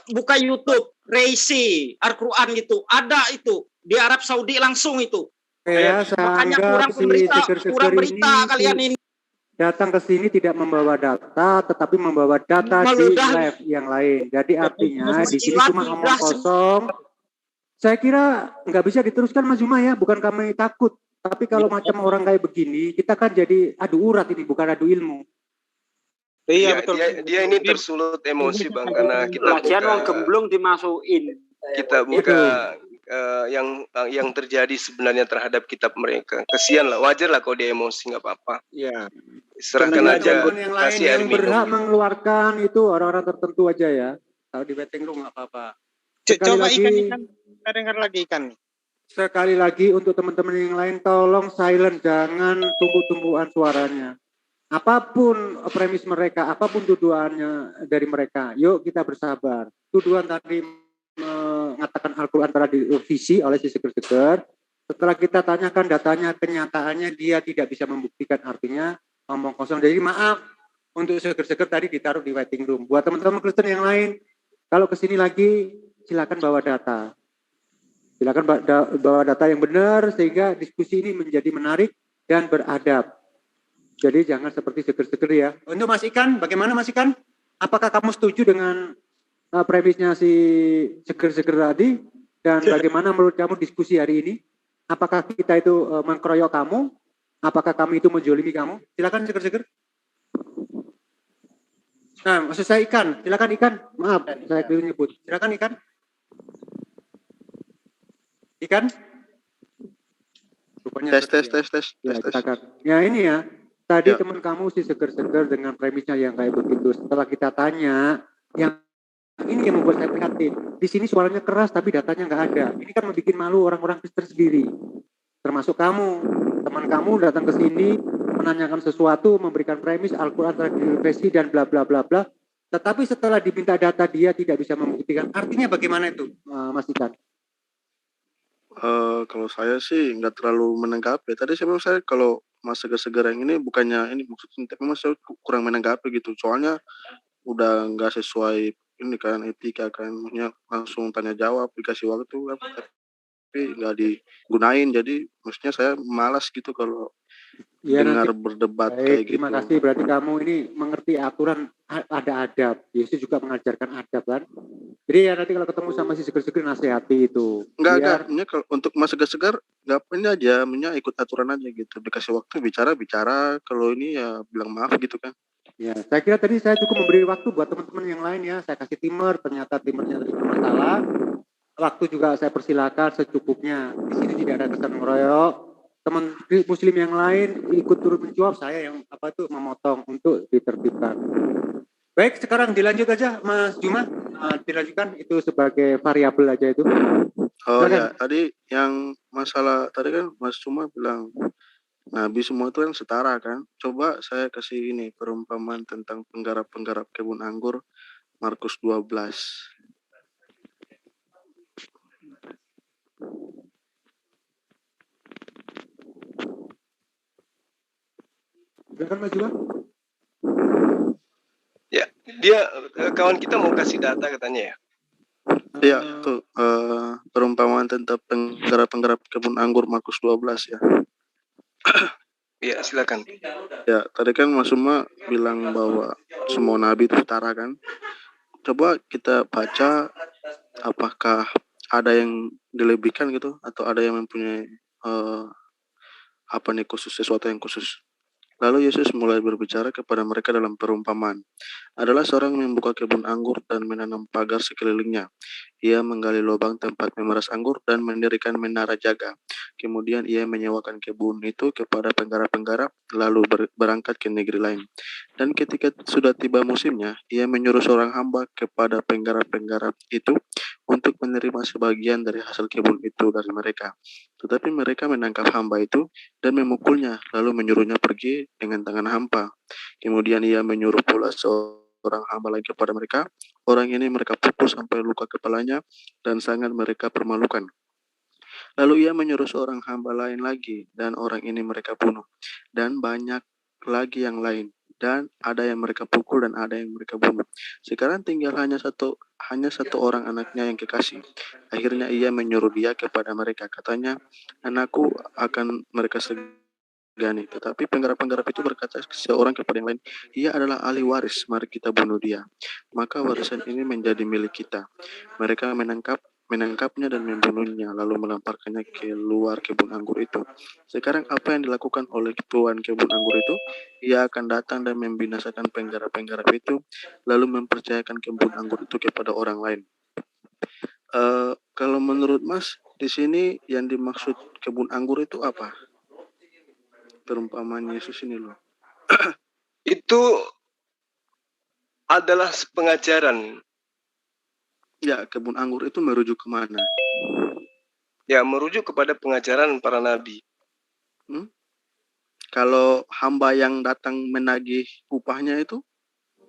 buka YouTube Reisi Al-Quran gitu. Ada itu di Arab Saudi langsung itu. Ya, saya Makanya anggap si seger-seger kurang berita kalian ini. datang ke sini tidak membawa data, tetapi membawa data di Meludah. live yang lain. Jadi artinya di sini Silat cuma omong lidah kosong. Saya kira nggak bisa diteruskan Mas Zuma ya, bukan kami takut. Tapi kalau macam orang kayak begini, kita kan jadi adu urat ini, bukan adu ilmu. Iya, betul. Dia ini tersulut emosi Bang, karena kita Lagian wong buka, gemblung dimasukin. kita buka yang terjadi sebenarnya terhadap kitab mereka. Kesian lah, wajar lah kalau dia emosi, nggak apa-apa. Iya. Serahkan aja, yang lain kasih air yang berhak minum. mengeluarkan itu orang-orang tertentu aja ya. Kalau di waiting room nggak apa-apa. Coba ikan. Kita dengar lagi ikan. Sekali lagi untuk teman-teman yang lain, tolong silent, jangan tumpuk-tumpukan suaranya. Apapun premis mereka, apapun tuduhannya dari mereka, yuk kita bersabar. Tuduhan tadi mengatakan Al-Quran telah direvisi oleh si seger-seger. Setelah kita tanyakan datanya, kenyataannya dia tidak bisa membuktikan, artinya ngomong kosong. Jadi maaf untuk seger-seger tadi ditaruh di waiting room. Buat teman-teman Kristen yang lain, kalau kesini lagi silakan bawa data. Silakan bawa data yang benar sehingga diskusi ini menjadi menarik dan beradab. Jadi jangan seperti seger-seger ya. Untuk Mas Ikan, bagaimana Mas Ikan? Apakah kamu setuju dengan premisnya si seger-seger tadi? Dan bagaimana menurut kamu diskusi hari ini? Apakah kita itu mengkeroyok kamu? Apakah kami itu menjolimi kamu? Silakan seger-seger. Nah, maksud saya Ikan. Silakan Ikan. Maaf, saya keliru nyebut. Silakan Ikan. Ikan? Rupanya tes. Ya ini ya. Tadi teman kamu si seger-seger dengan premisnya yang kayak begitu. Setelah kita tanya, yang ini yang membuat saya prihatin. Di sini suaranya keras tapi datanya nggak ada. Ini kan membuat malu orang-orang Kristen sendiri. Termasuk kamu. Teman kamu datang ke sini menanyakan sesuatu, memberikan premis Al-Quran telah direvisi dan bla bla bla bla. Tetapi setelah diminta data dia tidak bisa membuktikan. Artinya bagaimana itu, Mas Ikan? Kalau saya sih nggak terlalu menanggapi. Tadi saya kalau Mas Segar-Segar yang ini bukannya ini maksudnya, tapi Mas kurang menanggapi gitu. Soalnya udah nggak sesuai ini kan etika kan, maksudnya langsung tanya jawab dikasih waktu tapi nggak digunain. Jadi maksudnya saya malas gitu kalau dengar berdebat kayak gitu. Terima kasih. Berarti kamu ini mengerti aturan, ada adab. Yesus juga mengajarkan adab kan. Jadi ya nanti kalau ketemu sama si seger-seger nasihati itu. Enggak. Kalau untuk Mas Segar-Segar nggak ini aja, ikut aturan aja gitu. Dikasih waktu bicara. Kalau ini ya bilang maaf gitu kan. Ya, saya kira tadi saya cukup memberi waktu buat teman-teman yang lain ya. Saya kasih timer, ternyata timernya tadi bermasalah. Waktu juga saya persilakan secukupnya. Di sini tidak ada kesan ngeroyok. Teman Muslim yang lain ikut turut menjawab, saya yang memotong untuk ditertibkan. Baik, sekarang dilanjut aja Mas Juma. Dilanjutkan itu sebagai variabel aja itu. Ya, tadi yang masalah tadi kan Mas Juma bilang Nabi semua itu kan setara kan. Coba saya kasih ini perumpamaan tentang penggarap-penggarap kebun anggur Markus 12. Silakan Mas Juma. Ya, dia kawan kita mau kasih data katanya ya. Iya, tuh perumpamaan tentang penggarap-penggarap kebun anggur Markus 12 ya. Iya, silakan. Ya, tadi kan Mas Suma bilang bahwa semua nabi itu setara kan. Coba kita baca apakah ada yang dilebihkan gitu atau ada yang mempunyai sesuatu yang khusus. Lalu Yesus mulai berbicara kepada mereka dalam perumpamaan. Adalah seorang yang membuka kebun anggur dan menanam pagar sekelilingnya. Ia menggali lubang tempat memeras anggur dan mendirikan menara jaga. Kemudian ia menyewakan kebun itu kepada penggarap-penggarap, lalu berangkat ke negeri lain. Dan ketika sudah tiba musimnya, ia menyuruh seorang hamba kepada penggarap-penggarap itu untuk menerima sebagian dari hasil kebun itu dari mereka. Tetapi mereka menangkap hamba itu dan memukulnya, lalu menyuruhnya pergi dengan tangan hampa. Kemudian ia menyuruh pula seorang hamba lagi kepada mereka. Orang ini mereka pukul sampai luka kepalanya dan sangat mereka permalukan. Lalu ia menyuruh seorang hamba lain lagi dan orang ini mereka bunuh. Dan banyak lagi yang lain. Dan ada yang mereka pukul dan ada yang mereka bunuh. Sekarang tinggal hanya satu orang anaknya yang kekasih. Akhirnya ia menyuruh dia kepada mereka. Katanya, anakku akan mereka segani. Tetapi penggarap-penggarap itu berkata seorang kepada yang lain, ia adalah ahli waris, mari kita bunuh dia. Maka warisan ini menjadi milik kita. Mereka menangkap menangkapnya dan membunuhnya, lalu melemparkannya ke luar kebun anggur itu. Sekarang apa yang dilakukan oleh tuan kebun anggur itu? Ia akan datang dan membinasakan penggarap-penggarap itu, lalu mempercayakan kebun anggur itu kepada orang lain. Kalau menurut Mas, di sini yang dimaksud kebun anggur itu apa? Perumpamaan Yesus ini loh. Itu adalah pengajaran. Ya, kebun anggur itu merujuk kemana? Ya, merujuk kepada pengajaran para nabi. Kalau hamba yang datang menagih upahnya itu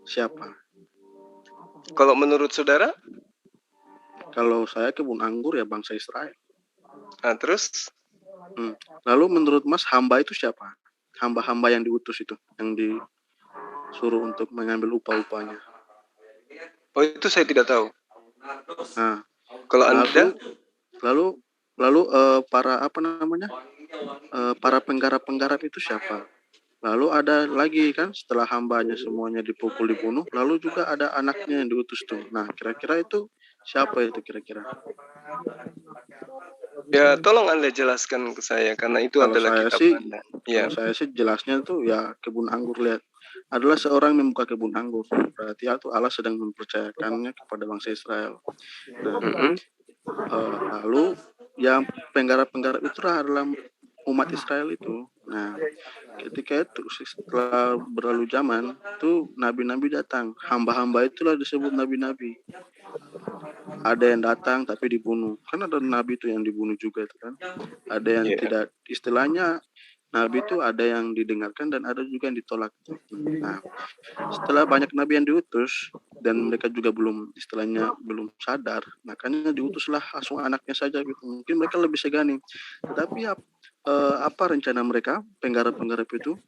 siapa? Kalau menurut saudara? Kalau saya kebun anggur ya bangsa Israel. Nah, terus? Lalu menurut Mas hamba itu siapa? Hamba-hamba yang diutus itu, yang disuruh untuk mengambil upah-upahnya. Oh, itu saya tidak tahu. Nah, kalau Anda? Lalu para apa namanya? Para penggarap-penggarap itu siapa? Lalu ada lagi kan setelah hambanya semuanya dipukul dibunuh, lalu juga ada anaknya yang diutus tuh. Nah, kira-kira itu siapa itu kira-kira? Ya, tolong Anda jelaskan ke saya karena itu Kalau adalah saya kitab sih, Anda. Ya. Kalau saya sih jelasnya tuh ya kebun anggur, lihat. Adalah seorang membuka kebun anggur. Berarti itu Allah sedang mempercayakannya kepada bangsa Israel. Nah, lalu yang penggarap-penggarap itu adalah umat Israel itu. Nah, ketika itu setelah berlalu zaman, itu nabi-nabi datang. Hamba-hamba itulah disebut nabi-nabi. Ada yang datang tapi dibunuh. Kan ada nabi itu yang dibunuh juga itu kan. Ada yang tidak, istilahnya nabi itu ada yang didengarkan dan ada juga yang ditolak. Nah, setelah banyak nabi yang diutus dan mereka juga belum sadar, makanya diutuslah langsung anaknya saja gitu. Mungkin mereka lebih segani. Tetapi apa rencana mereka, penggarap-penggarap itu?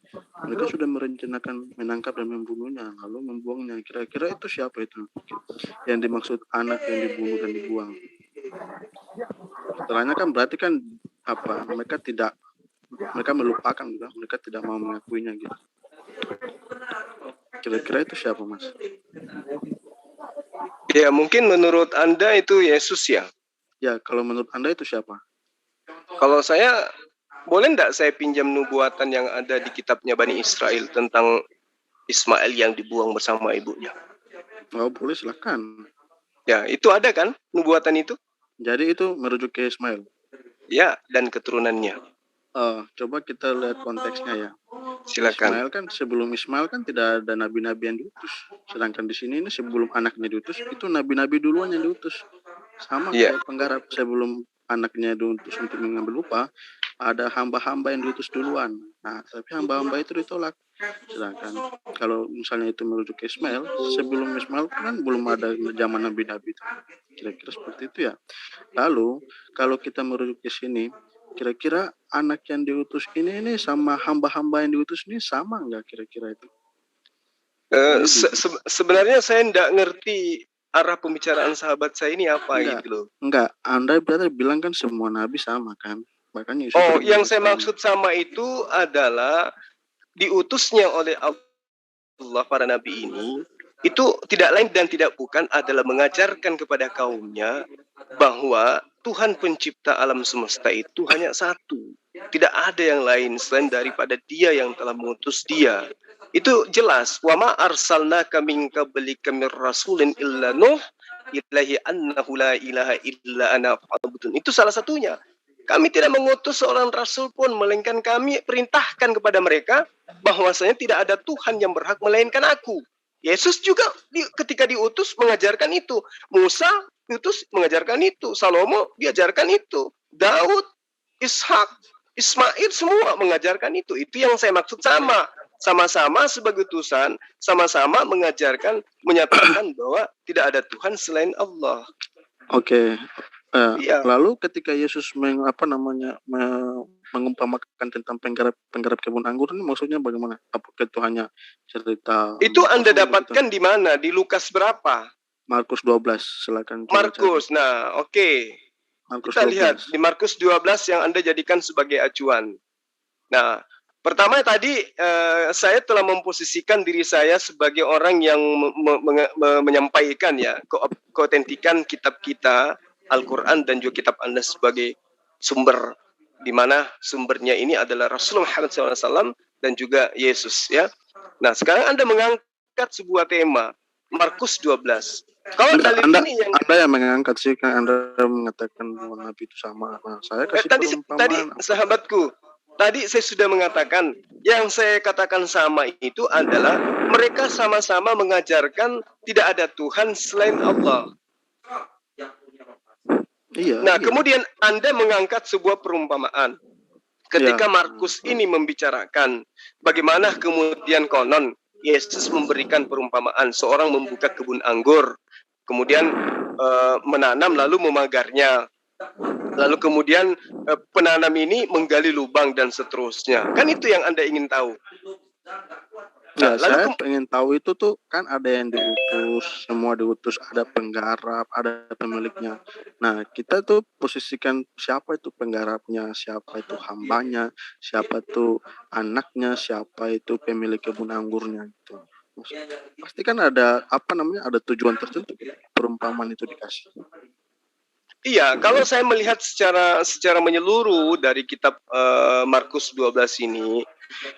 Mereka sudah merencanakan menangkap dan membunuhnya, lalu membuangnya. Kira-kira itu siapa itu? Yang dimaksud anak yang dibunuh dan dibuang. Setelahnya kan berarti kan apa? Mereka melupakan juga, mereka tidak mau mengakuinya gitu. Kira-kira itu siapa, Mas? Ya, mungkin menurut Anda itu Yesus ya? Ya, kalau menurut Anda itu siapa? Kalau saya, boleh enggak saya pinjam nubuatan yang ada di kitabnya Bani Israel tentang Ismail yang dibuang bersama ibunya? Oh, boleh, silakan. Ya, itu ada kan nubuatan itu? Jadi itu merujuk ke Ismail? Ya, dan keturunannya. Coba kita lihat konteksnya ya. Silakan. Sebelum Ismail kan tidak ada nabi-nabi yang diutus. Sedangkan di sini ini sebelum anaknya diutus, itu nabi-nabi duluan yang diutus. Sama kayak penggarap, sebelum anaknya diutus untuk mengambil upah, ada hamba-hamba yang diutus duluan. Nah, tapi hamba-hamba itu ditolak. Sedangkan kalau misalnya itu merujuk ke Ismail, sebelum Ismail kan belum ada zaman nabi-nabi itu. Kira-kira seperti itu ya. Lalu kalau kita merujuk ke sini, kira-kira anak yang diutus ini sama hamba-hamba yang diutus ini sama nggak kira-kira itu? Sebenarnya saya nggak ngerti arah pembicaraan sahabat saya ini apa gitu loh. Enggak, Anda berarti bilang kan semua nabi sama kan? Makanya yang saya maksud sama itu adalah diutusnya oleh Allah para nabi ini itu tidak lain dan tidak bukan adalah mengajarkan kepada kaumnya bahwa Tuhan pencipta alam semesta itu hanya satu. Tidak ada yang lain selain daripada Dia yang telah mengutus Dia. Itu jelas. Wa ma arsalnaka min qablika mir rasulin illa nuh ilahi annahu la ilaha illa ana fa'budun. Itu salah satunya. Kami tidak mengutus seorang rasul pun, melainkan kami perintahkan kepada mereka bahwasanya tidak ada Tuhan yang berhak melainkan aku. Yesus juga ketika diutus mengajarkan itu. Musa diutus mengajarkan itu. Salomo diajarkan itu. Daud, Ishak, Ismail semua mengajarkan itu. Itu yang saya maksud sama. Sama-sama sebagai utusan, sama-sama mengajarkan, menyatakan bahwa tidak ada Tuhan selain Allah. Oke. Lalu ketika Yesus mengumpamakan tentang penggarap kebun anggur ini maksudnya bagaimana? Apakah itu hanya cerita? Itu Anda dapatkan di mana? Di Lukas berapa? Markus 12, silakan. Markus. Nah, oke. Kita 12. Lihat di Markus 12 yang Anda jadikan sebagai acuan. Nah, pertama tadi saya telah memposisikan diri saya sebagai orang yang menyampaikan ya keotentikan kitab kita Al-Quran dan juga kitab Anda sebagai sumber, di mana sumbernya ini adalah Rasulullah Muhammad SAW dan juga Yesus, ya. Nah, sekarang Anda mengangkat sebuah tema, Markus 12. Kalau dalil ini yang Anda yang mengangkat sih, kan Anda mengatakan bahwa Nabi itu sama. Nah, saya kasih tadi sahabatku, tadi saya sudah mengatakan, yang saya katakan sama itu adalah mereka sama-sama mengajarkan tidak ada Tuhan selain Allah. Iya. Nah, kemudian Anda mengangkat sebuah perumpamaan. Ketika Markus ini membicarakan bagaimana kemudian konon Yesus memberikan perumpamaan, seorang membuka kebun anggur, kemudian menanam lalu memagarnya. Lalu kemudian penanam ini menggali lubang dan seterusnya. Kan itu yang Anda ingin tahu. Nah, saya pengen tahu itu tuh kan ada yang diutus, semua diutus, ada penggarap, ada pemiliknya. Nah, kita tuh posisikan siapa itu penggarapnya, siapa itu hambanya, siapa itu anaknya, siapa itu pemilik kebun anggurnya gitu. Pasti kan ada ada tujuan tertentu perumpamaan itu dikasih. Iya, kalau saya melihat secara menyeluruh dari kitab Markus 12 ini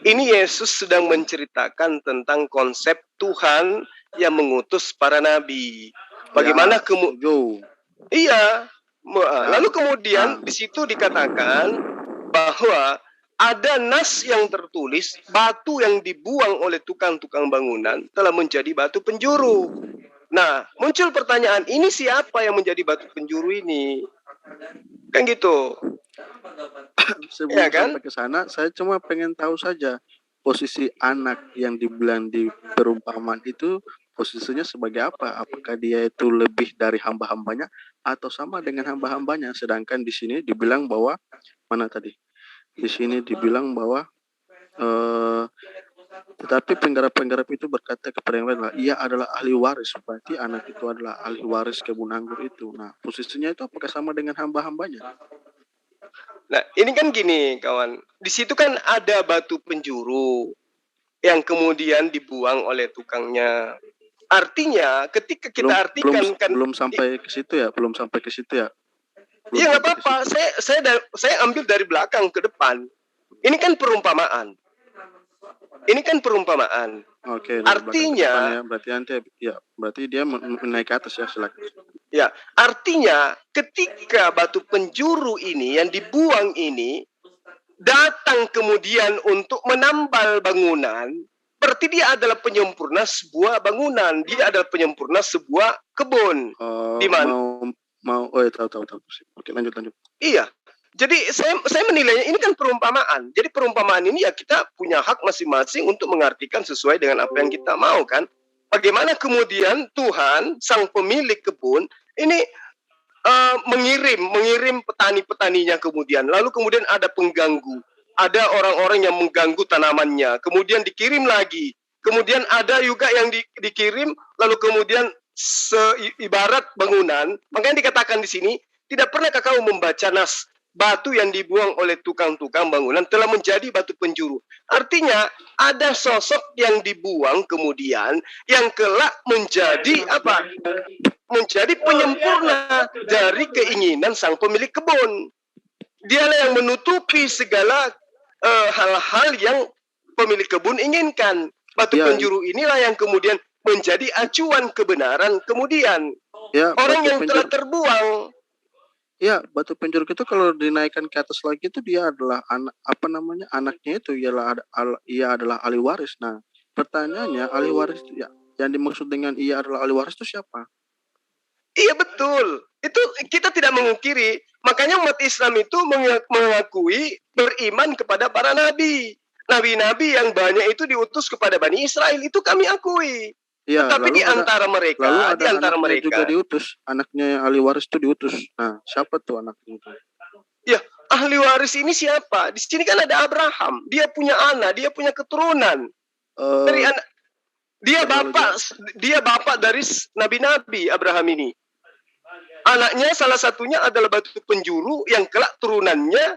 Yesus sedang menceritakan tentang konsep Tuhan yang mengutus para nabi. Bagaimana lalu kemudian di situ dikatakan bahwa ada nas yang tertulis, batu yang dibuang oleh tukang-tukang bangunan telah menjadi batu penjuru. Nah, muncul pertanyaan, ini siapa yang menjadi batu penjuru ini? Kan gitu. Sebelum sampai ke sana, saya cuma pengen tahu saja posisi anak yang dibilang di perumpamaan itu posisinya sebagai apa? Apakah dia itu lebih dari hamba-hambanya atau sama dengan hamba-hambanya? Sedangkan di sini dibilang bahwa di sini dibilang bahwa tetapi penggarap-penggarap itu berkata kepada yang lain, ia adalah ahli waris. Berarti anak itu adalah ahli waris kebun anggur itu. Nah, posisinya itu apakah sama dengan hamba-hambanya? Nah, ini kan gini, kawan. Di situ kan ada batu penjuru yang kemudian dibuang oleh tukangnya. Artinya, ketika kita belum sampai ke situ ya. Iya, nggak apa-apa. Saya ambil dari belakang ke depan. Ini kan perumpamaan. Oke. Artinya, berarti dia menaik ke atas ya, silakan. Ya, artinya ketika batu penjuru ini yang dibuang ini datang kemudian untuk menambal bangunan, berarti dia adalah penyempurna sebuah bangunan, dia adalah penyempurna sebuah kebun. Di mana? Tahu. Oke, lanjut. Iya. Jadi saya menilainya ini kan perumpamaan. Jadi perumpamaan ini ya kita punya hak masing-masing untuk mengartikan sesuai dengan apa yang kita mau kan. Bagaimana kemudian Tuhan sang pemilik kebun ini mengirim petani-petaninya kemudian. Lalu kemudian ada pengganggu. Ada orang-orang yang mengganggu tanamannya. Kemudian dikirim lagi. Kemudian ada juga yang dikirim lalu kemudian ibarat bangunan. Makanya dikatakan di sini, tidak pernahkah kamu membaca nas batu yang dibuang oleh tukang-tukang bangunan telah menjadi batu penjuru. Artinya ada sosok yang dibuang kemudian yang kelak menjadi apa? Menjadi penyempurna dari keinginan sang pemilik kebun. Dialah yang menutupi segala hal-hal yang pemilik kebun inginkan. Batu penjuru inilah yang kemudian menjadi acuan kebenaran kemudian. Orang yang telah terbuang. Ya, batu penjuru itu kalau dinaikkan ke atas lagi itu dia adalah anaknya itu ia adalah ahli waris. Nah, pertanyaannya ahli waris itu yang dimaksud dengan ia adalah ahli waris itu siapa? Iya betul. Itu kita tidak mengukiri. Makanya umat Islam itu mengakui beriman kepada para nabi. Nabi-nabi yang banyak itu diutus kepada Bani Israel itu kami akui. Ya, tetapi di antara mereka, juga diutus, anaknya yang ahli waris itu diutus. Nah, siapa tuh anaknya itu? Ya, ahli waris ini siapa? Di sini kan ada Abraham, dia punya anak, dia punya keturunan. Dari anak, dia bapak dari nabi-nabi Abraham ini. Anaknya salah satunya adalah batu penjuru yang kelak turunannya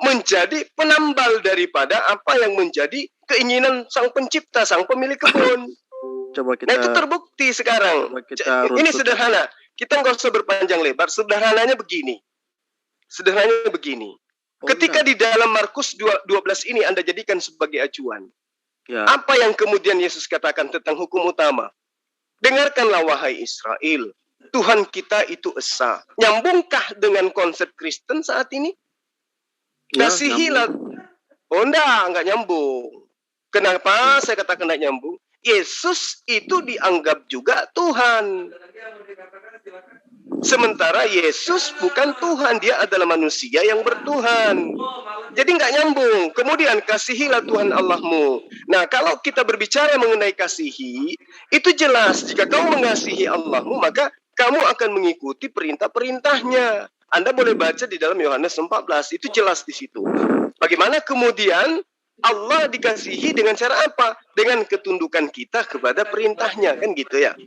menjadi penambal daripada apa yang menjadi keinginan sang pencipta, sang pemilik kebun. Coba kita, nah itu terbukti sekarang. Ini sederhana. kita nggak usah berpanjang lebar. Sederhananya begini. Ketika di dalam Markus 12 ini Anda jadikan sebagai acuan. Ya. Apa yang kemudian Yesus katakan tentang hukum utama? Dengarkanlah wahai Israel, Tuhan kita itu esa. Nyambungkah dengan konsep Kristen saat ini? Ya, Kasihilah. Oh enggak nyambung. Kenapa saya katakan enggak nyambung? Yesus itu dianggap juga Tuhan. Sementara Yesus bukan Tuhan, dia adalah manusia yang bertuhan. Jadi nggak nyambung. Kemudian kasihilah Tuhan Allahmu. Nah, kalau kita berbicara mengenai kasihi, itu jelas jika kamu mengasihi Allahmu, maka kamu akan mengikuti perintah-perintahnya. Anda boleh baca di dalam Yohanes 14, itu jelas di situ. Bagaimana kemudian Allah dikasihi dengan cara apa? Dengan ketundukan kita kepada perintahnya, kan gitu ya.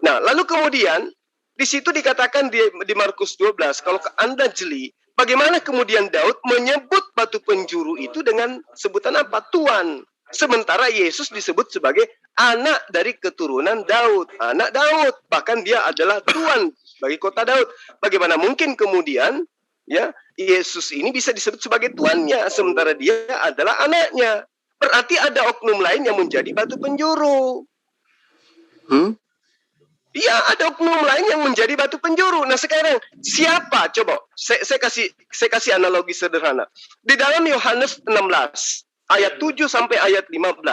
Nah, lalu kemudian di situ dikatakan di Markus 12, kalau Anda jeli, bagaimana kemudian Daud menyebut batu penjuru itu dengan sebutan apa? Tuan. Sementara Yesus disebut sebagai anak dari keturunan Daud, anak Daud. Bahkan dia adalah tuan bagi kota Daud. Bagaimana mungkin kemudian ya Yesus ini bisa disebut sebagai tuannya, sementara dia adalah anaknya? Berarti ada oknum lain yang menjadi batu penjuru. Iya, ada oknum lain yang menjadi batu penjuru. Nah sekarang siapa? Coba saya kasih analogi sederhana. Di dalam Yohanes 16 ayat 7 sampai ayat 15,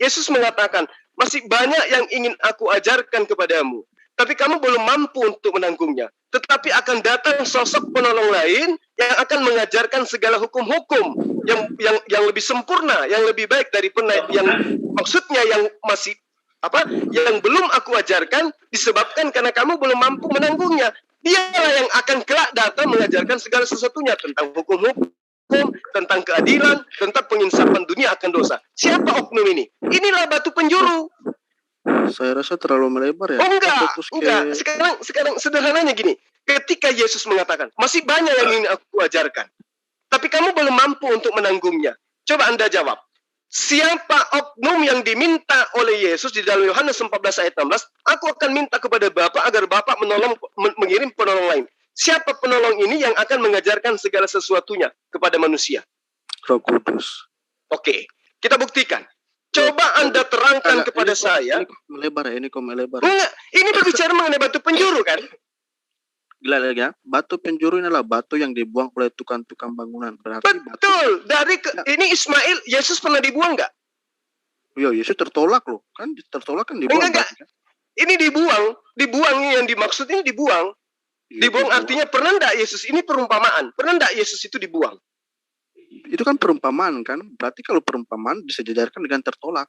Yesus mengatakan, masih banyak yang ingin aku ajarkan kepadamu, tapi kamu belum mampu untuk menanggungnya. Tetapi akan datang sosok penolong lain yang akan mengajarkan segala hukum-hukum yang lebih sempurna, yang lebih baik dari yang maksudnya yang masih yang belum aku ajarkan disebabkan karena kamu belum mampu menanggungnya. Dialah yang akan kelak datang mengajarkan segala sesuatunya tentang hukum-hukum, tentang keadilan, tentang penginsapan dunia akan dosa. Siapa oknum ini? Inilah batu penjuru. Saya rasa terlalu melebar ya. Oh enggak. Sekarang sederhananya gini. Ketika Yesus mengatakan, masih banyak yang ingin aku ajarkan, tapi kamu belum mampu untuk menanggungnya. Coba Anda jawab. Siapa oknum yang diminta oleh Yesus di dalam Yohanes 14 ayat 16? Aku akan minta kepada Bapa agar Bapa mengirim penolong lain. Siapa penolong ini yang akan mengajarkan segala sesuatunya kepada manusia? Roh Kudus. Oke, kita buktikan. Coba Anda terangkan kepada saya. Ini kok melebar. Enggak, ini berbicara mengenai batu penjuru kan? Gila ya, batu penjuru ini adalah batu yang dibuang oleh tukang-tukang bangunan. Berarti betul. Ini Ismail, Yesus pernah dibuang nggak? Iya, Yesus tertolak loh. Kan tertolak kan dibuang. Enggak. Ini dibuang yang dimaksud ini dibuang. Dibuang artinya pernah enggak Yesus, ini perumpamaan. Pernah enggak Yesus itu dibuang? Itu kan perumpamaan kan. Berarti kalau perumpamaan bisa disejajarkan dengan tertolak.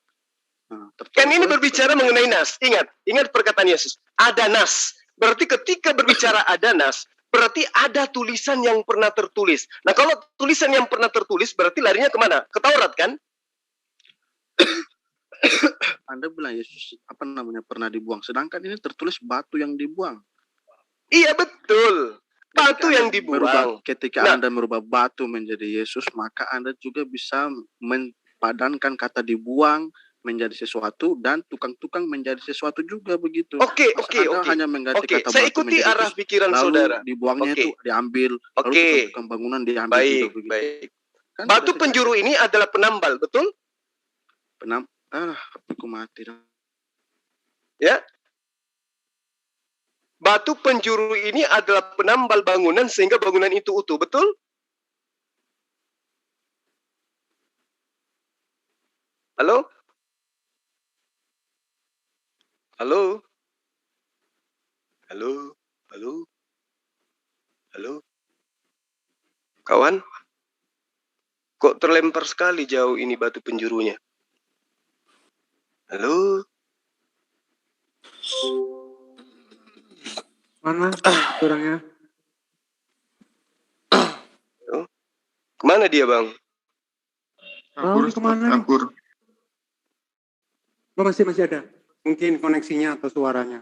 Nah, kan ini berbicara mengenai nas. Ingat perkataan Yesus. Ada nas. Berarti ketika berbicara ada nas, berarti ada tulisan yang pernah tertulis. Nah kalau tulisan yang pernah tertulis berarti larinya kemana? Ke Taurat kan? Anda bilang Yesus pernah dibuang. Sedangkan ini tertulis batu yang dibuang. Iya betul. Batu yang dibuang. Ketika Anda merubah batu menjadi Yesus, maka Anda juga bisa mempadankan kata dibuang menjadi sesuatu dan tukang-tukang menjadi sesuatu juga begitu. Oke. Hanya mengganti kata saya batu ikuti arah pikiran lalu saudara. Dibuangnya itu diambil. Lalu tukang bangunan diambil juga begitu. Baik. Kan batu penjuru ini adalah penambal, betul? Aku mati. Ya. Batu penjuru ini adalah penambal bangunan sehingga bangunan itu utuh, betul? Halo? Halo? Halo? Halo? Halo? Kawan? Kok terlempar sekali jauh ini batu penjurunya? Halo? Mana orangnya? Kemana dia, Bang? Kabur. Masih ada. Mungkin koneksinya atau suaranya.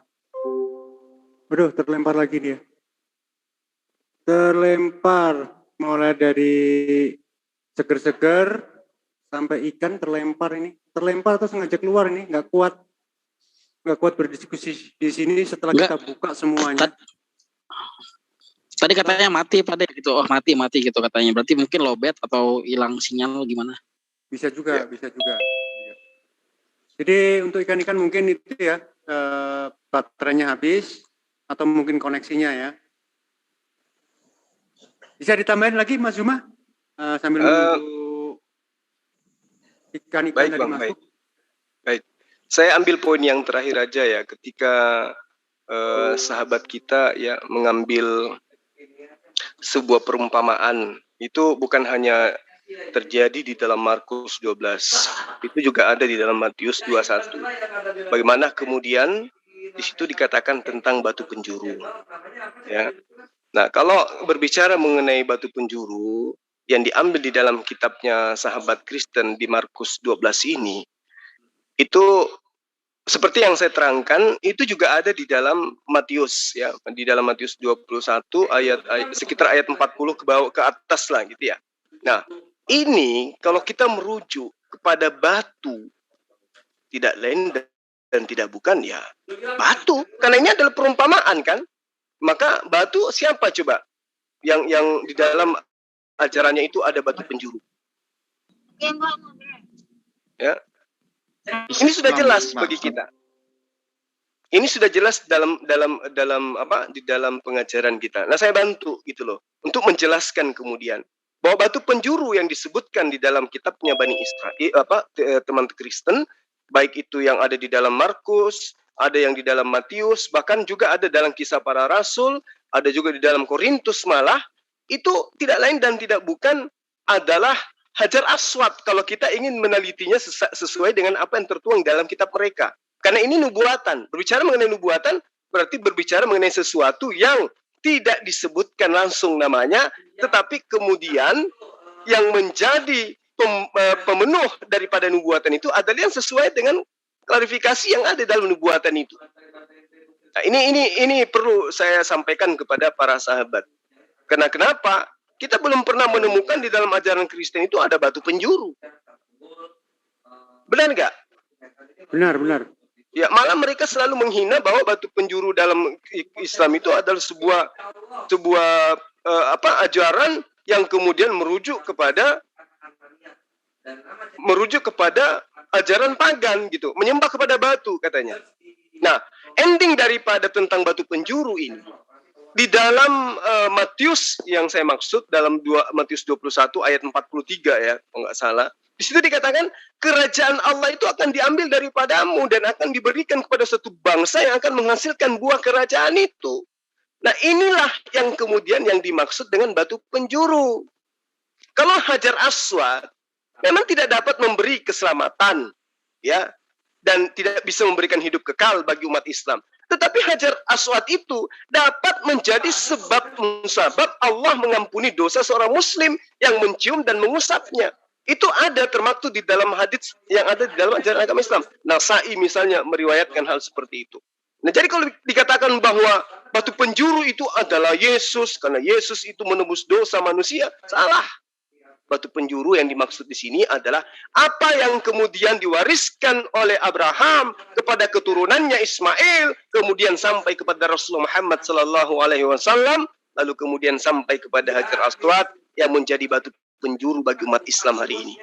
Waduh, terlempar lagi dia. Terlempar. Mulai dari seger-seger sampai ikan terlempar ini. Terlempar atau sengaja keluar ini. Nggak kuat berdiskusi di sini setelah kita buka semuanya. Tadi katanya mati Pak De gitu. Oh, mati gitu katanya. Berarti mungkin lowbat atau hilang sinyal gimana? Bisa juga. Jadi untuk ikan-ikan mungkin itu ya baterainya habis atau mungkin koneksinya ya. Bisa ditambahin lagi Mas Zuma sambil menunggu ikan-ikan dari masuk. Baik. Saya ambil poin yang terakhir aja ya, ketika sahabat kita ya mengambil sebuah perumpamaan, itu bukan hanya terjadi di dalam Markus 12, itu juga ada di dalam Matius 21. Bagaimana kemudian di situ dikatakan tentang batu penjuru. Ya. Nah, kalau berbicara mengenai batu penjuru yang diambil di dalam kitabnya sahabat Kristen di Markus 12 ini, itu seperti yang saya terangkan, itu juga ada di dalam Matius ya, di dalam Matius 21 ayat sekitar ayat 40 ke bawah ke atas lah gitu ya. Nah, ini kalau kita merujuk kepada batu tidak lain dan tidak bukan ya batu, karena ini adalah perumpamaan kan. Maka batu siapa coba yang di dalam ajarannya itu ada batu penjuru? Ya. Ini sudah jelas bagi kita. Ini sudah jelas dalam apa di dalam pengajaran kita. Nah, saya bantu gitu loh untuk menjelaskan kemudian bahwa batu penjuru yang disebutkan di dalam kitabnya Bani Israel teman Kristen, baik itu yang ada di dalam Markus, ada yang di dalam Matius, bahkan juga ada dalam Kisah Para Rasul, ada juga di dalam Korintus malah, itu tidak lain dan tidak bukan adalah Hajar Aswad kalau kita ingin menelitinya sesuai dengan apa yang tertuang dalam kitab mereka. Karena ini nubuatan. Berbicara mengenai nubuatan berarti berbicara mengenai sesuatu yang tidak disebutkan langsung namanya, tetapi kemudian yang menjadi pemenuh daripada nubuatan itu adalah yang sesuai dengan klarifikasi yang ada dalam nubuatan itu. Nah, ini perlu saya sampaikan kepada para sahabat. Karena kenapa? Kita belum pernah menemukan di dalam ajaran Kristen itu ada batu penjuru. Benar nggak? Benar. Ya, malah mereka selalu menghina bahwa batu penjuru dalam Islam itu adalah sebuah ajaran yang kemudian merujuk kepada ajaran pagan gitu, menyembah kepada batu katanya. Nah, ending daripada tentang batu penjuru ini di dalam Matius yang saya maksud dalam Matius 21 ayat 43 ya, kalau nggak salah. Di situ dikatakan kerajaan Allah itu akan diambil daripadamu dan akan diberikan kepada satu bangsa yang akan menghasilkan buah kerajaan itu. Nah, inilah yang kemudian yang dimaksud dengan batu penjuru. Kalau Hajar Aswad memang tidak dapat memberi keselamatan ya, dan tidak bisa memberikan hidup kekal bagi umat Islam. Tetapi Hajar Aswad itu dapat menjadi sebab musabab Allah mengampuni dosa seorang muslim yang mencium dan mengusapnya. Itu ada termaktub di dalam hadits yang ada di dalam ajaran agama Islam. Nasai misalnya meriwayatkan hal seperti itu. Nah, jadi kalau dikatakan bahwa batu penjuru itu adalah Yesus karena Yesus itu menebus dosa manusia, salah. Batu penjuru yang dimaksud di sini adalah apa yang kemudian diwariskan oleh Abraham kepada keturunannya Ismail, kemudian sampai kepada Rasulullah Muhammad SAW, lalu kemudian sampai kepada Hajar Aswad yang menjadi batu penjuru bagi umat Islam hari ini.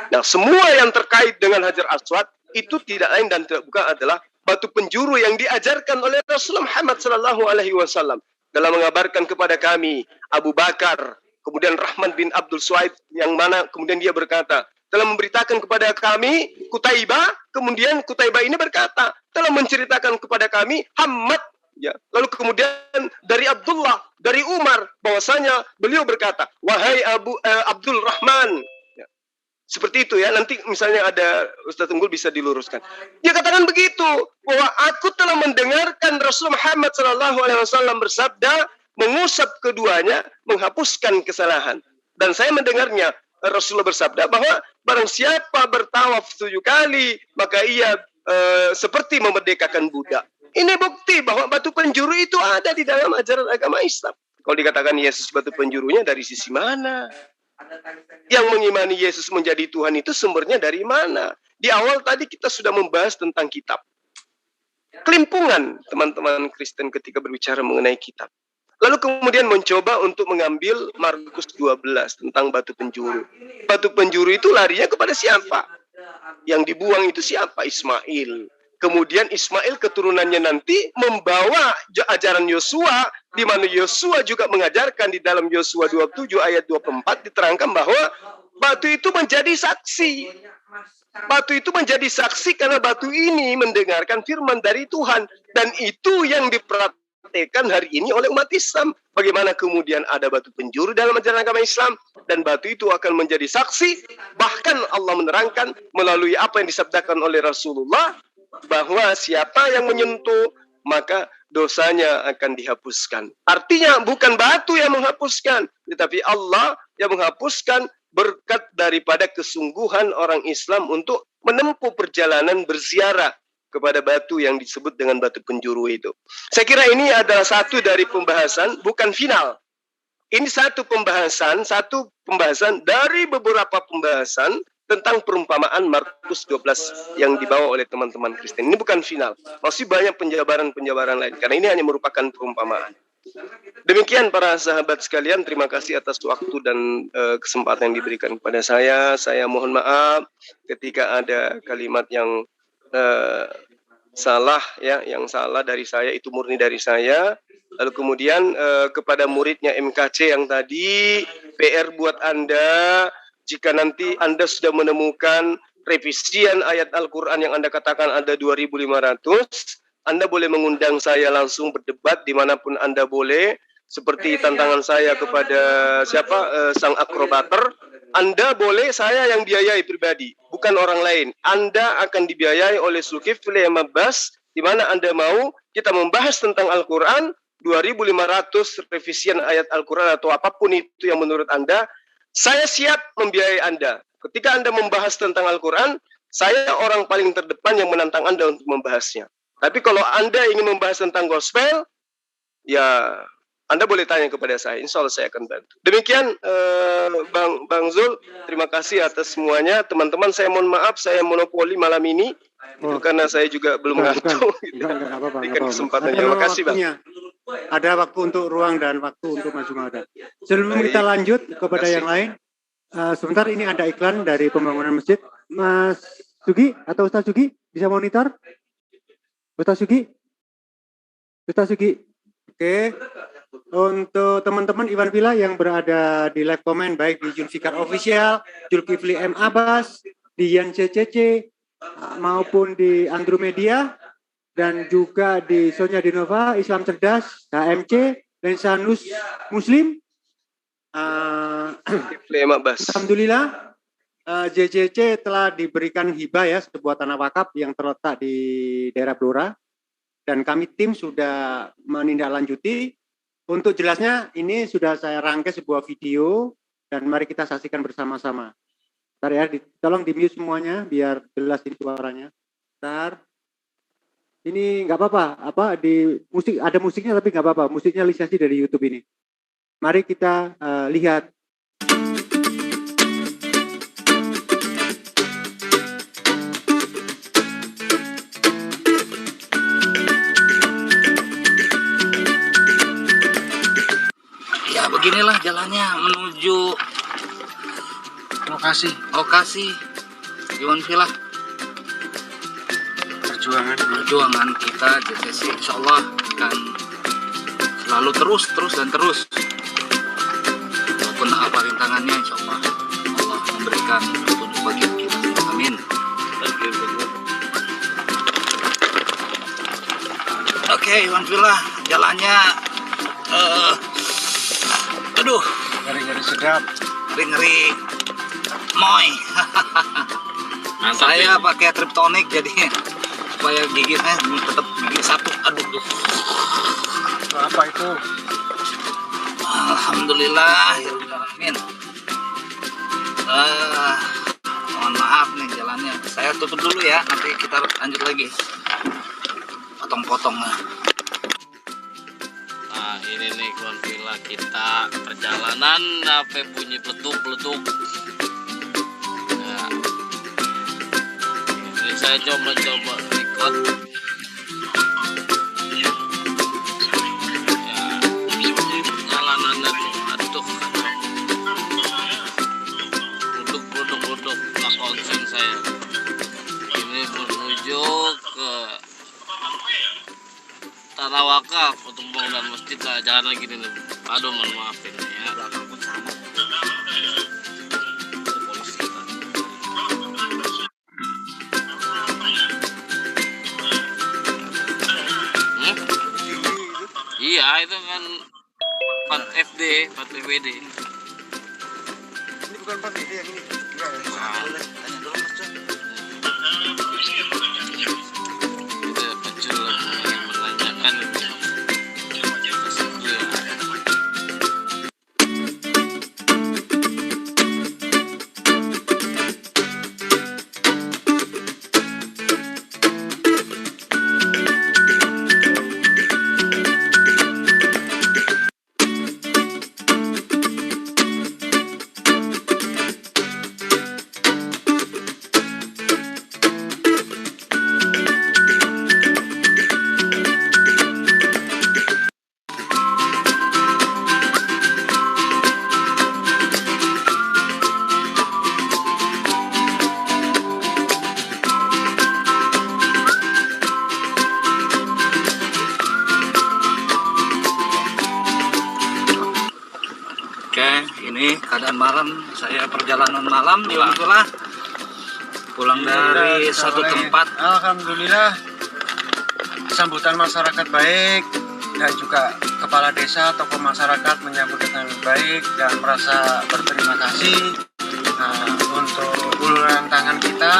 Nah, semua yang terkait dengan Hajar Aswad itu tidak lain dan tidak bukan adalah batu penjuru yang diajarkan oleh Rasulullah Muhammad SAW dalam mengabarkan kepada kami Abu Bakar, kemudian Rahman bin Abdul Suhaib yang mana kemudian dia berkata, telah memberitakan kepada kami Kutaibah, kemudian Kutaibah ini berkata, telah menceritakan kepada kami Hamad, ya. Lalu kemudian dari Abdullah, dari Umar, bahwasanya beliau berkata, wahai Abdul Rahman. Ya. Seperti itu ya, nanti misalnya ada Ustaz Unggul bisa diluruskan. Dia katakan begitu, bahwa aku telah mendengarkan Rasul Muhammad SAW bersabda, mengusap keduanya menghapuskan kesalahan. Dan saya mendengarnya Rasulullah bersabda bahwa barang siapa bertawaf 7 kali maka ia seperti memerdekakan budak. Ini bukti bahwa batu penjuru itu ada di dalam ajaran agama Islam. Kalau dikatakan Yesus batu penjurunya dari sisi mana? Yang mengimani Yesus menjadi Tuhan itu sumbernya dari mana? Di awal tadi kita sudah membahas tentang kitab. Kelimpungan teman-teman Kristen ketika berbicara mengenai kitab. Lalu kemudian mencoba untuk mengambil Markus 12 tentang batu penjuru. Batu penjuru itu larinya kepada siapa? Yang dibuang itu siapa? Ismail. Kemudian Ismail keturunannya nanti membawa ajaran Yosua, di mana Yosua juga mengajarkan di dalam Yosua 27 ayat 24 diterangkan bahwa batu itu menjadi saksi. Batu itu menjadi saksi karena batu ini mendengarkan firman dari Tuhan. Dan itu yang dipraktekkan hari ini oleh umat Islam. Bagaimana kemudian ada batu penjuru dalam ajaran agama Islam. Dan batu itu akan menjadi saksi. Bahkan Allah menerangkan melalui apa yang disabdakan oleh Rasulullah, bahwa siapa yang menyentuh maka dosanya akan dihapuskan. Artinya bukan batu yang menghapuskan, tetapi Allah yang menghapuskan berkat daripada kesungguhan orang Islam untuk menempuh perjalanan berziarah kepada batu yang disebut dengan batu penjuru itu. Saya kira ini adalah satu dari pembahasan, bukan final. Ini satu pembahasan dari beberapa pembahasan tentang perumpamaan Markus 12 yang dibawa oleh teman-teman Kristen. Ini bukan final. Masih banyak penjabaran-penjabaran lain. Karena ini hanya merupakan perumpamaan. Demikian para sahabat sekalian. Terima kasih atas waktu dan kesempatan yang diberikan kepada saya. Saya mohon maaf ketika ada kalimat yang salah, ya, yang salah dari saya, itu murni dari saya. Lalu kemudian kepada muridnya MKC yang tadi, PR buat Anda. Jika nanti Anda sudah menemukan revisian ayat Al-Quran yang Anda katakan ada 2.500, Anda boleh mengundang saya langsung berdebat dimanapun Anda boleh. Seperti tantangan saya kepada sang akrobater. Anda boleh, saya yang biayai pribadi, bukan orang lain. Anda akan dibiayai oleh Zulkifli Abbas, di mana Anda mau kita membahas tentang Al-Quran, 2.500 revisian ayat Al-Quran atau apapun itu yang menurut Anda. Saya siap membiayai Anda. Ketika Anda membahas tentang Al-Quran, saya orang paling terdepan yang menantang Anda untuk membahasnya. Tapi kalau Anda ingin membahas tentang gospel, ya Anda boleh tanya kepada saya. Insya Allah saya akan bantu. Demikian Bang Zul, terima kasih atas semuanya. Teman-teman, saya mohon maaf, saya monopoli malam ini. Itu karena saya juga belum ngantuk. Berikan kesempatan. Terima kasih, Bang. Ada waktu untuk ruang dan waktu untuk maju madan. Sebelum kita lanjut kepada yang lain, sebentar ini ada iklan dari pembangunan masjid. Mas Sugi atau Ustaz Sugi bisa monitor? Ustaz Sugi? Oke. Untuk teman-teman Iwan Villa yang berada di live comment baik di Julfikar Official, Zulkifli M. Abbas, di Yan CCC, maupun di Andromedia, dan juga di Sonya Dinova, Islam Cerdas, HMC, Lensanus Muslim. Alhamdulillah, JCC telah diberikan hibah ya, sebuah tanah wakaf yang terletak di daerah Blora. Dan kami tim sudah menindaklanjuti. Untuk jelasnya, ini sudah saya rangkai sebuah video, dan mari kita saksikan bersama-sama. Bentar ya, tolong di-mute semuanya, biar jelas ini suaranya. Bentar. Ini nggak apa-apa, di musik ada musiknya tapi nggak apa-apa, musiknya lisensi dari YouTube ini. Mari kita lihat. Ya beginilah jalannya menuju lokasi Iwan Villa. Perjuangan kita JCC insya Allah akan selalu terus walaupun apa rintangannya, insya Allah memberikan petunjuk bagi kita. Amin. Oke, Iwan Villa jalannya aduh, ngeri sedap, ngeri moy. Saya pakai triptonik jadi supaya giginya tetap gigi satu. Aduh. Apa itu? Alhamdulillah, ya amin. Mohon maaf nih jalannya. Saya tutup dulu ya, nanti kita lanjut lagi. Potong-potong lah. Nah, ini nih Iwan Villa kita perjalanan sampai bunyi peletuk. Nah, ini saya coba record. Ya. tanah wakaf untuk pembangunan masjid lah, jangan lagi dulu. Aduh, mohon maafin ya. Iya, itu kan 4 FD, 4 FWD. Ini bukan 4 FD yang ini. Enggak, Tanya dulu Mas John. Itu Pecul yang menanyakan ini. Ini keadaan malam, saya perjalanan malam di Wangtula, pulang dari satu tempat. Alhamdulillah, sambutan masyarakat baik dan juga kepala desa, tokoh masyarakat menyambut dengan baik dan merasa berterima kasih untuk uluran tangan kita.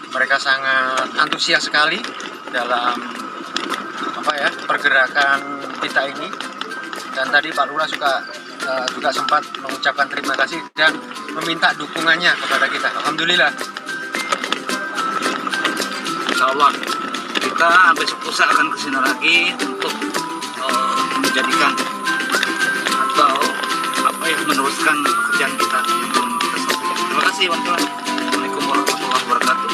Mereka sangat antusias sekali dalam pergerakan kita ini. Dan tadi Pak Lurah juga sempat mengucapkan terima kasih dan meminta dukungannya kepada kita. Alhamdulillah. Insya Allah kita besok lusa akan kesini lagi untuk menjadikan atau meneruskan pekerjaan kita yang belum kita selesaikan. Terima kasih Wangtula. Assalamualaikum warahmatullahi wabarakatuh.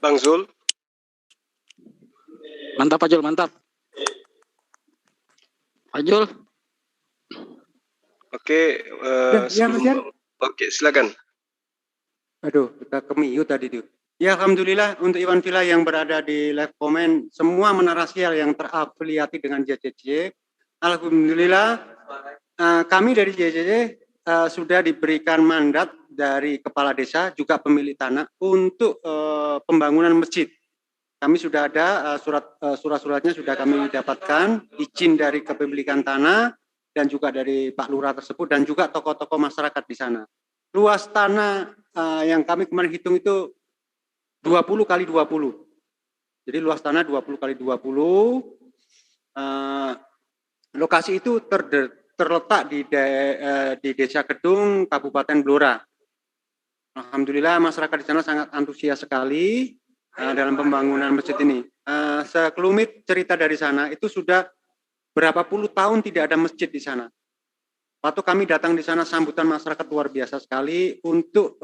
Bang Zul. Mantap Pak Jul, mantap. Pak Jul. Oke, oke, silakan. Aduh, kita ke-mute tadi tuh. Ya, alhamdulillah untuk Iwan Villa yang berada di live comment, semua menarasial yang terafiliasi dengan JCC. Alhamdulillah, kami dari JCC sudah diberikan mandat dari kepala desa juga pemilik tanah untuk pembangunan masjid. Kami sudah ada surat-suratnya sudah kami dapatkan, izin dari kepemilikan tanah dan juga dari Pak Lurah tersebut dan juga tokoh-tokoh masyarakat di sana. Luas tanah yang kami kemarin hitung itu 20 kali 20. Jadi luas tanah 20 kali 20. Lokasi itu terletak di Desa Kedung, Kabupaten Blora. Alhamdulillah masyarakat di sana sangat antusias sekali dalam pembangunan masjid ini. Sekelumit cerita dari sana itu sudah berapa puluh tahun tidak ada masjid di sana. Waktu kami datang di sana sambutan masyarakat luar biasa sekali untuk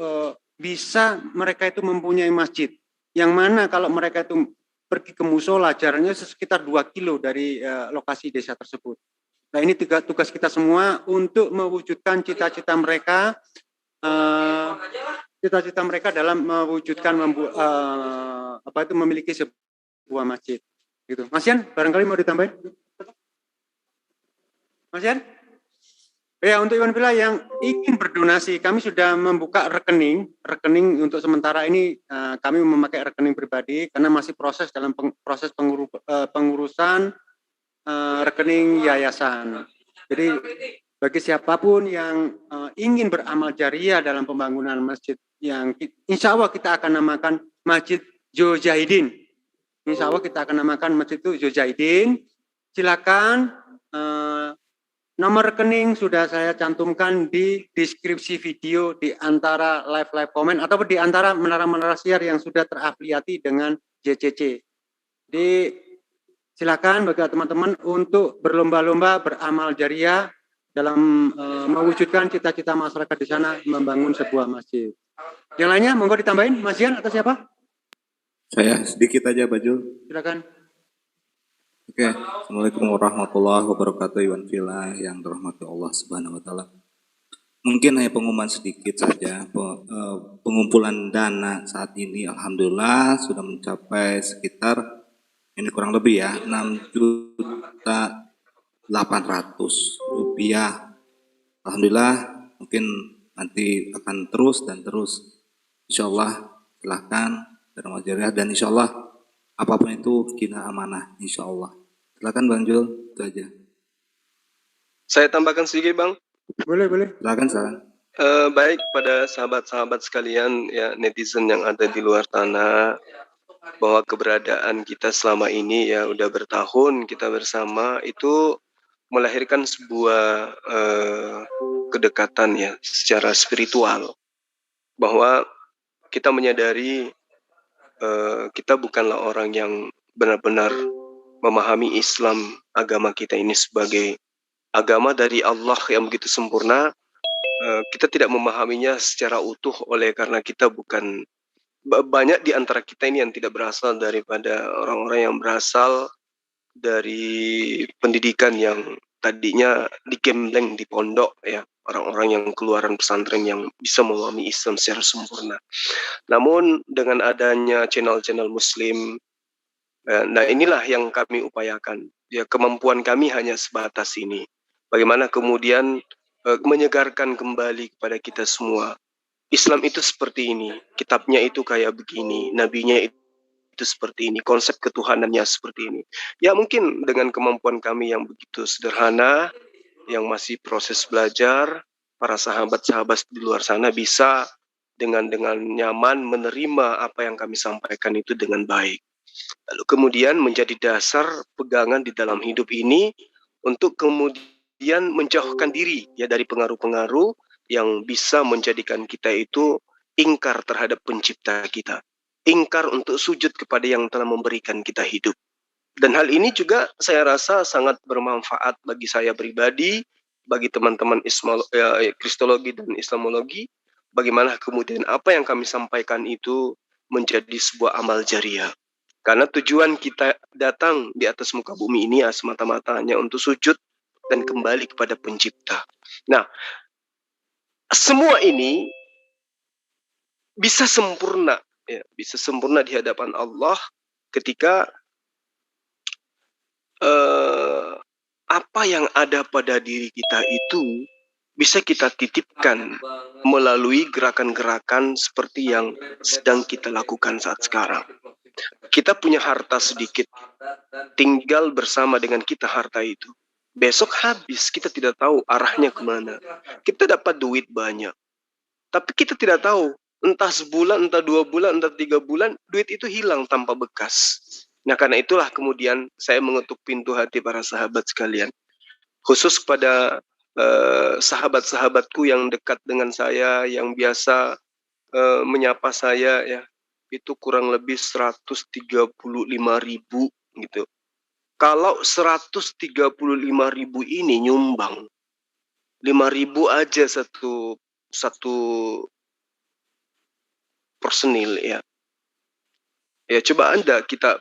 bisa mereka itu mempunyai masjid. Yang mana kalau mereka itu pergi ke musola jaraknya sekitar 2 kilo dari lokasi desa tersebut. Nah ini tugas kita semua untuk mewujudkan cita-cita mereka. Cita-cita mereka dalam mewujudkan memiliki sebuah masjid gitu. Mas Yan, barangkali mau ditambahin? Mas Yan? Ya, untuk Iwan Villa yang ingin berdonasi, kami sudah membuka rekening untuk sementara ini kami memakai rekening pribadi karena masih proses dalam proses pengurusan rekening yayasan. Jadi bagi siapapun yang ingin beramal jariah dalam pembangunan masjid yang insya Allah kita akan namakan Masjid Jojahidin. Insya Allah kita akan namakan masjid itu Zujaidin. Silakan, nomor rekening sudah saya cantumkan di deskripsi video di antara live komen ataupun di antara menara-menara siar yang sudah terafiliasi dengan JCC. Jadi silakan bagi teman-teman untuk berlomba-lomba beramal jariah dalam mewujudkan cita-cita masyarakat di sana membangun sebuah masjid. Yang lainnya monggo ditambahin, Mas Zian atau siapa? Saya sedikit aja, Baju. Silakan. Oke, Assalamualaikum warahmatullahi wabarakatuh, Iwan Villa yang dirahmati Allah Subhanahu wa taala. Mungkin hanya pengumuman sedikit saja. Pengumpulan dana saat ini alhamdulillah sudah mencapai sekitar ini kurang lebih ya 6.800.000 rupiah. Alhamdulillah, mungkin nanti akan terus dan terus. Insyaallah silakan beramal jariah dan insyaallah apapun itu kita amanah insyaallah. Silakan Bang Jul, itu aja. Saya tambahkan sedikit Bang. Boleh. Silakan. Baik pada sahabat-sahabat sekalian ya netizen yang ada di luar tanah, bahwa keberadaan kita selama ini ya udah bertahun kita bersama itu melahirkan sebuah kedekatan ya secara spiritual, bahwa kita menyadari kita bukanlah orang yang benar-benar memahami Islam, agama kita ini sebagai agama dari Allah yang begitu sempurna. Kita tidak memahaminya secara utuh oleh karena kita bukan, banyak di antara kita ini yang tidak berasal daripada orang-orang yang berasal dari pendidikan yang tadinya digembleng di pondok ya, orang-orang yang keluaran pesantren yang bisa memahami Islam secara sempurna. Namun dengan adanya channel-channel Muslim, nah inilah yang kami upayakan. Ya kemampuan kami hanya sebatas ini. Bagaimana kemudian menyegarkan kembali kepada kita semua. Islam itu seperti ini, kitabnya itu kayak begini, nabinya itu seperti ini, konsep ketuhanannya seperti ini. Ya mungkin dengan kemampuan kami yang begitu sederhana, yang masih proses belajar, para sahabat-sahabat di luar sana bisa dengan nyaman menerima apa yang kami sampaikan itu dengan baik. Lalu kemudian menjadi dasar pegangan di dalam hidup ini untuk kemudian menjauhkan diri ya dari pengaruh-pengaruh yang bisa menjadikan kita itu ingkar terhadap pencipta kita. Ingkar untuk sujud kepada yang telah memberikan kita hidup. Dan hal ini juga saya rasa sangat bermanfaat bagi saya pribadi, bagi teman-teman Kristologi dan Islamologi, bagaimana kemudian apa yang kami sampaikan itu menjadi sebuah amal jariah. Karena tujuan kita datang di atas muka bumi ini semata-mata hanya untuk sujud dan kembali kepada pencipta. Nah, semua ini bisa sempurna, ya, bisa sempurna di hadapan Allah ketika apa yang ada pada diri kita itu bisa kita titipkan melalui gerakan-gerakan seperti yang sedang kita lakukan saat sekarang. Kita punya harta sedikit, tinggal bersama dengan kita harta itu. Besok habis, kita tidak tahu arahnya kemana. Kita dapat duit banyak, tapi kita tidak tahu, entah sebulan, entah 2 bulan, entah 3 bulan, duit itu hilang tanpa bekas. Nah karena itulah kemudian saya mengetuk pintu hati para sahabat sekalian, khusus kepada sahabat-sahabatku yang dekat dengan saya, yang biasa menyapa saya ya, itu kurang lebih 135.000 gitu. Kalau 135.000 ini nyumbang 5.000 aja satu personil ya. Ya coba Anda kita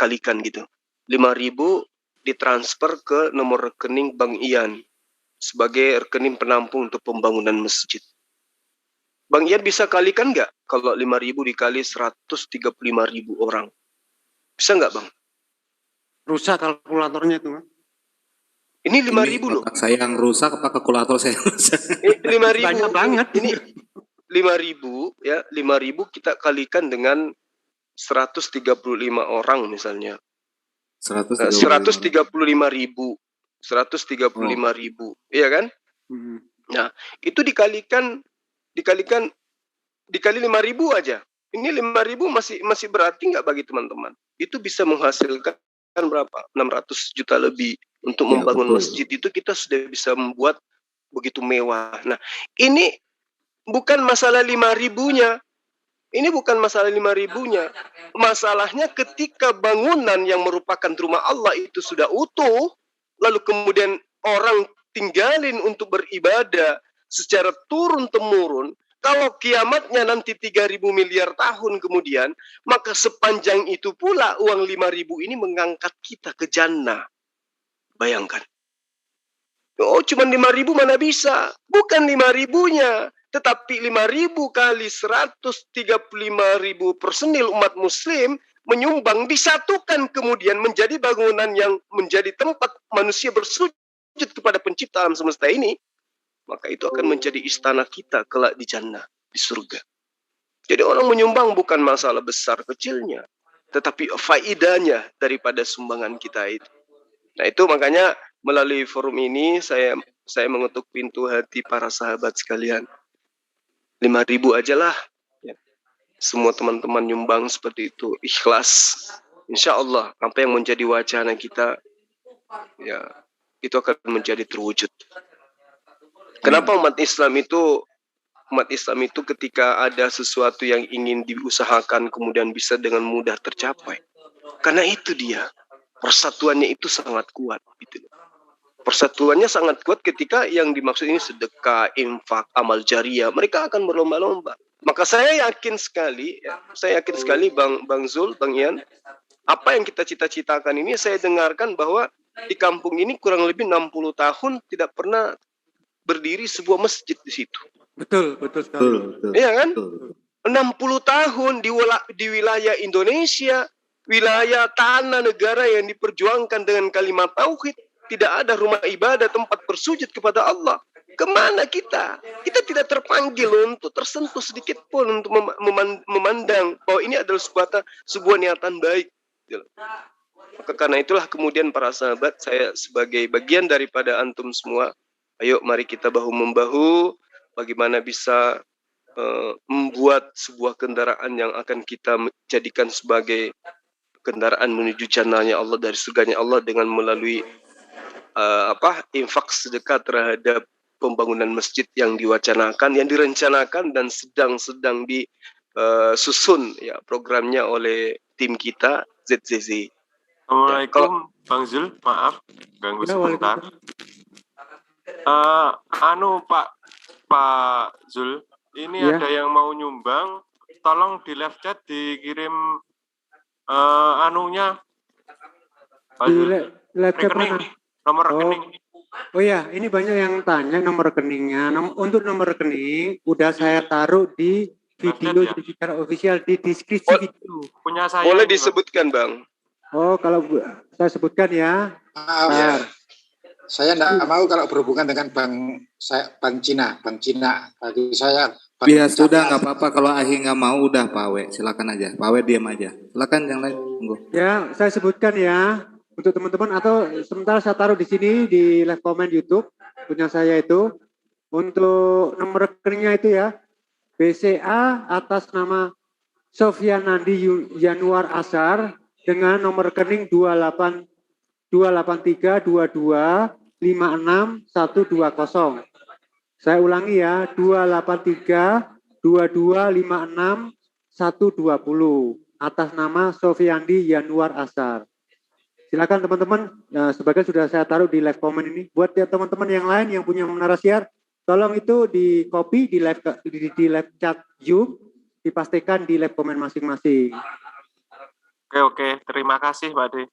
kalikan gitu. 5.000 ditransfer ke nomor rekening Bang Ian sebagai rekening penampung untuk pembangunan masjid. Bang Ian bisa kalikan nggak kalau 5.000 dikali 135.000 orang? Bisa nggak Bang? Rusak kalkulatornya itu. Ini 5.000 loh. Saya yang rusak apa kalkulator saya rusak? 5.000 banyak banget. Ini 5.000 ya, 5.000 kita kalikan dengan 135 orang misalnya. 135.000. 135.000, iya kan? Nah, itu dikali 5.000 aja. Ini 5.000 masih berarti nggak bagi teman-teman? Itu bisa menghasilkan berapa? 600 juta lebih untuk membangun masjid. Itu kita sudah bisa membuat begitu mewah. Nah, ini bukan masalah 5.000-nya. Ini bukan masalah 5.000-nya. Masalahnya ketika bangunan yang merupakan rumah Allah itu sudah utuh, lalu kemudian orang tinggalin untuk beribadah secara turun-temurun. Kalau kiamatnya nanti 3.000 miliar tahun kemudian, maka sepanjang itu pula uang 5.000 ini mengangkat kita ke jannah. Bayangkan. Oh, cuma 5.000 mana bisa? Bukan 5.000-nya, tetapi 5.000 kali 135.000 personil umat muslim menyumbang, disatukan kemudian menjadi bangunan yang menjadi tempat manusia bersujud kepada pencipta alam semesta ini. Maka itu akan menjadi istana kita kelak di jannah, di surga. Jadi orang menyumbang bukan masalah besar kecilnya, tetapi faidahnya daripada sumbangan kita itu. Nah itu makanya melalui forum ini saya mengetuk pintu hati para sahabat sekalian. 5.000 aja lah. Ya. Semua teman-teman nyumbang seperti itu, ikhlas. Insya Allah apa yang menjadi wacana kita, ya itu akan menjadi terwujud. Kenapa umat Islam itu ketika ada sesuatu yang ingin diusahakan kemudian bisa dengan mudah tercapai? Karena itu dia persatuannya itu sangat kuat. Gitu. Persatuannya sangat kuat ketika yang dimaksud ini sedekah, infak, amal jariah. Mereka akan berlomba-lomba. Maka saya yakin sekali Bang Zul, Bang Ian, apa yang kita cita-citakan ini saya dengarkan bahwa di kampung ini kurang lebih 60 tahun tidak pernah berdiri sebuah masjid di situ. Betul sekali. Iya kan? 60 tahun di wilayah Indonesia, wilayah tanah negara yang diperjuangkan dengan kalimat tauhid, tidak ada rumah ibadah tempat bersujud kepada Allah. Kemana kita? Kita tidak terpanggil untuk tersentuh sedikit pun untuk memandang bahwa ini adalah sebuah niatan baik. Maka karena itulah kemudian para sahabat, saya sebagai bagian daripada antum semua, ayo mari kita bahu-membahu bagaimana bisa membuat sebuah kendaraan yang akan kita jadikan sebagai kendaraan menuju jannahnya Allah, dari surganya Allah, dengan melalui infak sedekah terhadap pembangunan masjid yang diwacanakan, yang direncanakan dan sedang disusun ya programnya oleh tim kita ZZZ. Assalamualaikum Bang Zul, maaf ganggu sebentar. Pak Zul, ini ada yang mau nyumbang, tolong di live chat dikirim anunya. Rekening, nomor rekening. Oh ya, ini banyak yang tanya nomor rekeningnya. Untuk nomor rekening udah saya taruh di video secara official di deskripsi video. Punya saya. Boleh disebutkan, Bang? Oh, kalau saya sebutkan ya. Maaf ya. Saya tidak mau kalau berhubungan dengan Bang Cina. Bagi saya. Ya sudah, nggak apa-apa. Kalau Ahi nggak mau, udah Pak Awe. Silakan aja. Pak Awe diam aja. Silakan yang lain. Tunggu. Ya, saya sebutkan ya untuk teman-teman, atau sementara saya taruh di sini di live comment YouTube punya saya itu. Untuk nomor rekeningnya itu ya, BCA atas nama Sofyan Nandi Yanuar Asar dengan nomor rekening 28322566120. Saya ulangi ya, 28322566120 atas nama Sofyandi Yanuar Asar. Silakan teman-teman, sebagian sudah saya taruh di live comment ini. Buat ya teman-teman yang lain yang punya menara siar, tolong itu di copy di live chat Zoom, dipastikan di live comment masing-masing. Oke, terima kasih Pak De.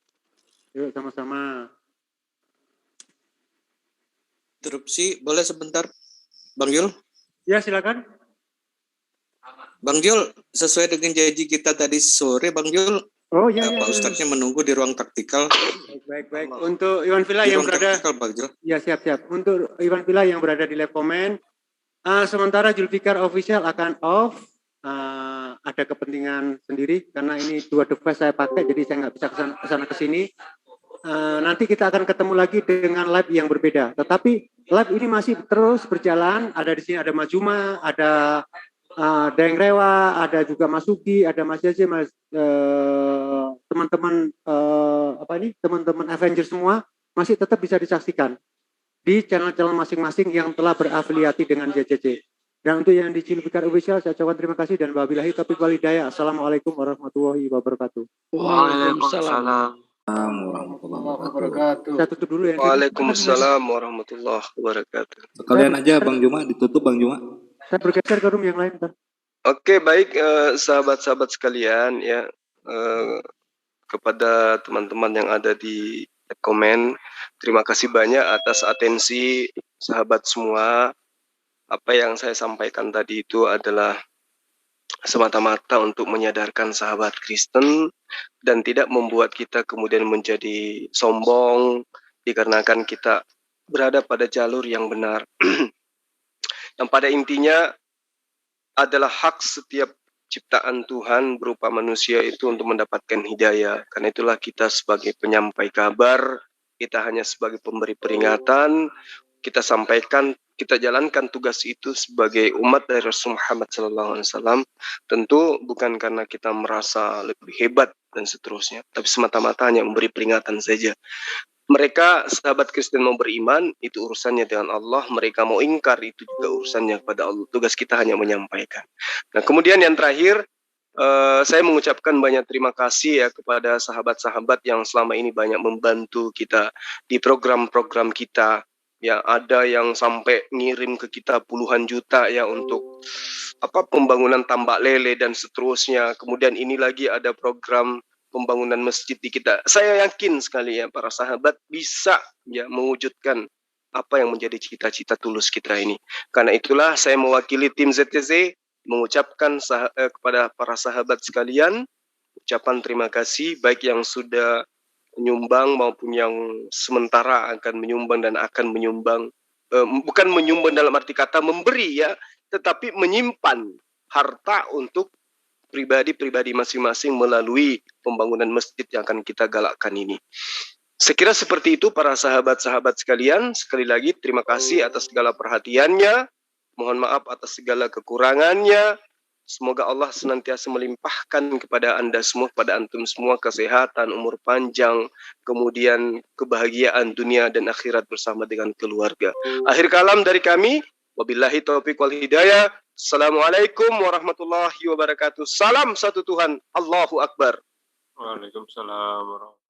Yuk, sama-sama. Interupsi, boleh sebentar, Bang Yul? Ya, silakan. Bang Yul, sesuai dengan janji kita tadi sore, Bang Yul, Pak Ustadznya menunggu di ruang taktikal. Baik. Untuk Iwan Villa yang berada, ya siap. Untuk Iwan Villa yang berada di live comment, sementara Julfikar Official akan off. Ada kepentingan sendiri karena ini dua device saya pakai, jadi saya nggak bisa kesana kesini. Nanti kita akan ketemu lagi dengan live yang berbeda. Tetapi live ini masih terus berjalan. Ada di sini ada Majuma, ada Deng Rewa, ada juga Mas Sugi, ada Mas Jaje, teman-teman teman-teman Avengers semua masih tetap bisa disaksikan di channel-channel masing-masing yang telah berafiliasi dengan JCC. Dan untuk yang di Cilupikan Official, saya ucapkan terima kasih dan wabillahi taufiq wal hidayah. Assalamualaikum warahmatullahi wabarakatuh. Waalaikumsalam. Saya tutup dulu ya. Waalaikumsalam warahmatullahi wabarakatuh. Sekalian aja Bang Juma, ditutup Bang Juma. Saya bergeser ke room yang lain. Oke, baik sahabat-sahabat sekalian ya, kepada teman-teman yang ada di komen, terima kasih banyak atas atensi sahabat semua. Apa yang saya sampaikan tadi itu adalah semata-mata untuk menyadarkan sahabat Kristen dan tidak membuat kita kemudian menjadi sombong dikarenakan kita berada pada jalur yang benar. Yang pada intinya adalah hak setiap ciptaan Tuhan berupa manusia itu untuk mendapatkan hidayah. Karena itulah kita sebagai penyampai kabar, kita hanya sebagai pemberi peringatan, kita sampaikan, kita jalankan tugas itu sebagai umat dari Rasul Muhammad SAW. Tentu bukan karena kita merasa lebih hebat dan seterusnya, tapi semata-mata hanya memberi peringatan saja. Mereka sahabat Kristen mau beriman, itu urusannya dengan Allah. Mereka mau ingkar, itu juga urusannya kepada Allah. Tugas kita hanya menyampaikan. Nah, kemudian yang terakhir, saya mengucapkan banyak terima kasih ya kepada sahabat-sahabat yang selama ini banyak membantu kita di program-program kita. Ya, ada yang sampai ngirim ke kita puluhan juta ya untuk pembangunan tambak lele dan seterusnya. Kemudian ini lagi ada program pembangunan masjid di kita. Saya yakin sekali ya para sahabat bisa ya mewujudkan apa yang menjadi cita-cita tulus kita ini. Karena itulah saya mewakili tim ZTZ mengucapkan kepada para sahabat sekalian ucapan terima kasih baik yang sudah menyumbang maupun yang sementara akan menyumbang dan akan menyumbang. Bukan menyumbang dalam arti kata memberi ya, tetapi menyimpan harta untuk pribadi-pribadi masing-masing melalui pembangunan masjid yang akan kita galakkan ini. Sekira seperti itu para sahabat-sahabat sekalian. Sekali lagi terima kasih atas segala perhatiannya. Mohon maaf atas segala kekurangannya. Semoga Allah senantiasa melimpahkan kepada Anda semua, kepada antum semua kesehatan, umur panjang, kemudian kebahagiaan dunia dan akhirat bersama dengan keluarga. Akhir kalam dari kami, wabillahi taufiq wal hidayah. Assalamualaikum warahmatullahi wabarakatuh. Salam satu Tuhan. Allahu Akbar. Waalaikumsalam warahmatullahi wabarakatuh.